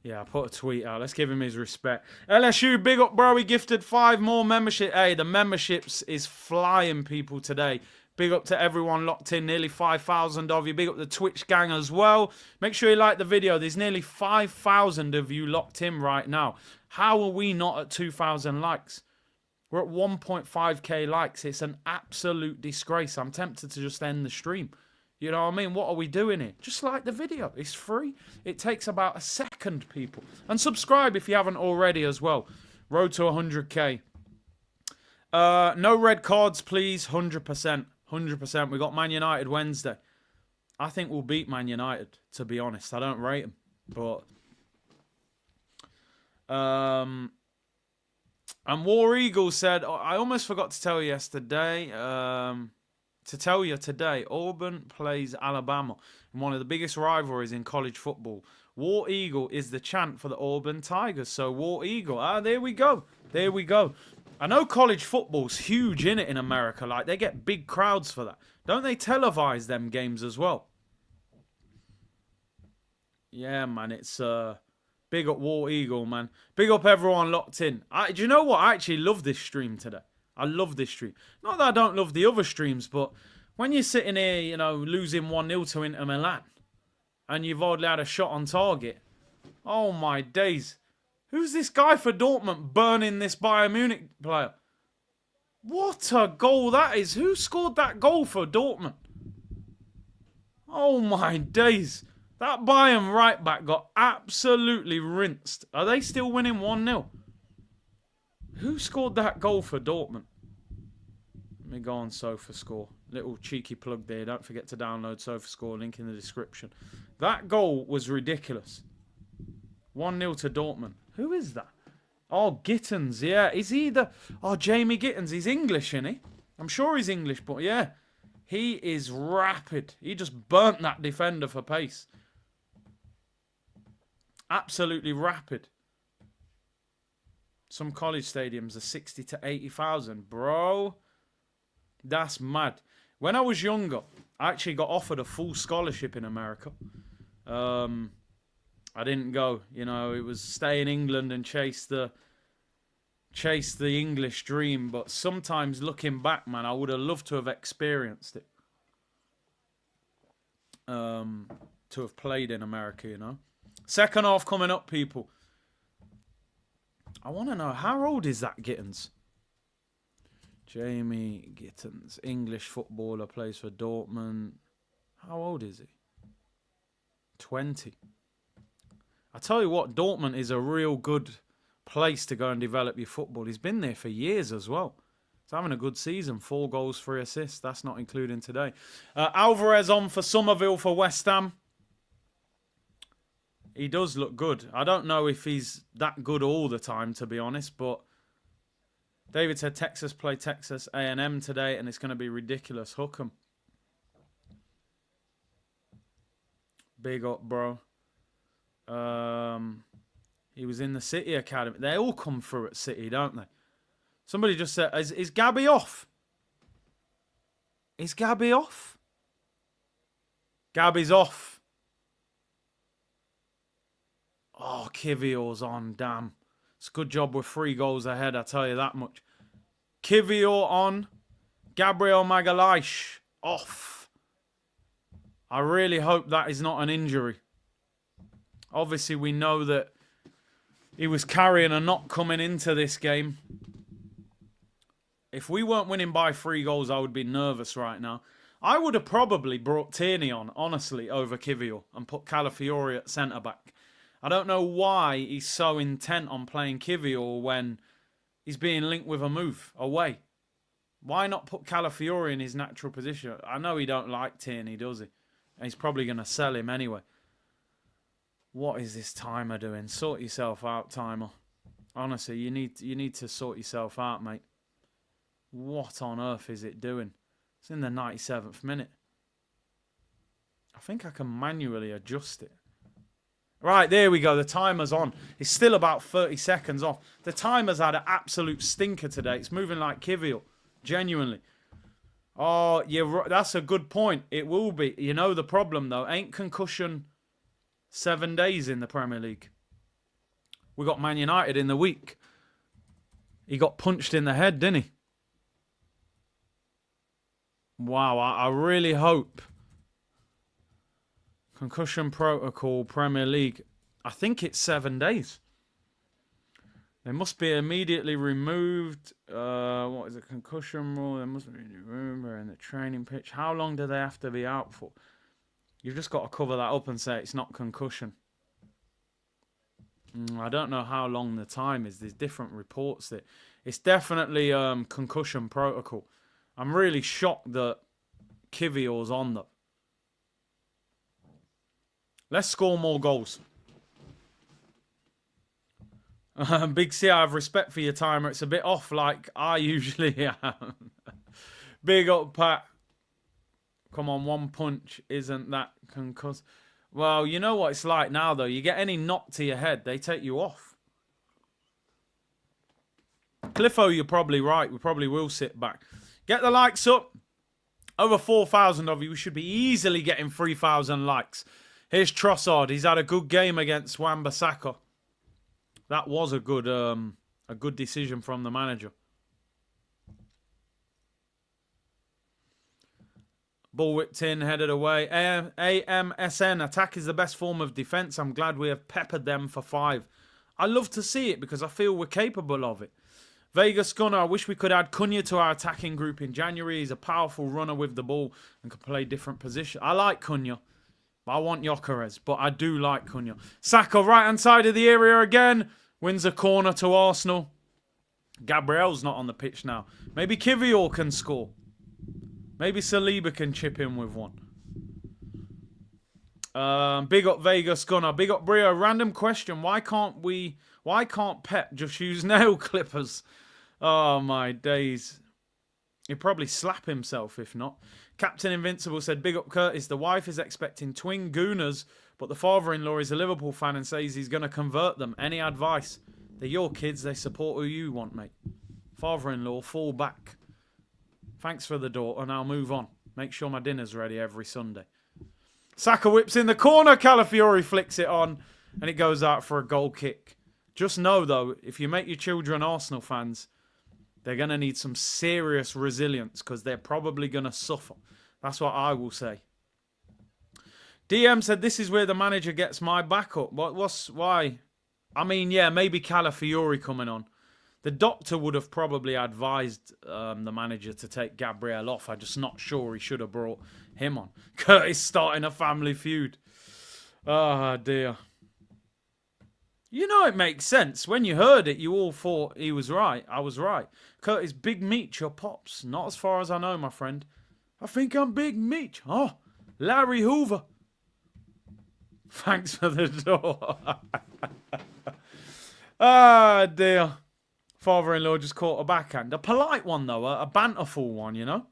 S1: Yeah, I put a tweet out. Let's give him his respect. LSU, big up, bro. He gifted 5 more membership. Hey, the memberships is flying, people, today. Big up to everyone locked in. Nearly 5,000 of you. Big up the Twitch gang as well. Make sure you like the video. There's nearly 5,000 of you locked in right now. How are we not at 2,000 likes? We're at 1.5k likes. It's an absolute disgrace. I'm tempted to just end the stream. You know what I mean? What are we doing here? Just like the video. It's free. It takes about a second, people. And subscribe if you haven't already as well. Road to 100k. No red cards, please. 100%. 100%. We got Man United Wednesday. I think we'll beat Man United, to be honest. I don't rate them. But and War Eagle said, I almost forgot to tell you yesterday. To tell you today, Auburn plays Alabama in one of the biggest rivalries in college football. War Eagle is the chant for the Auburn Tigers. So War Eagle, there we go. There we go. I know college football's huge in it in America. Like, they get big crowds for that. Don't they televise them games as well? Yeah, man, it's big up War Eagle, man. Big up everyone locked in. Do you know what? I actually love this stream today. I love this stream. Not that I don't love the other streams, but when you're sitting here, you know, losing 1-0 to Inter Milan, and you've hardly had a shot on target, oh my days. Who's this guy for Dortmund burning this Bayern Munich player? What a goal that is. Who scored that goal for Dortmund? Oh my days. That Bayern right back got absolutely rinsed. Are they still winning 1-0? Who scored that goal for Dortmund? Let me go on SofaScore. Little cheeky plug there. Don't forget to download SofaScore. Link in the description. That goal was ridiculous. 1-0 to Dortmund. Who is that? Oh, Gittens. Yeah. Is he the... Oh, Jamie Gittens. He's English, isn't he? I'm sure he's English, but yeah. He is rapid. He just burnt that defender for pace. Absolutely rapid. Some college stadiums are 60 to 80,000. Bro, that's mad. When I was younger, I actually got offered a full scholarship in America. I didn't go. You know, it was stay in England and chase the English dream. But sometimes looking back, man, I would have loved to have experienced it. To have played in America, you know. Second half coming up, people. I want to know, how old is that Gittens? Jamie Gittens, English footballer, plays for Dortmund. How old is he? 20. I tell you what, Dortmund is a real good place to go and develop your football. He's been there for years as well. He's having a good season. 4 goals, 3 assists. That's not including today. Alvarez on for Somerville for West Ham. He does look good. I don't know if he's that good all the time, to be honest, but David said Texas play Texas A&M today, and it's going to be ridiculous. Hook 'em. Big up, bro. He was in the City Academy. They all come through at City, don't they? Somebody just said, is Gabby off? Is Gabby off? Gabby's off. Oh, Kivior's on, damn. It's a good job we're 3 goals ahead, I tell you that much. Kivior on. Gabriel Magalhaes off. I really hope that is not an injury. Obviously, we know that he was carrying a knock coming into this game. If we weren't winning by 3 goals, I would be nervous right now. I would have probably brought Tierney on, honestly, over Kivior and put Calafiori at centre-back. I don't know why he's so intent on playing Kivior when he's being linked with a move away. Why not put Calafiori in his natural position? I know he don't like Tierney, does he? And he's probably going to sell him anyway. What is this timer doing? Sort yourself out, timer. Honestly, you need to sort yourself out, mate. What on earth is it doing? It's in the 97th minute. I think I can manually adjust it. Right, there we go. The timer's on. It's still about 30 seconds off. The timer's had an absolute stinker today. It's moving like Kivior. Genuinely. Oh, yeah, that's a good point. It will be. You know the problem, though. Ain't concussion 7 days in the Premier League. We got Man United in the week. He got punched in the head, didn't he? Wow, I really hope. Concussion protocol, Premier League. I think it's 7 days. They must be immediately removed. What is it? Concussion rule. They must be removed in the training pitch. How long do they have to be out for? You've just got to cover that up and say it's not concussion. I don't know how long the time is. There's different reports that it's definitely concussion protocol. I'm really shocked that Kivior's on them. Let's score more goals. Big C, I have respect for your timer. It's a bit off like I usually am. Big up, Pat. Come on, 1 punch isn't that concuss. Well, you know what it's like now, though. You get any knock to your head, they take you off. Cliffo, you're probably right. We probably will sit back. Get the likes up. Over 4,000 of you. We should be easily getting 3,000 likes. Here's Trossard. He's had a good game against Wan-Bissaka. That was a good decision from the manager. Ball whipped in, headed away. AMSN, attack is the best form of defence. I'm glad we have peppered them for 5. I love to see it because I feel we're capable of it. Vegas Gunner, I wish we could add Cunha to our attacking group in January. He's a powerful runner with the ball and can play different positions. I like Cunha. I want Gyökeres, but I do like Cunha. Saka, right-hand side of the area again. Wins a corner to Arsenal. Gabriel's not on the pitch now. Maybe Kivior can score. Maybe Saliba can chip in with one. Big up Vegas Gunner. Big up Brio. Random question. Why can't Pep just use nail clippers? Oh, my days. He'd probably slap himself if not. Captain Invincible said, big up Curtis. The wife is expecting twin Gooners, but the father-in-law is a Liverpool fan and says he's going to convert them. Any advice? They're your kids. They support who you want, mate. Father-in-law, fall back. Thanks for the daughter, and I'll move on. Make sure my dinner's ready every Sunday. Saka whips in the corner. Calafiori flicks it on, and it goes out for a goal kick. Just know, though, if you make your children Arsenal fans, they're going to need some serious resilience because they're probably going to suffer. That's what I will say. DM said, this is where the manager gets my backup. Why? I mean, yeah, maybe Calafiori coming on. The doctor would have probably advised the manager to take Gabriel off. I'm just not sure he should have brought him on. Curtis starting a family feud. Oh, dear. You know it makes sense. When you heard it, you all thought he was right. I was right. Curtis, Big Meech, your pops. Not as far as I know, my friend. I think I'm Big Meech. Oh, Larry Hoover. Thanks for the door. Ah, dear. Father-in-law just caught a backhand. A polite one, though. A banterful one, you know?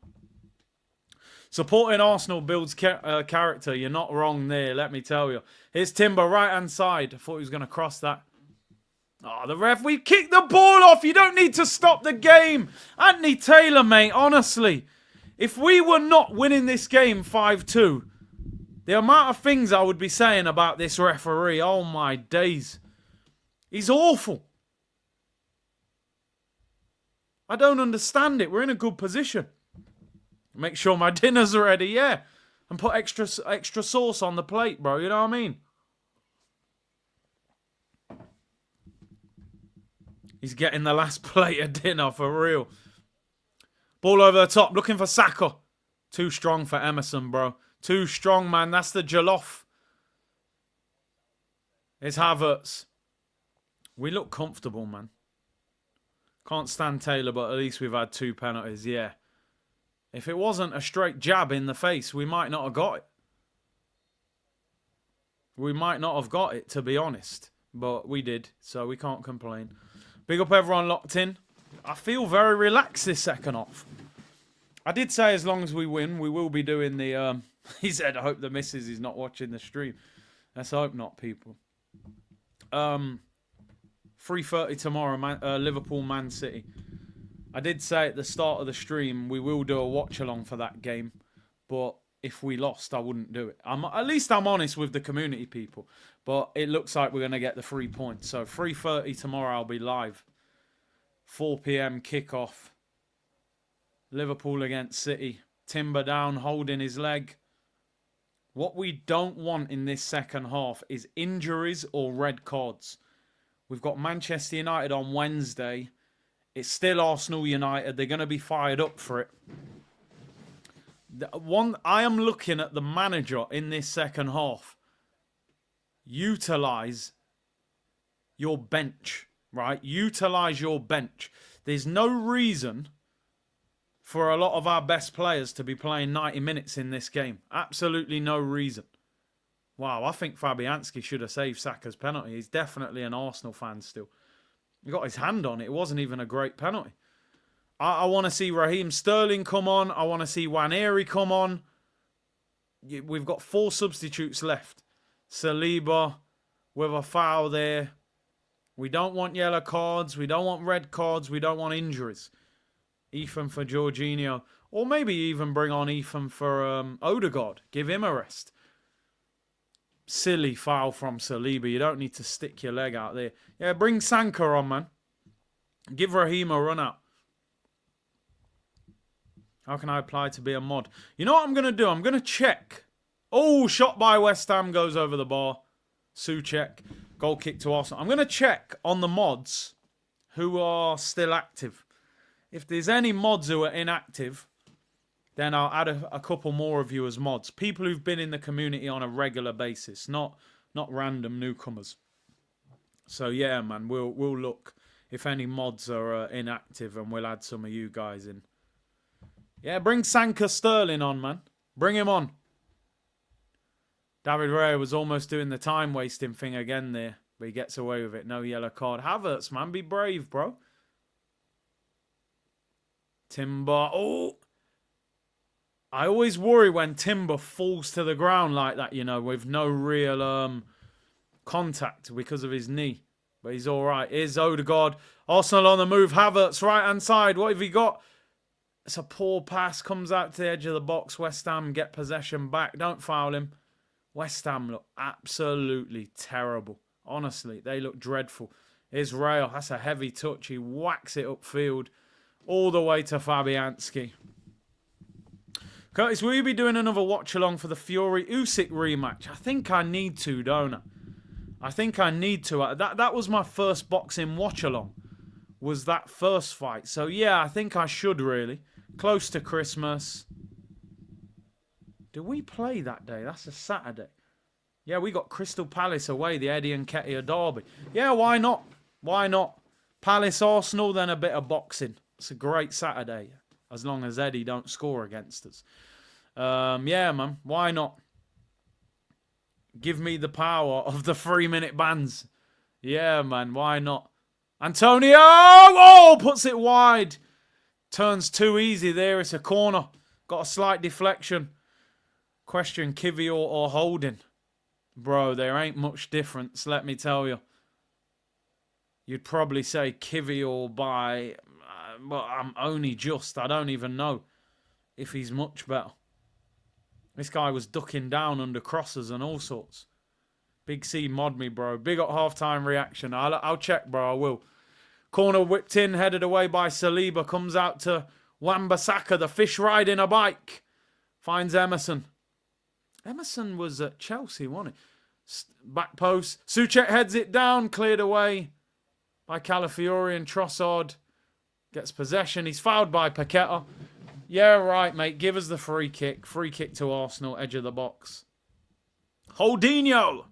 S1: Supporting Arsenal builds character. You're not wrong there, let me tell you. Here's Timber, right-hand side. I thought he was going to cross that. Oh, the ref, we kicked the ball off. You don't need to stop the game. Anthony Taylor, mate, honestly. If we were not winning this game 5-2, the amount of things I would be saying about this referee, oh my days. He's awful. I don't understand it. We're in a good position. Make sure my dinner's ready, yeah. And put extra sauce on the plate, bro. You know what I mean? He's getting the last plate of dinner for real. Ball over the top. Looking for Saka. Too strong for Emerson, bro. Too strong, man. That's the jollof. It's Havertz. We look comfortable, man. Can't stand Taylor, but at least we've had 2 penalties, yeah. If it wasn't a straight jab in the face, we might not have got it. We might not have got it, to be honest. But we did, so we can't complain. Big up everyone locked in. I feel very relaxed this second half. I did say as long as we win, we will be doing the... he said, I hope the missus is not watching the stream. Let's hope not, people. 3:30 tomorrow, Liverpool, Man City. I did say at the start of the stream, we will do a watch-along for that game. But if we lost, I wouldn't do it. At least I'm honest with the community people. But it looks like we're going to get the 3 points. So 3:30 tomorrow, I'll be live. 4 p.m. kickoff. Liverpool against City. Timber down, holding his leg. What we don't want in this second half is injuries or red cards. We've got Manchester United on Wednesday. It's still Arsenal United. They're going to be fired up for it. I am looking at the manager in this second half. Utilise your bench, right? Utilise your bench. There's no reason for a lot of our best players to be playing 90 minutes in this game. Absolutely no reason. Wow, I think Fabianski should have saved Saka's penalty. He's definitely an Arsenal fan still. He got his hand on it. It wasn't even a great penalty. I want to see Raheem Sterling come on. I want to see Nwaneri come on. We've got 4 substitutes left. Saliba with a foul there. We don't want yellow cards. We don't want red cards. We don't want injuries. Ethan for Jorginho. Or maybe even bring on Ethan for Odegaard. Give him a rest. Silly foul from Saliba. You don't need to stick your leg out there. Yeah, bring Sanka on, man. Give Raheem a run out. How can I apply to be a mod? You know what I'm going to do? I'm going to check. Oh, shot by West Ham goes over the bar. Souček. Goal kick to Arsenal. I'm going to check on the mods who are still active. If there's any mods who are inactive, then I'll add a couple more of you as mods. People who've been in the community on a regular basis, not random newcomers. So yeah, man, we'll look if any mods are inactive, and we'll add some of you guys in. Yeah, bring Sanka Sterling on, man. Bring him on. David Raya was almost doing the time wasting thing again there, but he gets away with it. No yellow card. Havertz, man, be brave, bro. Timber. Oh. I always worry when Timber falls to the ground like that, you know, with no real contact because of his knee. But he's all right. Here's Odegaard. Arsenal on the move. Havertz, right-hand side. What have he got? It's a poor pass. Comes out to the edge of the box. West Ham get possession back. Don't foul him. West Ham look absolutely terrible. Honestly, they look dreadful. Here's Rail. That's a heavy touch. He whacks it upfield all the way to Fabianski. Curtis, will you be doing another watch-along for the Fury-Usyk rematch? I think I need to, don't I? I think I need to. That was my first boxing watch-along, was that first fight. So, yeah, I think I should, really. Close to Christmas. Do we play that day? That's a Saturday. Yeah, we got Crystal Palace away, the Eddie and Nketiah derby. Yeah, why not? Why not? Palace Arsenal, then a bit of boxing. It's a great Saturday, as long as Eddie don't score against us. Yeah, man, why not? Give me the power of the 3-minute bans. Yeah, man, why not? Antonio! Oh, puts it wide. Turns too easy there. It's a corner. Got a slight deflection. Question, Kivior or Holding? Bro, there ain't much difference, let me tell you. You'd probably say Kivior by... but I'm only just. I don't even know if he's much better. This guy was ducking down under crosses and all sorts. Big C mod me, bro. Big up half-time reaction. I'll check, bro. I will. Corner whipped in, headed away by Saliba. Comes out to Wan-Bissaka, the fish riding a bike. Finds Emerson. Emerson was at Chelsea, wasn't he? Back post. Souček heads it down. Cleared away by Calafiori, and Trossard gets possession. He's fouled by Paqueta. Yeah, right, mate. Give us the free kick. Free kick to Arsenal, edge of the box. Holdinho.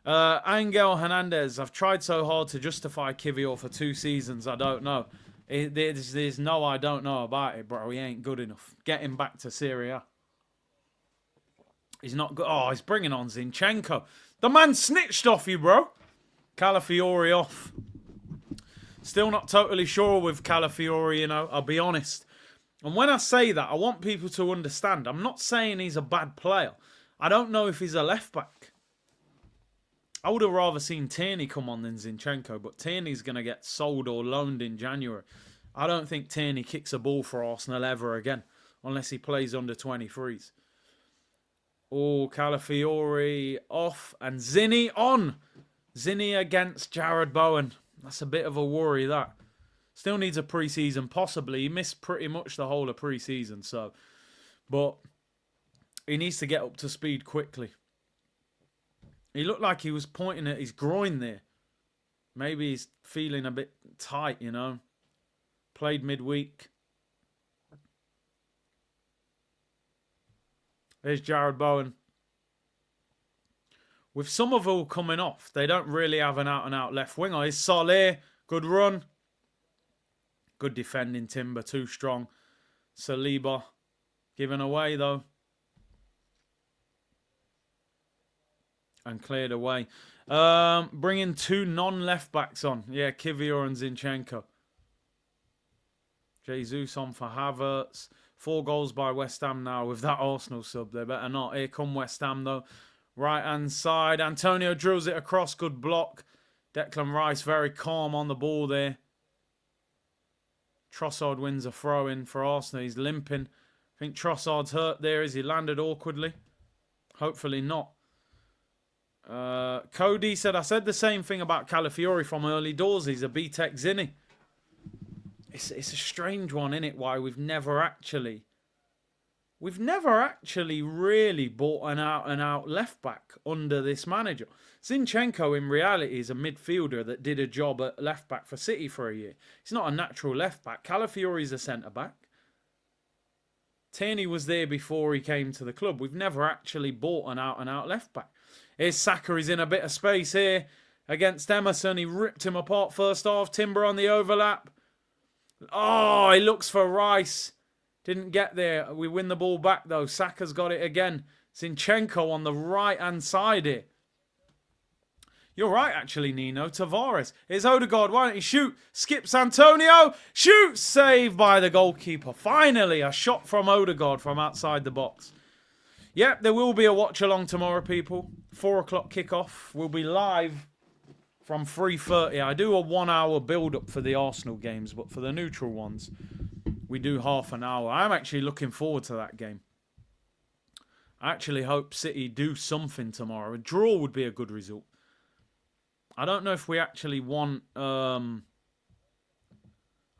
S1: Angel Hernandez. I've tried so hard to justify Kivior for 2 seasons. I don't know. There's no I don't know about it, bro. He ain't good enough. Get him back to Serie A. He's not good. Oh, he's bringing on Zinchenko. The man snitched off you, bro. Calafiori off. Still not totally sure with Calafiori, you know. I'll be honest. And when I say that, I want people to understand. I'm not saying he's a bad player. I don't know if he's a left-back. I would have rather seen Tierney come on than Zinchenko, but Tierney's going to get sold or loaned in January. I don't think Tierney kicks a ball for Arsenal ever again, unless he plays under 23s. Oh, Calafiori off and Zinni on. Zinni against Jared Bowen. That's a bit of a worry, that. Still needs a pre-season, possibly. He missed pretty much the whole of pre-season, so. But he needs to get up to speed quickly. He looked like he was pointing at his groin there. Maybe he's feeling a bit tight, you know. Played midweek. There's Jared Bowen. With Somerville coming off, they don't really have an out-and-out left winger. It's Saleh. Good run. Good defending, Timber. Too strong. Saliba. Given away, though. And cleared away. Bringing 2 non-left backs on. Yeah, Kivior and Zinchenko. Jesus on for Havertz. 4 goals by West Ham now with that Arsenal sub. They better not. Here come West Ham, though. Right-hand side. Antonio drills it across. Good block. Declan Rice very calm on the ball there. Trossard wins a throw-in for Arsenal. He's limping. I think Trossard's hurt there as he landed awkwardly. Hopefully not. Cody said, I said the same thing about Calafiori from early doors. He's a B-Tech Zinni. It's a strange one, isn't it? Why we've never actually really bought an out-and-out left-back under this manager. Zinchenko, in reality, is a midfielder that did a job at left-back for City for a year. He's not a natural left-back. Calafiori's a centre-back. Tierney was there before he came to the club. We've never actually bought an out-and-out left-back. Here's Saka. He's in a bit of space here against Emerson. He ripped him apart first half. Timber on the overlap. Oh, he looks for Rice. Didn't get there. We win the ball back, though. Saka's got it again. Zinchenko on the right-hand side here. You're right, actually, Nino. Tavares. Here's Odegaard. Why don't you shoot? Skips Antonio. Shoot! Saved by the goalkeeper. Finally, a shot from Odegaard from outside the box. Yep, there will be a watch-along tomorrow, people. 4 o'clock kickoff. We'll be live from 3:30. I do a 1-hour build-up for the Arsenal games, but for the neutral ones, we do half an hour. I'm actually looking forward to that game. I actually hope City do something tomorrow. A draw would be a good result. I don't know if we actually want... I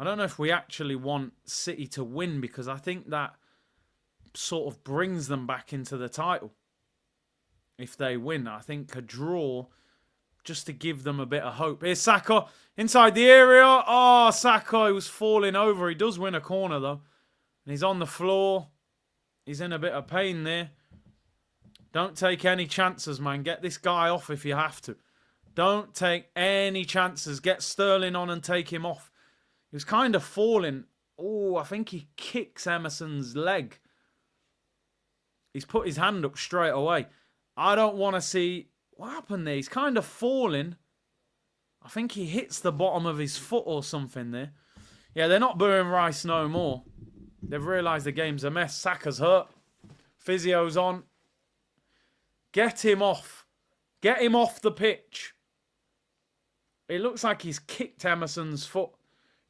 S1: don't know if we actually want City to win, because I think that sort of brings them back into the title. If they win, I think a draw, just to give them a bit of hope. Here's Saka inside the area. Oh, Saka, he was falling over. He does win a corner, though. And he's on the floor. He's in a bit of pain there. Don't take any chances, man. Get this guy off if you have to. Don't take any chances. Get Sterling on and take him off. He was kind of falling. Oh, I think he kicks Emerson's leg. He's put his hand up straight away. I don't want to see... What happened there? He's kind of falling. I think he hits the bottom of his foot or something there. Yeah, they're not booing Rice no more. They've realised the game's a mess. Saka's hurt. Physio's on. Get him off. Get him off the pitch. It looks like he's kicked Emerson's foot.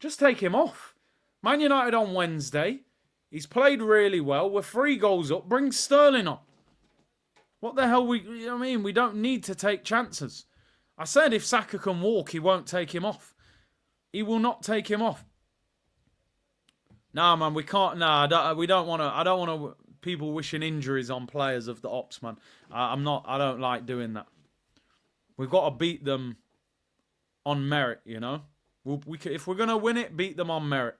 S1: Just take him off. Man United on Wednesday. He's played really well. We're 3 goals up. Bring Sterling on. What the hell you know what I mean? We don't need to take chances. I said if Saka can walk, he won't take him off. He will not take him off. Nah, man, we can't. Nah, we don't want to. I don't want to. People wishing injuries on players of the Ops, man. I'm not. I don't like doing that. We've got to beat them on merit, you know. If we're gonna win it, beat them on merit.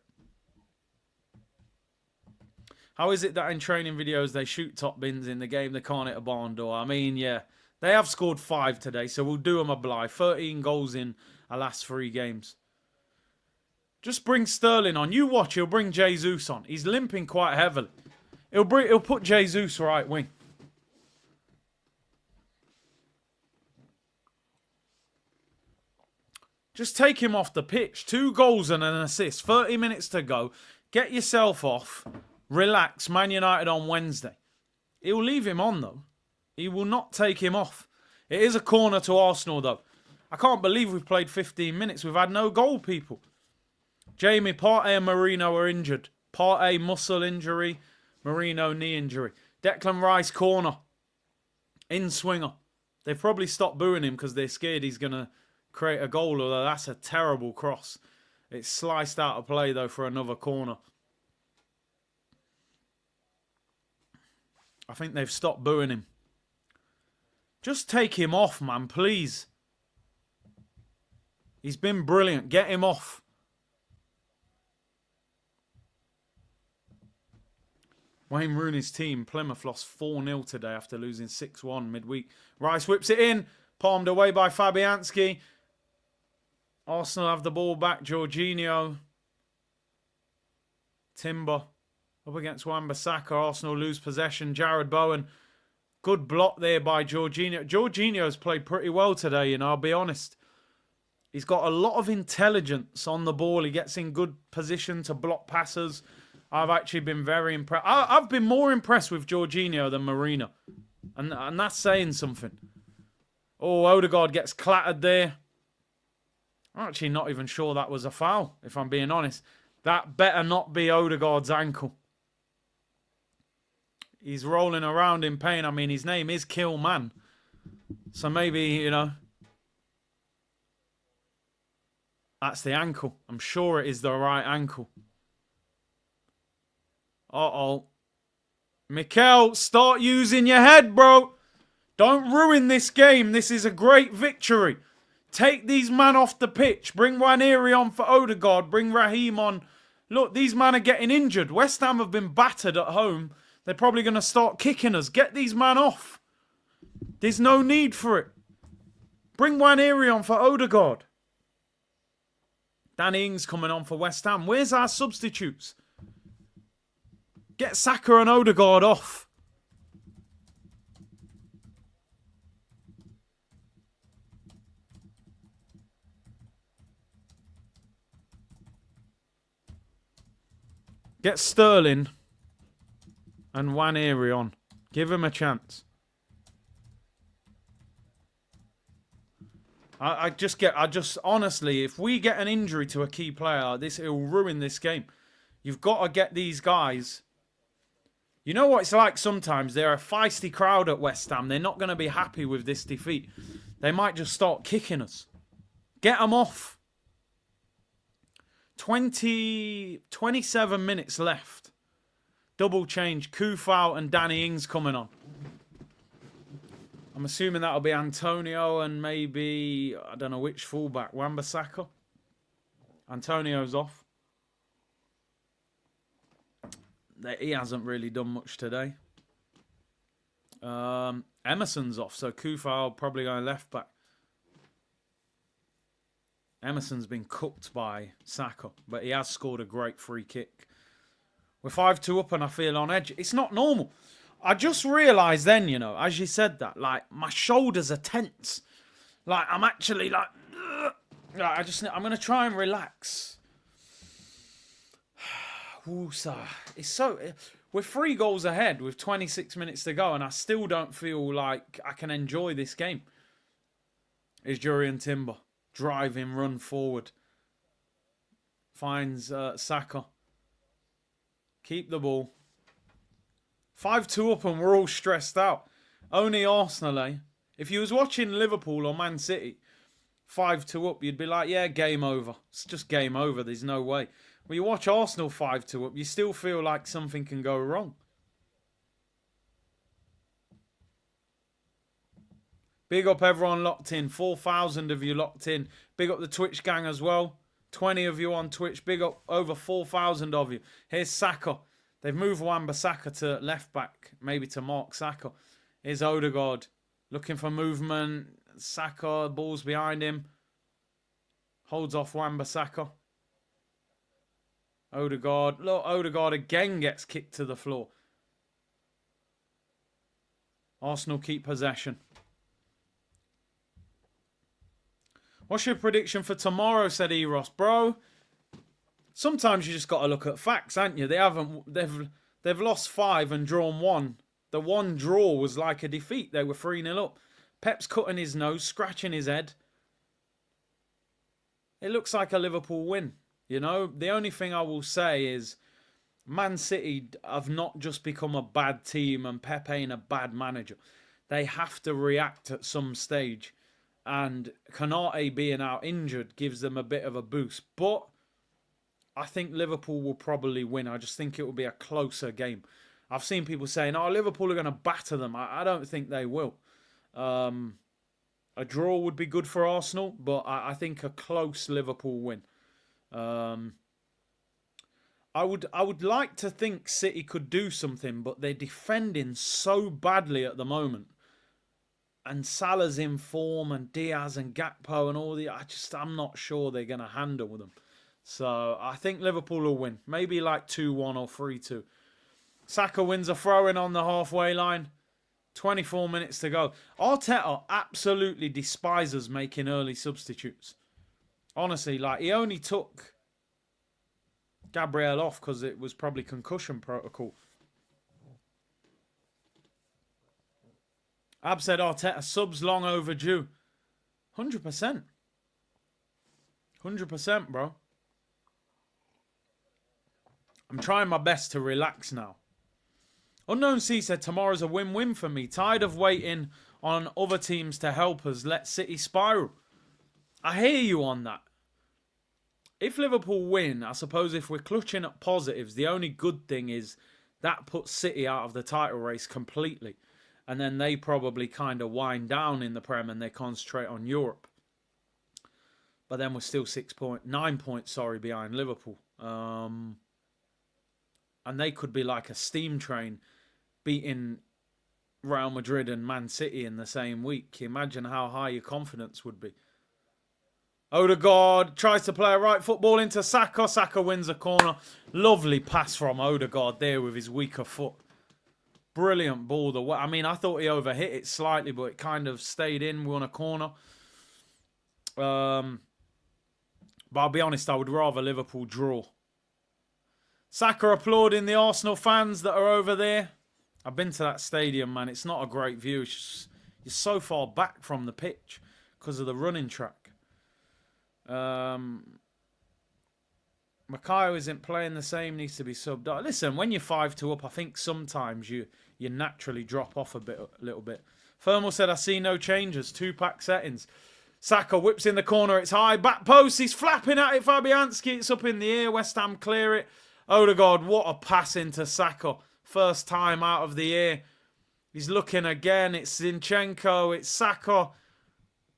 S1: How is it that in training videos they shoot top bins in the game, they can't hit a barn door? I mean, yeah, they have scored 5 today, so we'll do them a bly. 13 goals in our last 3 games. Just bring Sterling on. You watch, he'll bring Jesus on. He's limping quite heavily. He'll put Jesus right wing. Just take him off the pitch. 2 goals and an assist. 30 minutes to go. Get yourself off. Relax. Man United on Wednesday. He'll leave him on, though. He will not take him off. It is a corner to Arsenal, though. I can't believe we've played 15 minutes. We've had no goal, people. Jamie, Partey and Marino are injured. Partey, muscle injury. Marino, knee injury. Declan Rice, corner. In swinger. They've probably stopped booing him because they're scared he's going to create a goal, although that's a terrible cross. It's sliced out of play, though, for another corner. I think they've stopped booing him. Just take him off, man, please. He's been brilliant. Get him off. Wayne Rooney's team, Plymouth, lost 4-0 today after losing 6-1 midweek. Rice whips it in. Palmed away by Fabianski. Arsenal have the ball back. Jorginho. Timber. Up against Wan-Bissaka. Arsenal lose possession. Jared Bowen. Good block there by Jorginho. Jorginho's played pretty well today, you know, I'll be honest. He's got a lot of intelligence on the ball. He gets in good position to block passes. I've actually been very impressed. I've been more impressed with Jorginho than Marino. And that's saying something. Oh, Odegaard gets clattered there. I'm actually not even sure that was a foul, if I'm being honest. That better not be Odegaard's ankle. He's rolling around in pain. I mean, his name is Kill Man. So maybe, you know, that's the ankle. I'm sure it is the right ankle. Uh-oh. Mikel, start using your head, bro. Don't ruin this game. This is a great victory. Take these men off the pitch. Bring Nwaneri on for Odegaard. Bring Raheem on. Look, these men are getting injured. West Ham have been battered at home. They're probably going to start kicking us. Get these men off. There's no need for it. Bring Nwaneri on for Odegaard. Danny Ings coming on for West Ham. Where's our substitutes? Get Saka and Odegaard off. Get Sterling and Nwaneri on. Give him a chance. I just honestly, if we get an injury to a key player, it'll ruin this game. You've got to get these guys. You know what it's like sometimes? They're a feisty crowd at West Ham. They're not going to be happy with this defeat. They might just start kicking us. Get them off. 27 minutes left. Double change. Kufau and Danny Ings coming on. I'm assuming that'll be Antonio and maybe, I don't know which fullback. Wan-Bissaka. Antonio's off. He hasn't really done much today. Emerson's off, so Kufal probably going left back. Emerson's been cooked by Saka, but he has scored a great free kick. We're 5-2 up and I feel on edge. It's not normal. I just realised then, you know, as you said that, like, my shoulders are tense. Like, I'm actually like, I'm going to try and relax. Woosa. It's so... We're 3 goals ahead with 26 minutes to go, and I still don't feel like I can enjoy this game. Is Jurriën Timber. Driving, run forward. Finds Saka. Keep the ball. 5-2 up and we're all stressed out. Only Arsenal, eh? If you was watching Liverpool or Man City, 5-2 up, you'd be like, yeah, game over. It's just game over. There's no way. When you watch Arsenal 5-2 up, you still feel like something can go wrong. Big up everyone locked in. 4,000 of you locked in. Big up the Twitch gang as well. 20 of you on Twitch. Big up over 4,000 of you. Here's Saka. They've moved Wan-Bissaka to left back. Maybe to mark Saka. Here's Odegaard. Looking for movement. Saka. Ball's behind him. Holds off Wan-Bissaka. Odegaard. Look, Odegaard again gets kicked to the floor. Arsenal keep possession. What's your prediction for tomorrow, said Eros. Bro, sometimes you just got to look at facts, haven't you? They've lost 5 and drawn 1. The one draw was like a defeat. They were 3-0 up. Pep's cutting his nose, scratching his head. It looks like a Liverpool win. You know, the only thing I will say is Man City have not just become a bad team and Pep ain't a bad manager. They have to react at some stage. And Konate being out injured gives them a bit of a boost. But I think Liverpool will probably win. I just think it will be a closer game. I've seen people saying, oh, Liverpool are going to batter them. I don't think they will. A draw would be good for Arsenal, but I think a close Liverpool win. I would like to think City could do something, but they're defending so badly at the moment. And Salah's in form, and Diaz and Gakpo and all the... I'm not sure they're going to handle them. So I think Liverpool will win. Maybe like 2-1 or 3-2. Saka wins a throw-in on the halfway line. 24 minutes to go. Arteta absolutely despises making early substitutes. Honestly, like, he only took Gabriel off because it was probably concussion protocol. Ab said Arteta, subs long overdue. 100%. 100%, bro. I'm trying my best to relax now. Unknown C said, tomorrow's a win-win for me. Tired of waiting on other teams to help us. Let City spiral. I hear you on that. If Liverpool win, I suppose if we're clutching at positives, the only good thing is that puts City out of the title race completely. And then they probably kind of wind down in the Prem and they concentrate on Europe. But then we're still 9 points behind Liverpool. And they could be like a steam train beating Real Madrid and Man City in the same week. Imagine how high your confidence would be. Odegaard tries to play a right football into Saka. Saka wins a corner. Lovely pass from Odegaard there with his weaker foot. Brilliant ball. I mean, I thought he overhit it slightly, but it kind of stayed in. We won a corner. But I'll be honest, I would rather Liverpool draw. Saka applauding the Arsenal fans that are over there. I've been to that stadium, man. It's not a great view. It's just, you're so far back from the pitch because of the running track. Makayo isn't playing the same, needs to be subbed out. Listen, when you're 5-2 up, I think sometimes you naturally drop off a little bit. Thermal said, I see no changes. 2-pack settings. Saka whips in the corner. It's high. Back post. He's flapping at it. Fabianski. It's up in the air. West Ham clear it. Odegaard, what a pass into Saka. First time out of the air. He's looking again. It's Zinchenko. It's Saka.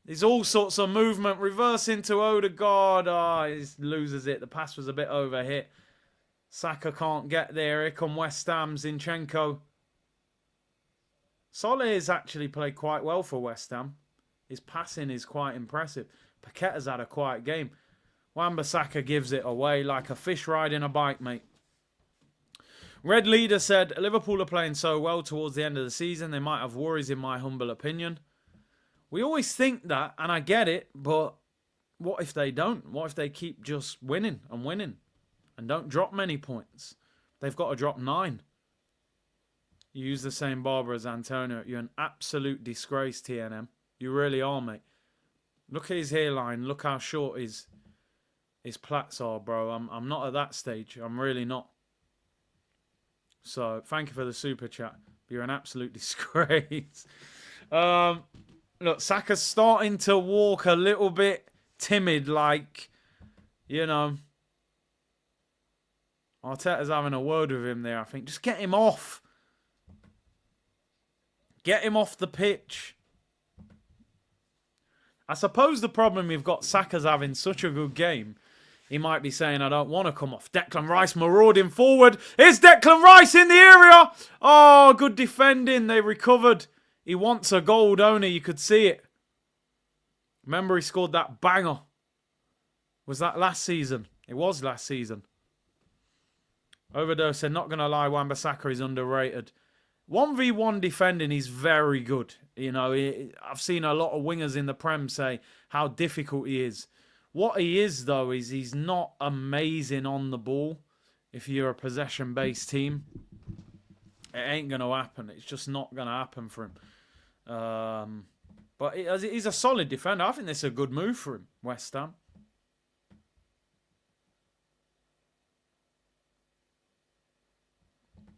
S1: There's all sorts of movement. Reverse into Odegaard. He loses it. The pass was a bit overhit. Saka can't get there. Here come West Ham. Zinchenko. Solé has actually played quite well for West Ham. His passing is quite impressive. Paqueta's had a quiet game. Wan-Bissaka gives it away like a fish riding a bike, mate. Red Leader said, Liverpool are playing so well towards the end of the season, they might have worries in my humble opinion. We always think that, and I get it, but what if they don't? What if they keep just winning and winning and don't drop many points? They've got to drop 9. You use the same barber as Antonio. You're an absolute disgrace, TNM. You really are, mate. Look at his hairline. Look how short his plaits are, bro. I'm not at that stage. I'm really not. So, thank you for the super chat. You're an absolute disgrace. Look, Saka's starting to walk a little bit timid, like, you know. Arteta's having a word with him there, I think. Just get him off. Get him off the pitch. I suppose the problem you've got, Saka's having such a good game, he might be saying, I don't want to come off. Declan Rice marauding forward. It's Declan Rice in the area. Oh, good defending. They recovered. He wants a goal, don't he? You could see it. Remember he scored that banger. Was that last season? It was last season. Overdose said, not going to lie, Wan-Bissaka is underrated. 1v1 defending is very good. You know, I've seen a lot of wingers in the Prem say how difficult he is. What he is, though, is he's not amazing on the ball. If you're a possession-based team, it ain't going to happen. It's just not going to happen for him. But he's a solid defender. I think this is a good move for him, West Ham.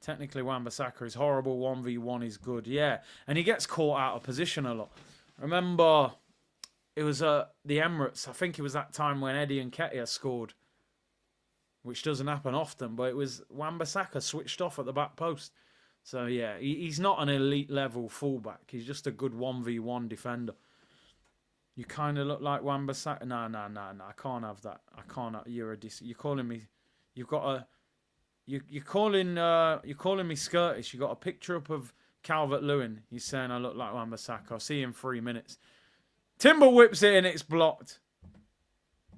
S1: Technically, Wan-Bissaka is horrible. 1v1 is good. Yeah, and he gets caught out of position a lot. Remember, it was the Emirates. I think it was that time when Eddie Nketiah scored, which doesn't happen often, but it was Wan-Bissaka switched off at the back post. So, yeah, he's not an elite-level fullback. He's just a good 1v1 defender. You kind of look like Wan-Bissaka. No, I can't have that. I can't. You're calling me... You've got a... You're calling me Skirtish. You got a picture up of Calvert-Lewin. You're saying I look like Wan-Bissaka. I'll see you in 3 minutes. Timber whips it and it's blocked.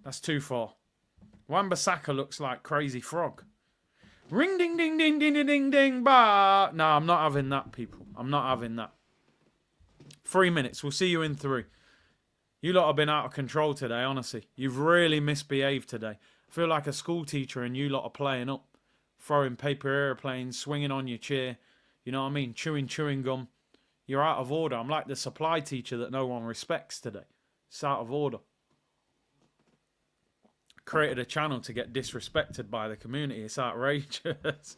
S1: That's too far. Wan-Bissaka looks like Crazy Frog. Ring ding ding ding ding ding ding ding ba. No, I'm not having that, people. I'm not having that. 3 minutes. We'll see you in 3. You lot have been out of control today, honestly. You've really misbehaved today. I feel like a school teacher and you lot are playing up. Throwing paper airplanes, swinging on your chair. You know what I mean? Chewing gum. You're out of order. I'm like the supply teacher that no one respects today. It's out of order. Created a channel to get disrespected by the community. It's outrageous.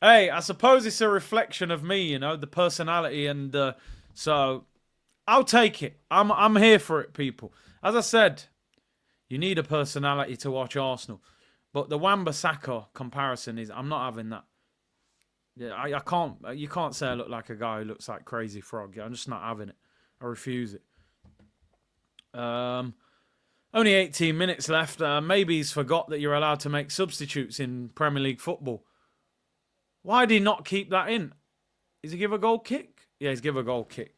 S1: Hey, I suppose it's a reflection of me, you know, the personality, and so I'll take it. I'm here for it, people. As I said, you need a personality to watch Arsenal. But the Wan-Bissaka comparison is, I'm not having that. Yeah, I can't. You can't say I look like a guy who looks like Crazy Frog. I'm just not having it. I refuse it. Only 18 minutes left. Maybe he's forgot that you're allowed to make substitutes in Premier League football. Why did he not keep that in? Is he give a goal kick? Yeah, he's give a goal kick.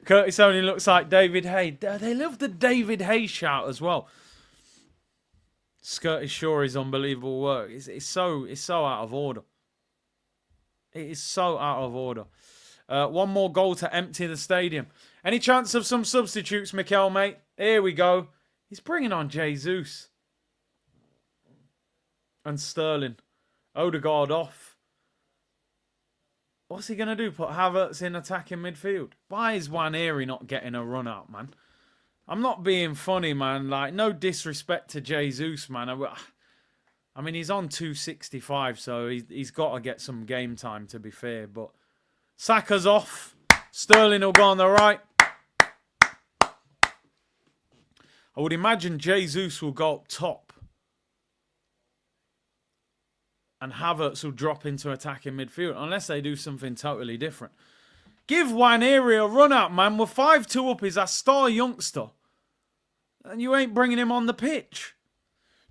S1: Curtis only looks like David Hay. They love the David Hay shout as well. Skirtish Shaw is unbelievable work. It's so out of order. It is so out of order. One more goal to empty the stadium. Any chance of some substitutes, Mikel, mate? Here we go. He's bringing on Jesus. And Sterling. Odegaard off. What's he going to do? Put Havertz in attacking midfield? Why is Nwaneri not getting a run out, man? I'm not being funny, man. Like, no disrespect to Jesus, man. I mean, he's on 265, so he's got to get some game time, to be fair. But Saka's off. Sterling will go on the right. I would imagine Jesus will go up top. And Havertz will drop into attacking midfield. Unless they do something totally different. Give Nwaneri a run out, man. We're 5-2 up. He's a star youngster. And you ain't bringing him on the pitch.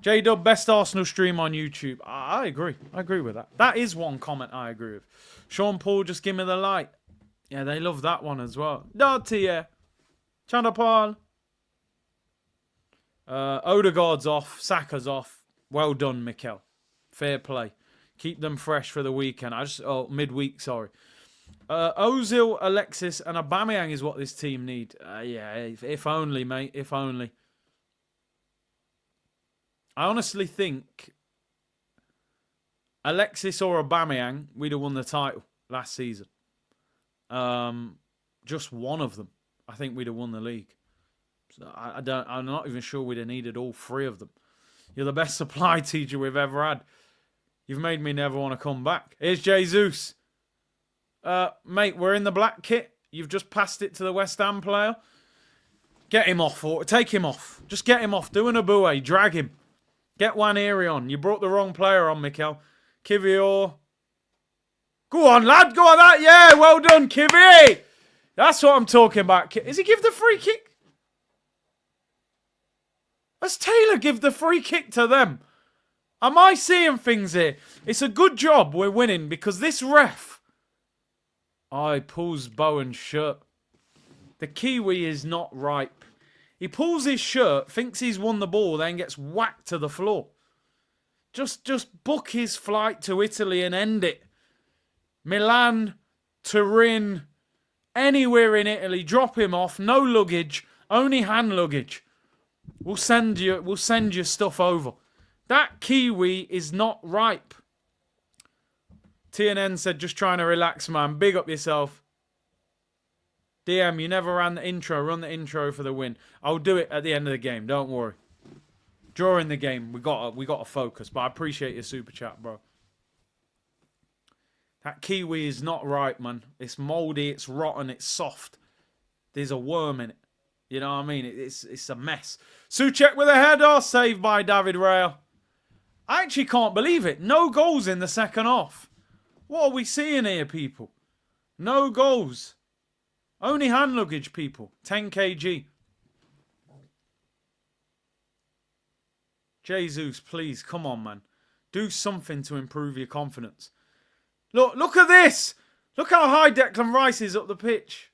S1: J-Dub, best Arsenal stream on YouTube. I agree. I agree with that. That is one comment I agree with. Sean Paul, just give me the light. Yeah, they love that one as well. Dirty, yeah. Chanda Paul. Odegaard's off. Saka's off. Well done, Mikel. Fair play. Keep them fresh for the weekend. Midweek, sorry. Ozil, Alexis, and Aubameyang is what this team need. Yeah, if only, mate. If only. I honestly think Alexis or Aubameyang, we'd have won the title last season. Just one of them, I think we'd have won the league. So I'm not even sure we'd have needed all three of them. You're the best supply teacher we've ever had. You've made me never want to come back. Here's Jesus. Mate, we're in the black kit. You've just passed it to the West Ham player. Get him off, or take him off. Just get him off. Do an Abue. Drag him. Get Waneri on. You brought the wrong player on, Mikel. Kivior. Go on, lad. Go on that. Yeah, well done, Kivi. That's what I'm talking about. Is he give the free kick? Has Taylor give the free kick to them? Am I seeing things here? It's a good job we're winning because this ref... he pulls Bowen's shirt. The Kiwi is not ripe. He pulls his shirt, thinks he's won the ball, then gets whacked to the floor. Just book his flight to Italy and end it. Milan, Turin, anywhere in Italy, drop him off. No luggage, only hand luggage. We'll send you stuff over. That Kiwi is not ripe. TNN said, just trying to relax, man. Big up yourself. DM, you never ran the intro. Run the intro for the win. I'll do it at the end of the game. Don't worry. During the game, we got to focus. But I appreciate your super chat, bro. That Kiwi is not right, man. It's mouldy. It's rotten. It's soft. There's a worm in it. You know what I mean? It's a mess. Suchek with a header. Saved by David Raya. I actually can't believe it. No goals in the second half. What are we seeing here, people? No goals. Only hand luggage, people. 10 kg. Jesus, please, come on, man. Do something to improve your confidence. Look at this. Look how high Declan Rice is up the pitch.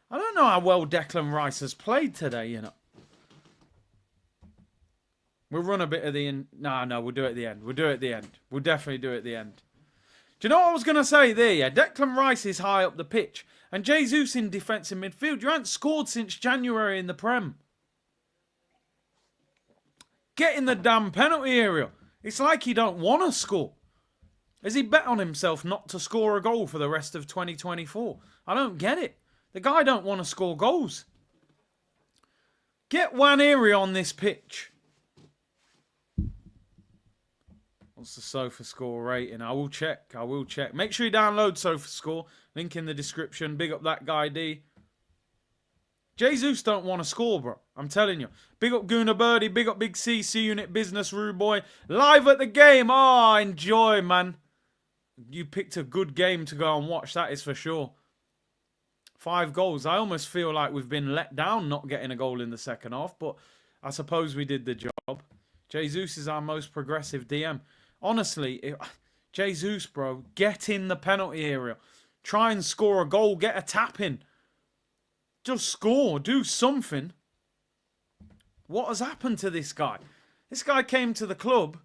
S1: I don't know how well Declan Rice has played today, you know. We'll run a bit at the end. No, we'll do it at the end. We'll do it at the end. We'll definitely do it at the end. Do you know what I was going to say there? Yeah, Declan Rice is high up the pitch. And Jesus in defence and midfield. You haven't scored since January in the Prem. Get in the damn penalty area. It's like he don't want to score. Has he bet on himself not to score a goal for the rest of 2024? I don't get it. The guy don't want to score goals. Get Waneri on this pitch. What's the SofaScore rating? I will check. Make sure you download SofaScore. Link in the description. Big up that guy, D. Jesus don't want to score, bro. I'm telling you. Big up Guna Birdie. Big up Big C. C-Unit Business Rude Boy. Live at the game. Oh, enjoy, man. You picked a good game to go and watch. That is for sure. 5 goals. I almost feel like we've been let down not getting a goal in the second half. But I suppose we did the job. Jesus is our most progressive DM. Honestly, Jesus, bro, get in the penalty area. Try and score a goal. Get a tap in. Just score. Do something. What has happened to this guy? This guy came to the club.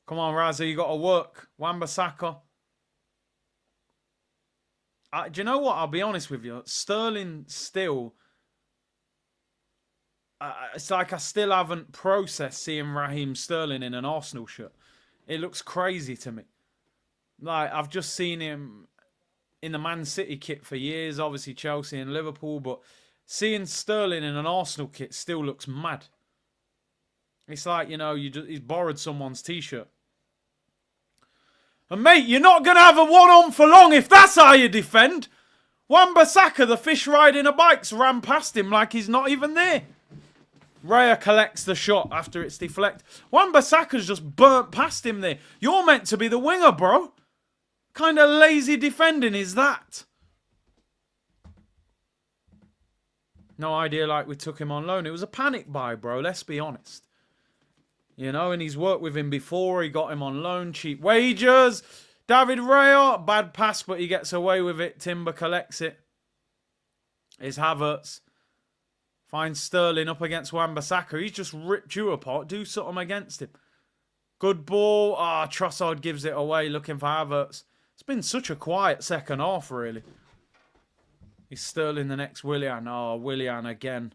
S1: Come on, Razza, you got to work. Wan-Bissaka. Do you know what? I'll be honest with you. Sterling still... it's like I still haven't processed seeing Raheem Sterling in an Arsenal shirt. It looks crazy to me. Like, I've just seen him in the Man City kit for years, obviously Chelsea and Liverpool, but seeing Sterling in an Arsenal kit still looks mad. It's like, you know, he's borrowed someone's T-shirt. And mate, you're not going to have a one-on for long if that's how you defend. Wan-Bissaka, the fish riding a bike, ran past him like he's not even there. Raya collects the shot after it's deflected. Wan-Bissaka's just burnt past him there. You're meant to be the winger, bro. Kind of lazy defending is that? No idea like we took him on loan. It was a panic buy, bro. Let's be honest. You know, and he's worked with him before. He got him on loan, cheap wages. David Raya, bad pass, but he gets away with it. Timber collects it. It's Havertz. Finds Sterling up against Wan-Bissaka. He's just ripped you apart. Do something against him. Good ball. Ah, Trossard gives it away, looking for Havertz. It's been such a quiet second half, really. Is Sterling the next Willian? Oh, Willian again.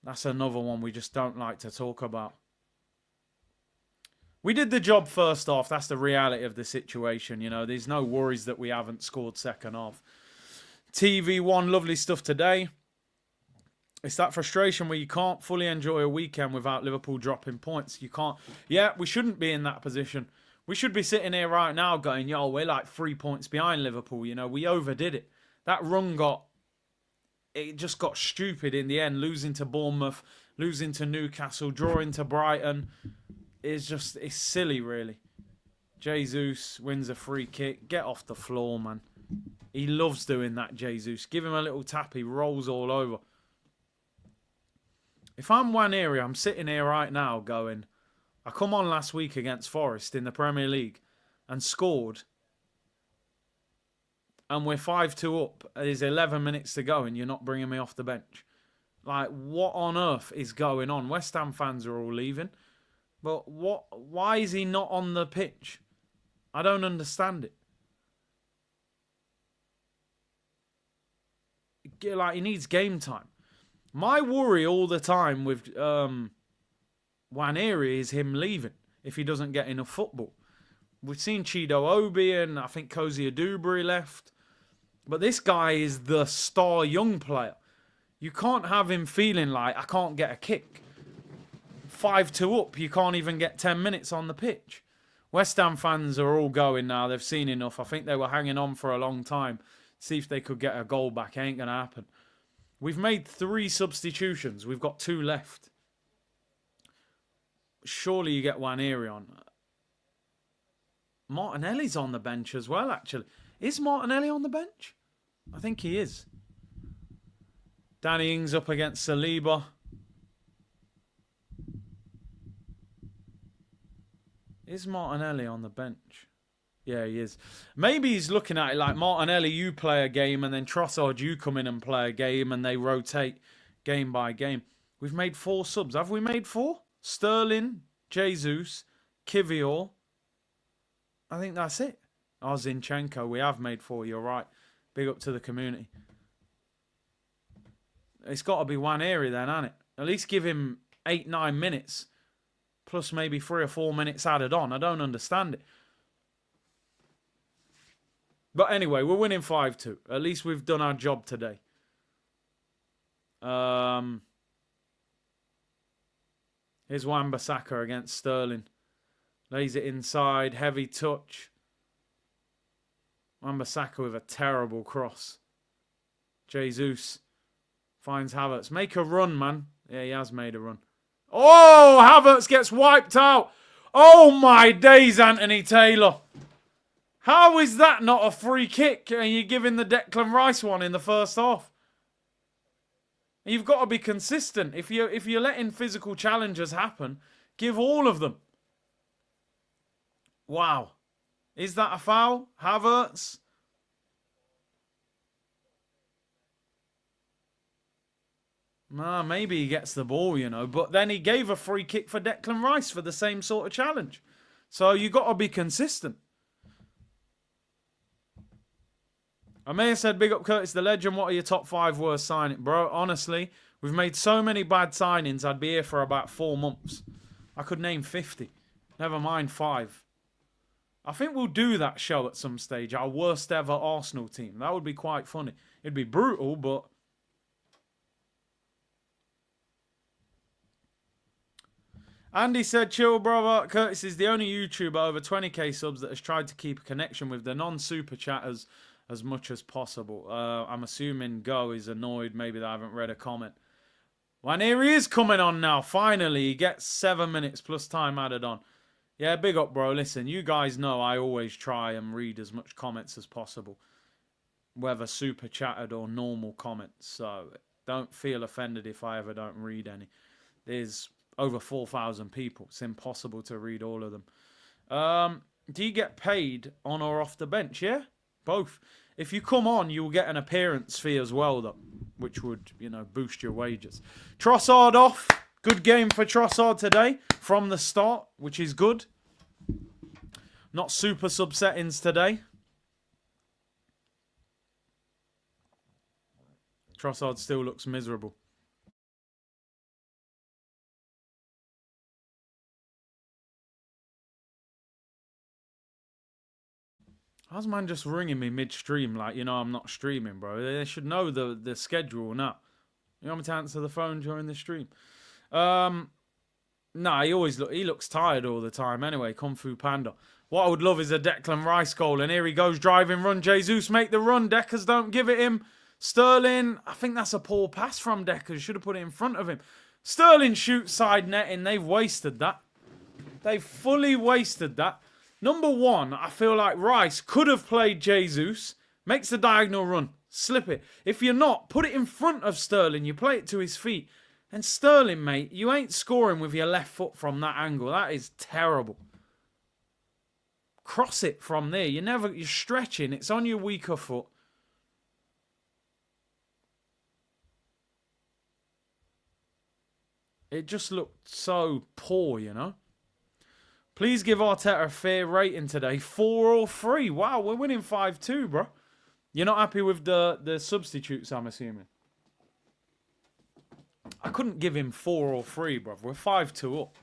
S1: That's another one we just don't like to talk about. We did the job first half. That's the reality of the situation. You know, there's no worries that we haven't scored second half. TV1, lovely stuff today. It's that frustration where you can't fully enjoy a weekend without Liverpool dropping points. You can't. Yeah, we shouldn't be in that position. We should be sitting here right now going, yo, we're like 3 points behind Liverpool. You know, we overdid it. That run just got stupid in the end. Losing to Bournemouth, losing to Newcastle, drawing to Brighton. It's silly, really. Jesus wins a free kick. Get off the floor, man. He loves doing that, Jesus. Give him a little tap. He rolls all over. If I'm Nwaneri, I'm sitting here right now going, I come on last week against Forest in the Premier League and scored. And we're 5-2 up. There's 11 minutes to go and you're not bringing me off the bench. Like, what on earth is going on? West Ham fans are all leaving. But why is he not on the pitch? I don't understand it. Like, he needs game time. My worry all the time with Nwaneri is him leaving if he doesn't get enough football. We've seen Chido Obi and I think Cozy Adubri left. But this guy is the star young player. You can't have him feeling like, I can't get a kick. 5-2 up, you can't even get 10 minutes on the pitch. West Ham fans are all going now. They've seen enough. I think they were hanging on for a long time. See if they could get a goal back. Ain't going to happen. We've made 3 substitutions. We've got 2 left. Surely you get Nwaneri on. Martinelli's on the bench as well, actually. Is Martinelli on the bench? I think he is. Danny Ings up against Saliba. Is Martinelli on the bench? Yeah, he is. Maybe he's looking at it like, Martinelli, you play a game, and then Trossard, you come in and play a game, and they rotate game by game. We've made 4 subs. Have we made 4? Sterling, Jesus, Kivior. I think that's it. Oh, Zinchenko. We have made 4. You're right. Big up to the community. It's got to be Nwaneri then, hasn't it? At least give him 8-9 minutes. Plus maybe 3 or 4 minutes added on. I don't understand it. But anyway, we're winning 5-2. At least we've done our job today. Here's Wan-Bissaka against Sterling. Lays it inside. Heavy touch. Wan-Bissaka with a terrible cross. Jesus finds Havertz. Make a run, man. Yeah, he has made a run. Oh, Havertz gets wiped out. Oh, my days, Anthony Taylor. How is that not a free kick and you're giving the Declan Rice one in the first half? You've got to be consistent. If you're letting physical challenges happen, give all of them. Wow. Is that a foul? Havertz? Nah, maybe he gets the ball, you know. But then he gave a free kick for Declan Rice for the same sort of challenge. So you got to be consistent. I may have said, big up Curtis the Legend, what are your top 5 worst signings? Bro, honestly, we've made so many bad signings, I'd be here for about 4 months. I could name 50. Never mind 5. I think we'll do that show at some stage, our worst ever Arsenal team. That would be quite funny. It'd be brutal, but... Andy said, chill, brother. Curtis is the only YouTuber over 20k subs that has tried to keep a connection with the non-super chatters as much as possible. I'm assuming Go is annoyed. Maybe they haven't read a comment. Well, here he is coming on now. Finally, he gets 7 minutes plus time added on. Yeah, big up, bro. Listen, you guys know I always try and read as much comments as possible. Whether super chatted or normal comments. So Don't feel offended if I ever don't read any. There's over 4,000 people. It's impossible to read all of them. Do you get paid on or off the bench? Yeah, both. If you come on, you will get an appearance fee as well, though, which would, boost your wages. Trossard off. Good game for Trossard today from the start, which is good. Not super sub settings today. Trossard still looks miserable. How's man just ringing me mid-stream like, I'm not streaming, bro? They should know the schedule now. You want me to answer the phone during the stream? Nah, he looks tired all the time anyway, Kung Fu Panda. What I would love is a Declan Rice goal, and here he goes, driving run. Jesus, make the run. Deckers don't give it him. Sterling, I think that's a poor pass from Deckers. Should have put it in front of him. Sterling shoots side netting. They've wasted that. They've fully wasted that. Number one, I feel like Rice could have played Jesus. Makes the diagonal run. Slip it. If you're not, put it in front of Sterling. You play it to his feet. And Sterling, mate, you ain't scoring with your left foot from that angle. That is terrible. Cross it from there. You're stretching. It's on your weaker foot. It just looked so poor, Please give Arteta a fair rating today. 4 or 3. Wow, we're winning 5-2, bro. You're not happy with the substitutes, I'm assuming. I couldn't give him 4 or 3, bro. We're 5-2 up.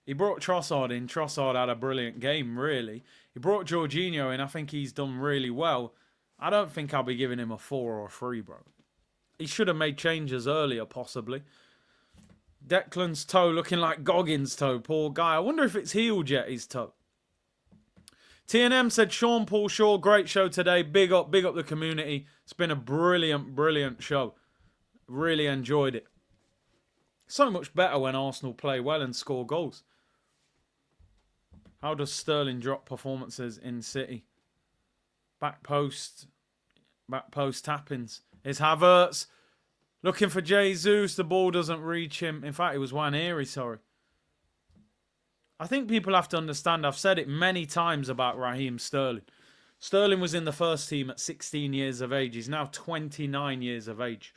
S1: He brought Trossard in. Trossard had a brilliant game, really. He brought Jorginho in. I think he's done really well. I don't think I'll be giving him a 4 or 3, bro. He should have made changes earlier, possibly. Declan's toe looking like Goggins' toe. Poor guy. I wonder if it's healed yet, his toe. TNM said, Sean Paul Shaw, great show today. Big up the community. It's been a brilliant, brilliant show. Really enjoyed it. So much better when Arsenal play well and score goals. How does Sterling drop performances in City? Back post tappings. Is Havertz looking for Jesus. The ball doesn't reach him. In fact, it was Nwaneri, sorry. I think people have to understand, I've said it many times about Raheem Sterling. Sterling was in the first team at 16 years of age. He's now 29 years of age.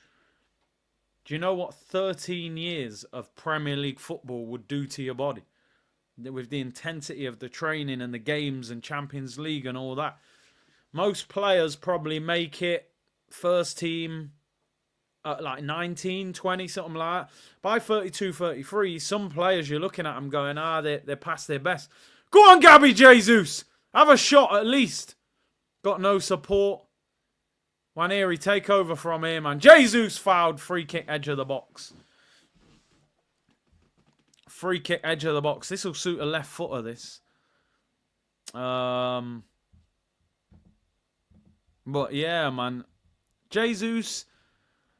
S1: Do you know what 13 years of Premier League football would do to your body? With the intensity of the training and the games and Champions League and all that. Most players probably make it first team at like 19, 20, something like that. By 32, 33, some players you're looking at them going, they're past their best. Go on, Gabby Jesus. Have a shot at least. Got no support. Nwaneri, take over from here, man. Jesus fouled. Free kick, edge of the box. Free kick, edge of the box. This will suit a left footer, this. But yeah, man. Jesus,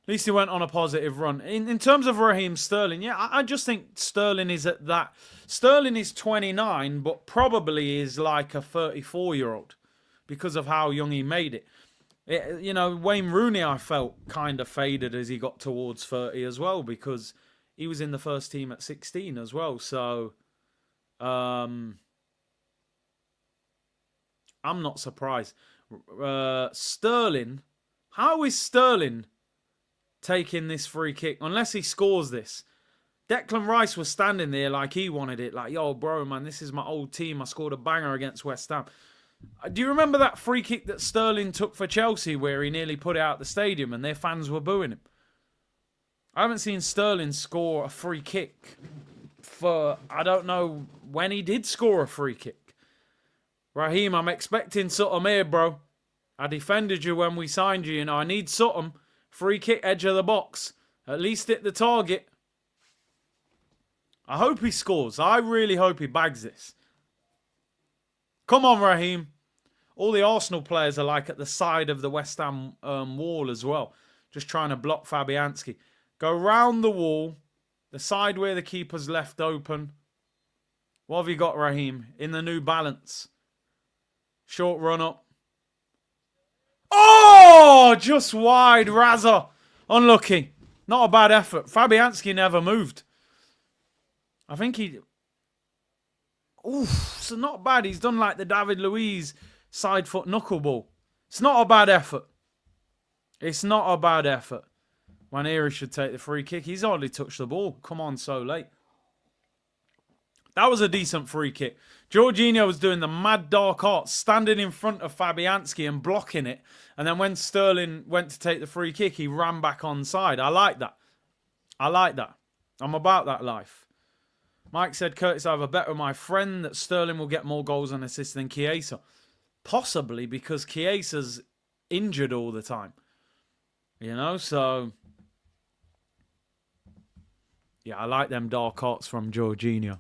S1: at least he went on a positive run. In terms of Raheem Sterling, yeah, I just think Sterling is at that. Sterling is 29, but probably is like a 34-year-old because of how young he made it. Wayne Rooney, I felt kind of faded as he got towards 30 as well because he was in the first team at 16 as well. So, I'm not surprised. Sterling, how is Sterling taking this free kick? Unless he scores this. Declan Rice was standing there like he wanted it. Like, yo, bro, man, this is my old team. I scored a banger against West Ham. Do you remember that free kick that Sterling took for Chelsea where he nearly put it out the stadium and their fans were booing him? I haven't seen Sterling score a free kick for, I don't know when he did score a free kick. Raheem, I'm expecting something here, bro. I defended you when we signed you. I need something. Free kick, edge of the box. At least hit the target. I hope he scores. I really hope he bags this. Come on, Raheem. All the Arsenal players are like at the side of the West Ham wall as well. Just trying to block Fabianski. Go round the wall. The side where the keeper's left open. What have you got, Raheem? In the New Balance. Short run up. Oh! Just wide. Razza. Unlucky. Not a bad effort. Fabianski never moved. I think he... Oof, so not bad. He's done like the David Luiz side foot knuckleball. It's not a bad effort. It's not a bad effort. Waneri should take the free kick. He's hardly touched the ball. Come on, so late. That was a decent free kick. Jorginho was doing the mad dark arts, standing in front of Fabianski and blocking it. And then when Sterling went to take the free kick, he ran back onside. I like that. I like that. I'm about that life. Mike said, Curtis, I have a bet with my friend that Sterling will get more goals and assists than Chiesa. Possibly because Chiesa's injured all the time. You know, so... Yeah, I like them dark arts from Jorginho.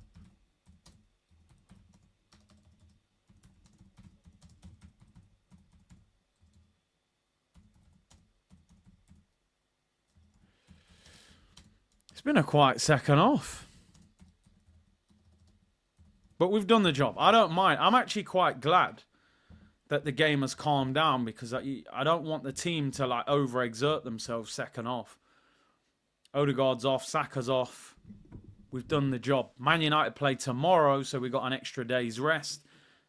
S1: It's been a quiet second half. But we've done the job. I don't mind. I'm actually quite glad that the game has calmed down because I don't want the team to like overexert themselves second half. Odegaard's off. Saka's off. We've done the job. Man United play tomorrow, so we've got an extra day's rest.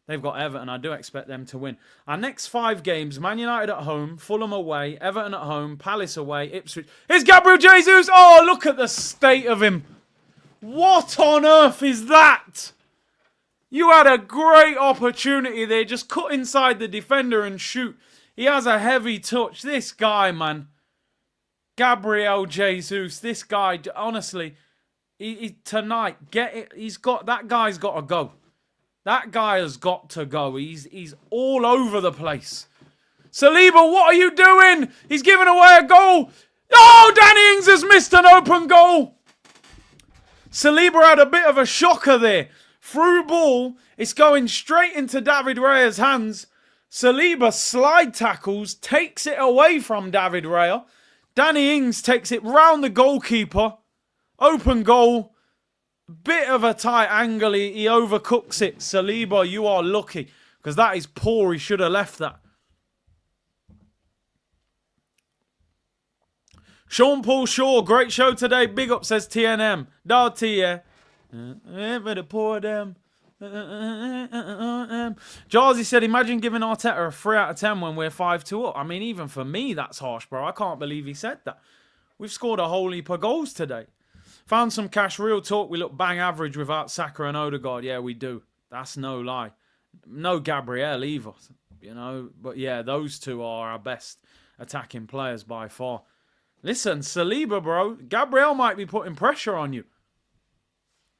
S1: They've got Everton. I do expect them to win. Our next 5 games, Man United at home, Fulham away, Everton at home, Palace away, Ipswich. Here's Gabriel Jesus! Oh, look at the state of him. What on earth is that? You had a great opportunity there. Just cut inside the defender and shoot. He has a heavy touch. This guy, man. Gabriel Jesus. This guy, honestly, tonight, get it. That guy's got to go. That guy has got to go. He's all over the place. Saliba, what are you doing? He's giving away a goal. Oh, Danny Ings has missed an open goal. Saliba had a bit of a shocker there. Through ball, it's going straight into David Raya's hands. Saliba slide tackles, takes it away from David Raya. Danny Ings takes it round the goalkeeper. Open goal. Bit of a tight angle. He overcooks it. Saliba, you are lucky. Because that is poor. He should have left that. Sean Paul Shaw, great show today. Big up, says TNM. Darty, yeah. Jarzy said, imagine giving Arteta a 3 out of 10 when we're 5-2 up. I mean, even for me, that's harsh, bro. I can't believe he said that. We've scored a whole heap of goals today. Found some cash. Real talk. We look bang average without Saka and Odegaard. Yeah, we do. That's no lie. No Gabriel either, you know. But yeah, those two are our best attacking players by far. Listen, Saliba, bro. Gabriel might be putting pressure on you.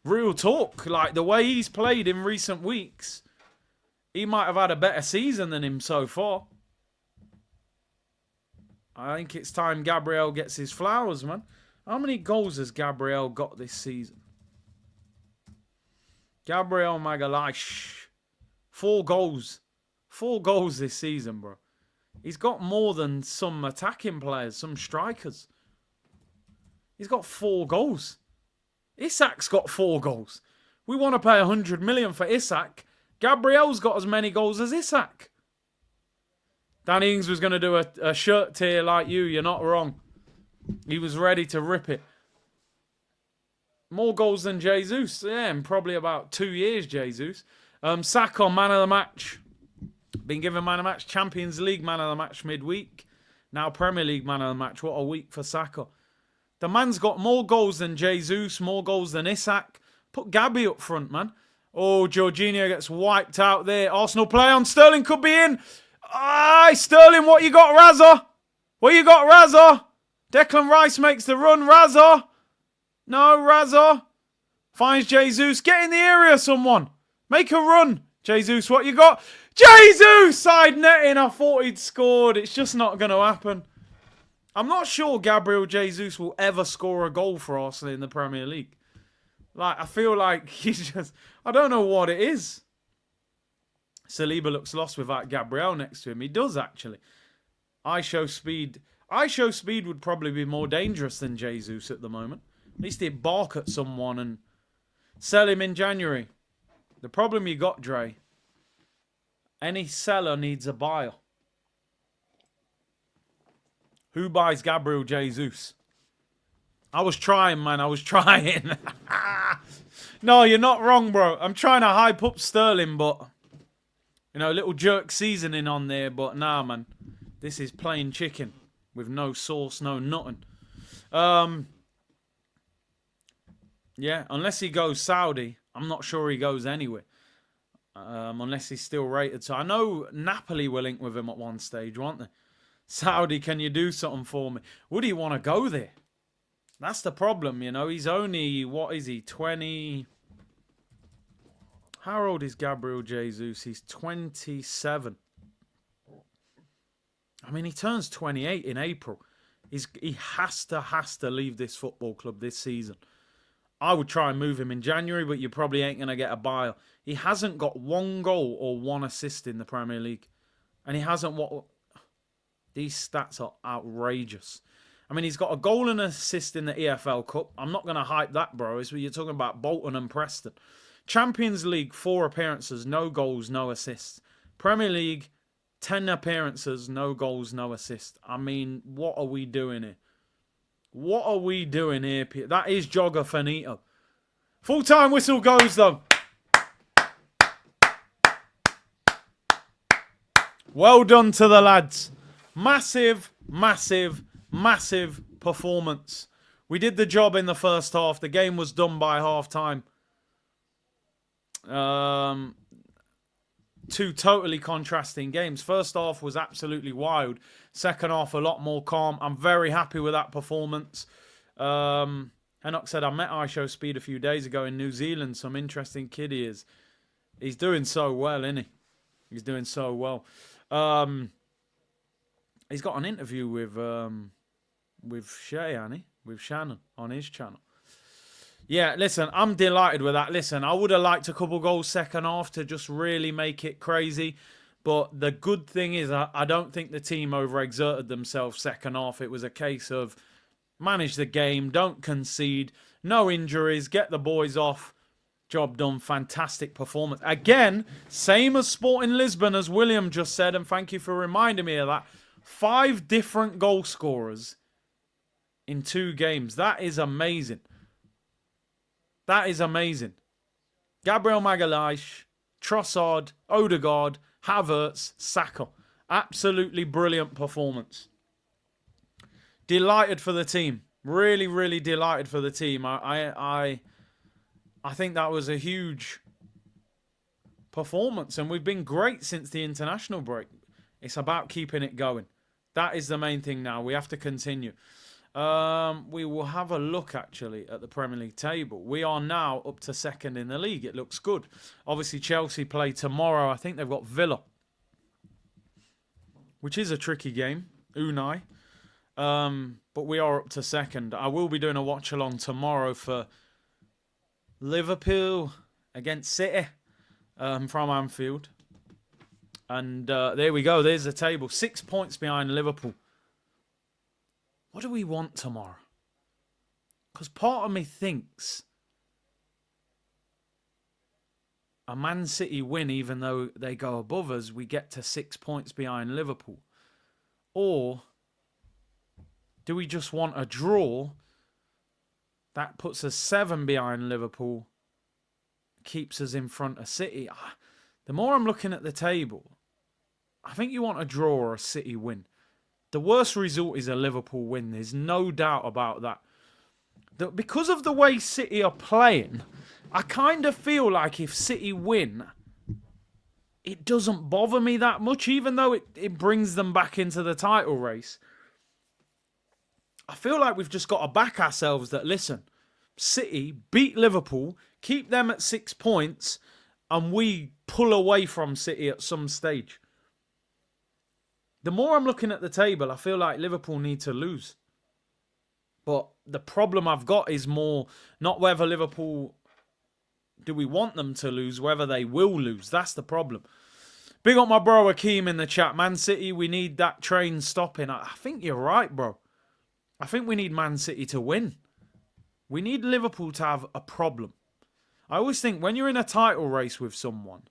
S1: Real talk. Like, the way he's played in recent weeks, he might have had a better season than him so far. I think it's time Gabriel gets his flowers, man. How many goals has Gabriel got this season? Gabriel Magalhaes. 4 goals. 4 goals this season, bro. He's got more than some attacking players, some strikers. He's got 4 goals. Isak's got 4 goals. We want to pay 100 million for Isak. Gabriel's got as many goals as Isak. Danny Ings was going to do a shirt tear like you. You're not wrong. He was ready to rip it. More goals than Jesus. Yeah, in probably about 2 years, Jesus. Saka, man of the match. Been given man of the match. Champions League man of the match midweek. Now Premier League man of the match. What a week for Saka. The man's got more goals than Jesus, more goals than Isak. Put Gabby up front, man. Oh, Jorginho gets wiped out there. Arsenal play on. Sterling could be in. Aye, Sterling, what you got, Razza? What you got, Razza? Declan Rice makes the run. Razza. No, Razza. Finds Jesus. Get in the area, someone. Make a run. Jesus, what you got? Jesus! Side netting. I thought he'd scored. It's just not going to happen. I'm not sure Gabriel Jesus will ever score a goal for Arsenal in the Premier League. Like, I feel like he's just... I don't know what it is. Saliba looks lost without Gabriel next to him. He does, actually. I Show Speed would probably be more dangerous than Jesus at the moment. At least he'd bark at someone and sell him in January. The problem you got, Dre, any seller needs a buyer. Who buys Gabriel Jesus? I was trying, man. I was trying. No, you're not wrong, bro. I'm trying to hype up Sterling, but... You know, a little jerk seasoning on there, but nah, man. This is plain chicken with no sauce, no nothing. Yeah, unless he goes Saudi, I'm not sure he goes anywhere. Unless he's still rated. So I know Napoli were linked with him at one stage, weren't they? Saudi, can you do something for me? Would he want to go there? That's the problem, you know. He's only, what is he, 20... How old is Gabriel Jesus? He's 27. I mean, he turns 28 in April. He has to leave this football club this season. I would try and move him in January, but you probably ain't going to get a buyer. He hasn't got 1 goal or 1 assist in the Premier League. And he hasn't... These stats are outrageous. I mean, he's got a goal and an assist in the EFL Cup. I'm not going to hype that, bro. It's what you're talking about, Bolton and Preston. Champions League, 4 appearances, no goals, no assists. Premier League, 10 appearances, no goals, no assists. I mean, what are we doing here? What are we doing here, Peter? That is Jogger Finito. Full-time whistle goes, though. Well done to the lads. Massive, massive, massive performance. We did the job in the first half. The game was done by half-time. 2 totally contrasting games. First half was absolutely wild. Second half, a lot more calm. I'm very happy with that performance. Enoch said, I met ISHO Speed a few days ago in New Zealand. Some interesting kid he is. He's doing so well, isn't he? He's doing so well. He's got an interview with Shay, hasn't he? With Shannon on his channel. Yeah, listen, I'm delighted with that. Listen, I would have liked a couple goals second half to just really make it crazy. But the good thing is I don't think the team overexerted themselves second half. It was a case of manage the game, don't concede, no injuries, get the boys off. Job done. Fantastic performance. Again, same as Sporting Lisbon, as William just said, and thank you for reminding me of that. 5 different goal scorers in 2 games. That is amazing. That is amazing. Gabriel Magalhaes, Trossard, Odegaard, Havertz, Saka. Absolutely brilliant performance. Delighted for the team. Really, really delighted for the team. I think that was a huge performance. And we've been great since the international break. It's about keeping it going. That is the main thing now. We have to continue. We will have a look, actually, at the Premier League table. We are now up to 2nd in the league. It looks good. Obviously, Chelsea play tomorrow. I think they've got Villa, which is a tricky game. Unai. But we are up to 2nd. I will be doing a watch-along tomorrow for Liverpool against City from Anfield. And there we go. There's the table. 6 points behind Liverpool. What do we want tomorrow? Because part of me thinks a Man City win, even though they go above us, we get to 6 points behind Liverpool. Or do we just want a draw that puts us 7 behind Liverpool, keeps us in front of City? The more I'm looking at the table, I think you want a draw or a City win. The worst result is a Liverpool win. There's no doubt about that. Because of the way City are playing, I kind of feel like if City win, it doesn't bother me that much, even though it brings them back into the title race. I feel like we've just got to back ourselves that, listen, City beat Liverpool, keep them at 6 points, and we pull away from City at some stage. The more I'm looking at the table, I feel like Liverpool need to lose. But the problem I've got is more not whether Liverpool, do we want them to lose, whether they will lose. That's the problem. Big up my bro Akeem in the chat. Man City, we need that train stopping. I think you're right, bro. I think we need Man City to win. We need Liverpool to have a problem. I always think when you're in a title race with someone,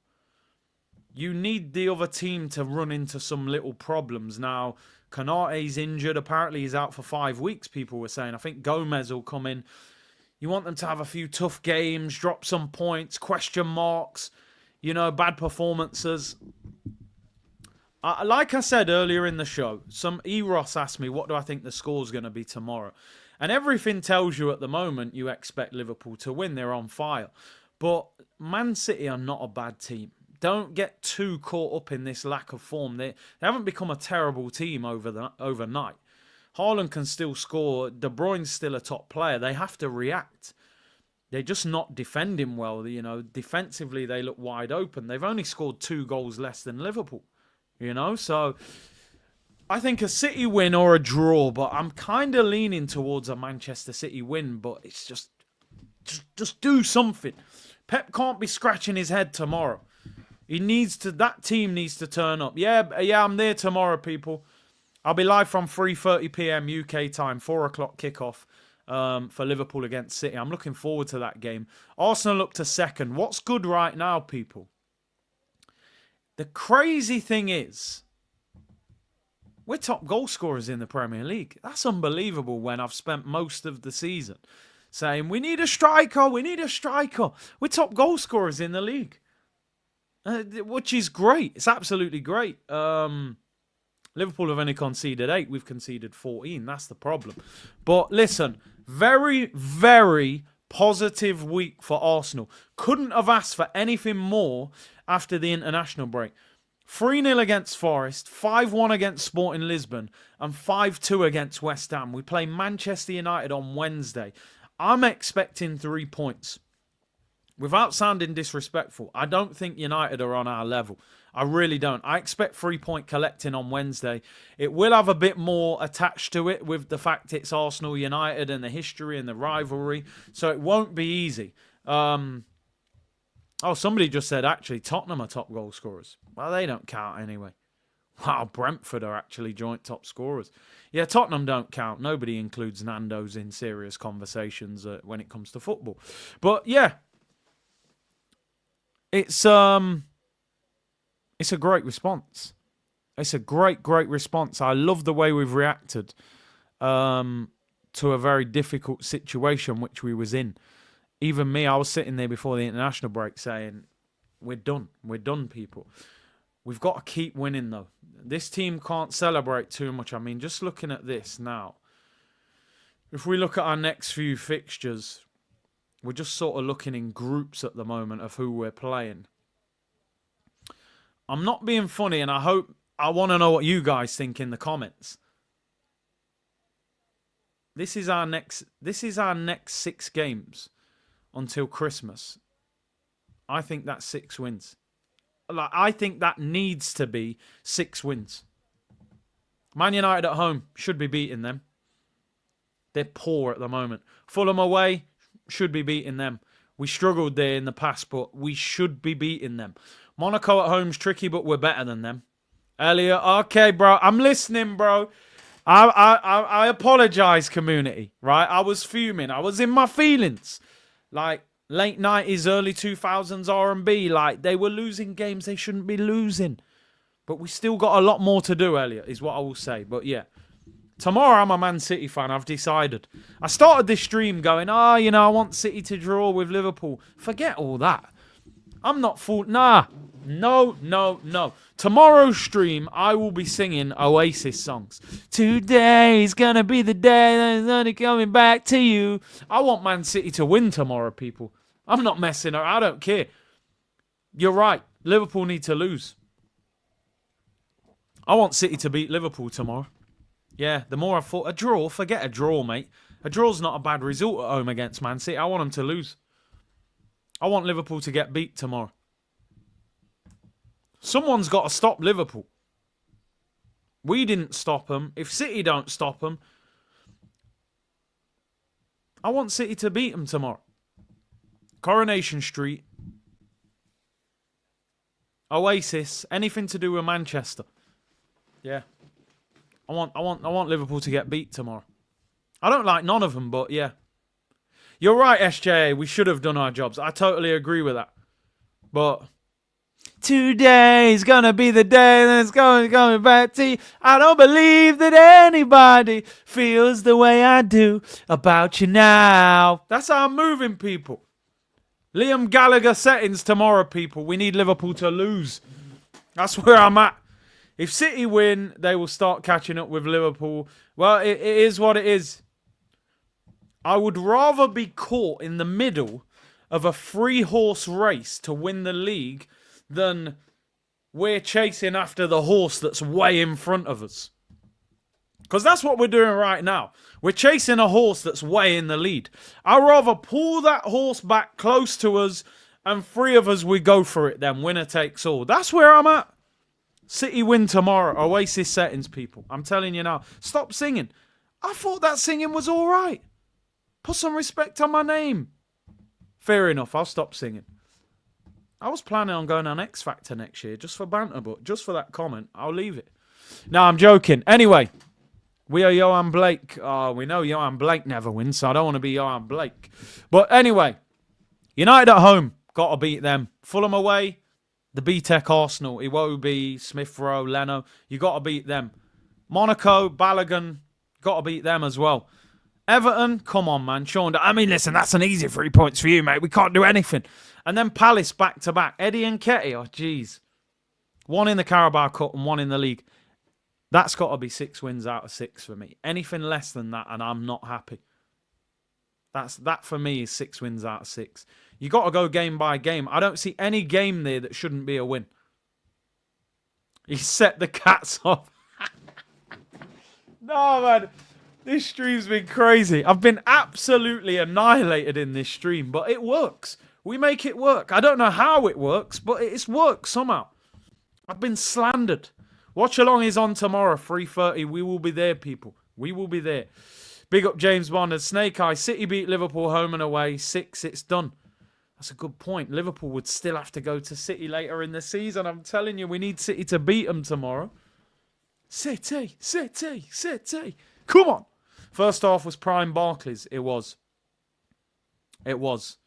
S1: you need the other team to run into some little problems. Now, Konate's injured. Apparently he's out for 5 weeks, people were saying. I think Gomez will come in. You want them to have a few tough games, drop some points, question marks, you know, bad performances. Like I said earlier in the show, some Eros asked me, what do I think the score's going to be tomorrow? And everything tells you at the moment you expect Liverpool to win. They're on fire. But Man City are not a bad team. Don't get too caught up in this lack of form. They haven't become a terrible team overnight. Haaland can still score. De Bruyne's still a top player. They have to react. They're just not defending well. You know, defensively, they look wide open. They've only scored 2 goals less than Liverpool. You know, so I think a City win or a draw, but I'm kind of leaning towards a Manchester City win, but it's just do something. Pep can't be scratching his head tomorrow. That team needs to turn up. Yeah, I'm there tomorrow, people. I'll be live from 3:30 p.m. UK time, 4 o'clock kickoff for Liverpool against City. I'm looking forward to that game. Arsenal up to second. What's good right now, people? The crazy thing is, we're top goal scorers in the Premier League. That's unbelievable when I've spent most of the season saying, we need a striker, we need a striker. We're top goal scorers in the league, which is great. It's absolutely great. Liverpool have only conceded 8. We've conceded 14. That's the problem. But listen, very, very positive week for Arsenal. Couldn't have asked for anything more after the international break. 3-0 against Forest, 5-1 against Sporting Lisbon, and 5-2 against West Ham. We play Manchester United on Wednesday. I'm expecting 3 points. Without sounding disrespectful, I don't think United are on our level. I really don't. I expect 3-point collecting on Wednesday. It will have a bit more attached to it with the fact it's Arsenal United and the history and the rivalry. So it won't be easy. Somebody just said, actually, Tottenham are top goal scorers. Well, they don't count anyway. Wow, Brentford are actually joint top scorers. Yeah, Tottenham don't count. Nobody includes Nando's in serious conversations when it comes to football. But yeah, it's a great response. It's a great response. I love the way we've reacted to a very difficult situation which we was in. Even me, I was sitting there before the international break saying, we're done. We're done, people. We've got to keep winning, though. This team can't celebrate too much. I mean, just looking at this now, if we look at our next few fixtures, we're just sort of looking in groups at the moment of who we're playing. I'm not being funny, and I want to know what you guys think in the comments. This is our next 6 games until Christmas. I think that's 6 wins. I think that needs to be 6 wins. Man United at home should be beating them. They're poor at the moment. Fulham away should be beating them. We struggled there in the past, but we should be beating them. Monaco at home's tricky, but we're better than them. Elliot, okay, bro. I'm listening, bro. I apologise, community, right? I was fuming. I was in my feelings. Like, late 90s, early 2000s R&B. Like, they were losing games they shouldn't be losing. But we still got a lot more to do, Elliot, is what I will say. But, yeah. Tomorrow, I'm a Man City fan. I've decided. I started this stream going, I want City to draw with Liverpool. Forget all that. I'm not fool. Nah. No. Tomorrow's stream, I will be singing Oasis songs. Today's gonna be the day that's only coming back to you. I want Man City to win tomorrow, people. I'm not messing around. I don't care. You're right. Liverpool need to lose. I want City to beat Liverpool tomorrow. Yeah, the more I thought, a draw, forget a draw, mate. A draw's not a bad result at home against Man City. I want them to lose. I want Liverpool to get beat tomorrow. Someone's got to stop Liverpool. We didn't stop them. If City don't stop them, I want City to beat them tomorrow. Coronation Street. Oasis. Anything to do with Manchester. Yeah. I want Liverpool to get beat tomorrow. I don't like none of them, but yeah. You're right, SJA. We should have done our jobs. I totally agree with that. But Today's gonna be the day that's going back to you. I don't believe that anybody feels the way I do about you now. That's how I'm moving, people. Liam Gallagher settings tomorrow, people. We need Liverpool to lose. That's where I'm at. If City win, they will start catching up with Liverpool. Well, it is what it is. I would rather be caught in the middle of a 3-horse race to win the league than we're chasing after the horse that's way in front of us. Because that's what we're doing right now. We're chasing a horse that's way in the lead. I'd rather pull that horse back close to us and 3 of us, we go for it then. Winner takes all. That's where I'm at. City win tomorrow. Oasis settings, people. I'm telling you now. Stop singing. I thought that singing was all right. Put some respect on my name. Fair enough. I'll stop singing. I was planning on going on X Factor next year just for banter, but just for that comment, I'll leave it. No, I'm joking. Anyway, we are Johan Blake. We know Johan Blake never wins, so I don't want to be Johan Blake. But anyway, United at home. Got to beat them. Fulham away. The BTEC Arsenal. Iwobi, Smith Rowe, Leno. You got to beat them. Monaco, Balogun. Got to beat them as well. Everton, come on, man. Sean, I mean, listen, that's an easy 3 points for you, mate. We can't do anything. And then Palace back-to-back. Eddie and Ketty, oh, jeez. 1 in the Carabao Cup and 1 in the league. That's got to be 6 wins out of 6 for me. Anything less than that, and I'm not happy. That, for me, is 6 wins out of 6. You got to go game by game. I don't see any game there that shouldn't be a win. He set the cats off. No, man. This stream's been crazy. I've been absolutely annihilated in this stream, but it works. We make it work. I don't know how it works, but it's worked somehow. I've been slandered. Watchalong is on tomorrow, 3:30. We will be there, people. We will be there. Big up James Bond and Snake Eye. City beat Liverpool home and away. 6, it's done. That's a good point. Liverpool would still have to go to City later in the season. I'm telling you, we need City to beat them tomorrow. City, City, City. Come on. First half was prime Barclays. It was. It was.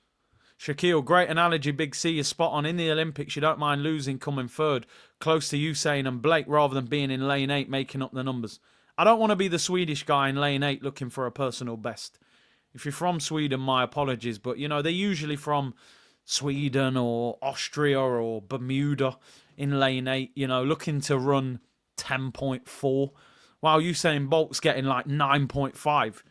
S1: Shaquille, great analogy. Big C, you're spot on. In the Olympics, you don't mind losing, coming third. Close to Usain and Blake rather than being in lane 8, making up the numbers. I don't want to be the Swedish guy in lane 8 looking for a personal best. If you're from Sweden, my apologies. But, you know, they're usually from Sweden or Austria or Bermuda in lane 8, you know, looking to run 10.4. While Usain Bolt's getting like 9.5.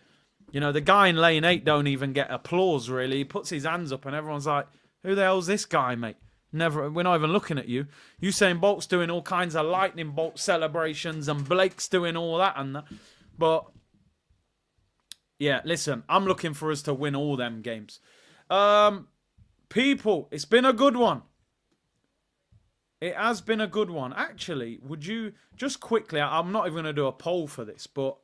S1: You know, the guy in lane 8 don't even get applause, really. He puts his hands up and everyone's like, who the hell's this guy, mate? We're not even looking at you. Usain Bolt's doing all kinds of lightning bolt celebrations and Blake's doing all that and that. But, yeah, listen, I'm looking for us to win all them games. People, it's been a good one. It has been a good one. Actually, would you, just quickly, I'm not even going to do a poll for this, but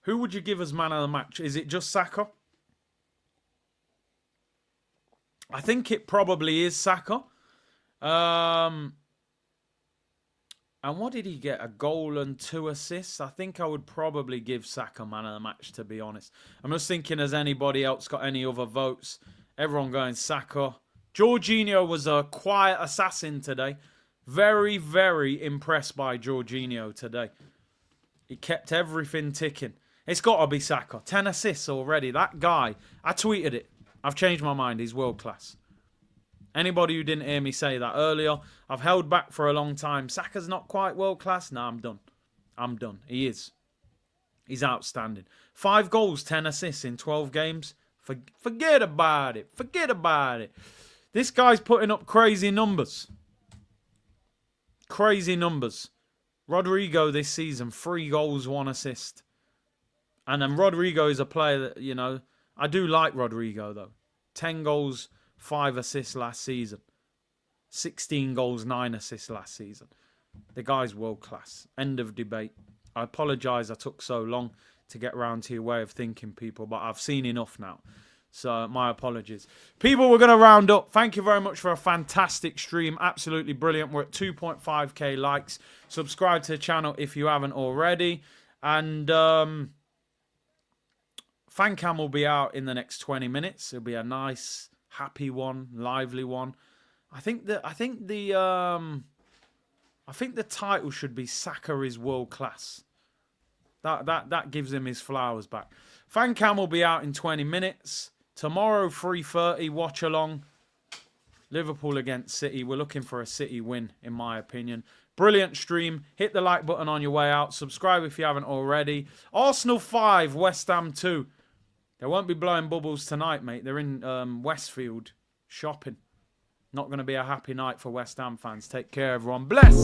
S1: who would you give as man of the match? Is it just Saka? I think it probably is Saka. And what did he get? A goal and 2 assists? I think I would probably give Saka man of the match, to be honest. I'm just thinking, has anybody else got any other votes? Everyone going Saka. Jorginho was a quiet assassin today. Very, very impressed by Jorginho today. He kept everything ticking. It's got to be Saka. 10 assists already. That guy, I tweeted it. I've changed my mind. He's world class. Anybody who didn't hear me say that earlier, I've held back for a long time. Saka's not quite world class. No, I'm done. I'm done. He is. He's outstanding. 5 goals, 10 assists in 12 games. Forget about it. Forget about it. This guy's putting up crazy numbers. Crazy numbers. Rodrigo this season, 3 goals, 1 assist. And then Rodrigo is a player that, you know, I do like Rodrigo, though. 10 goals, 5 assists last season. 16 goals, 9 assists last season. The guy's world class. End of debate. I apologise I took so long to get around to your way of thinking, people, but I've seen enough now. So, my apologies. People, we're going to round up. Thank you very much for a fantastic stream. Absolutely brilliant. We're at 2.5k likes. Subscribe to the channel if you haven't already. And Fancam will be out in the next 20 minutes. It'll be a nice, happy one, lively one. I think the title should be Saka is world class. That gives him his flowers back. Fan Cam will be out in 20 minutes. Tomorrow, 3:30, watch along. Liverpool against City. We're looking for a City win, in my opinion. Brilliant stream. Hit the like button on your way out. Subscribe if you haven't already. Arsenal 5, West Ham 2. They won't be blowing bubbles tonight, mate. They're in Westfield shopping. Not going to be a happy night for West Ham fans. Take care, everyone. Bless!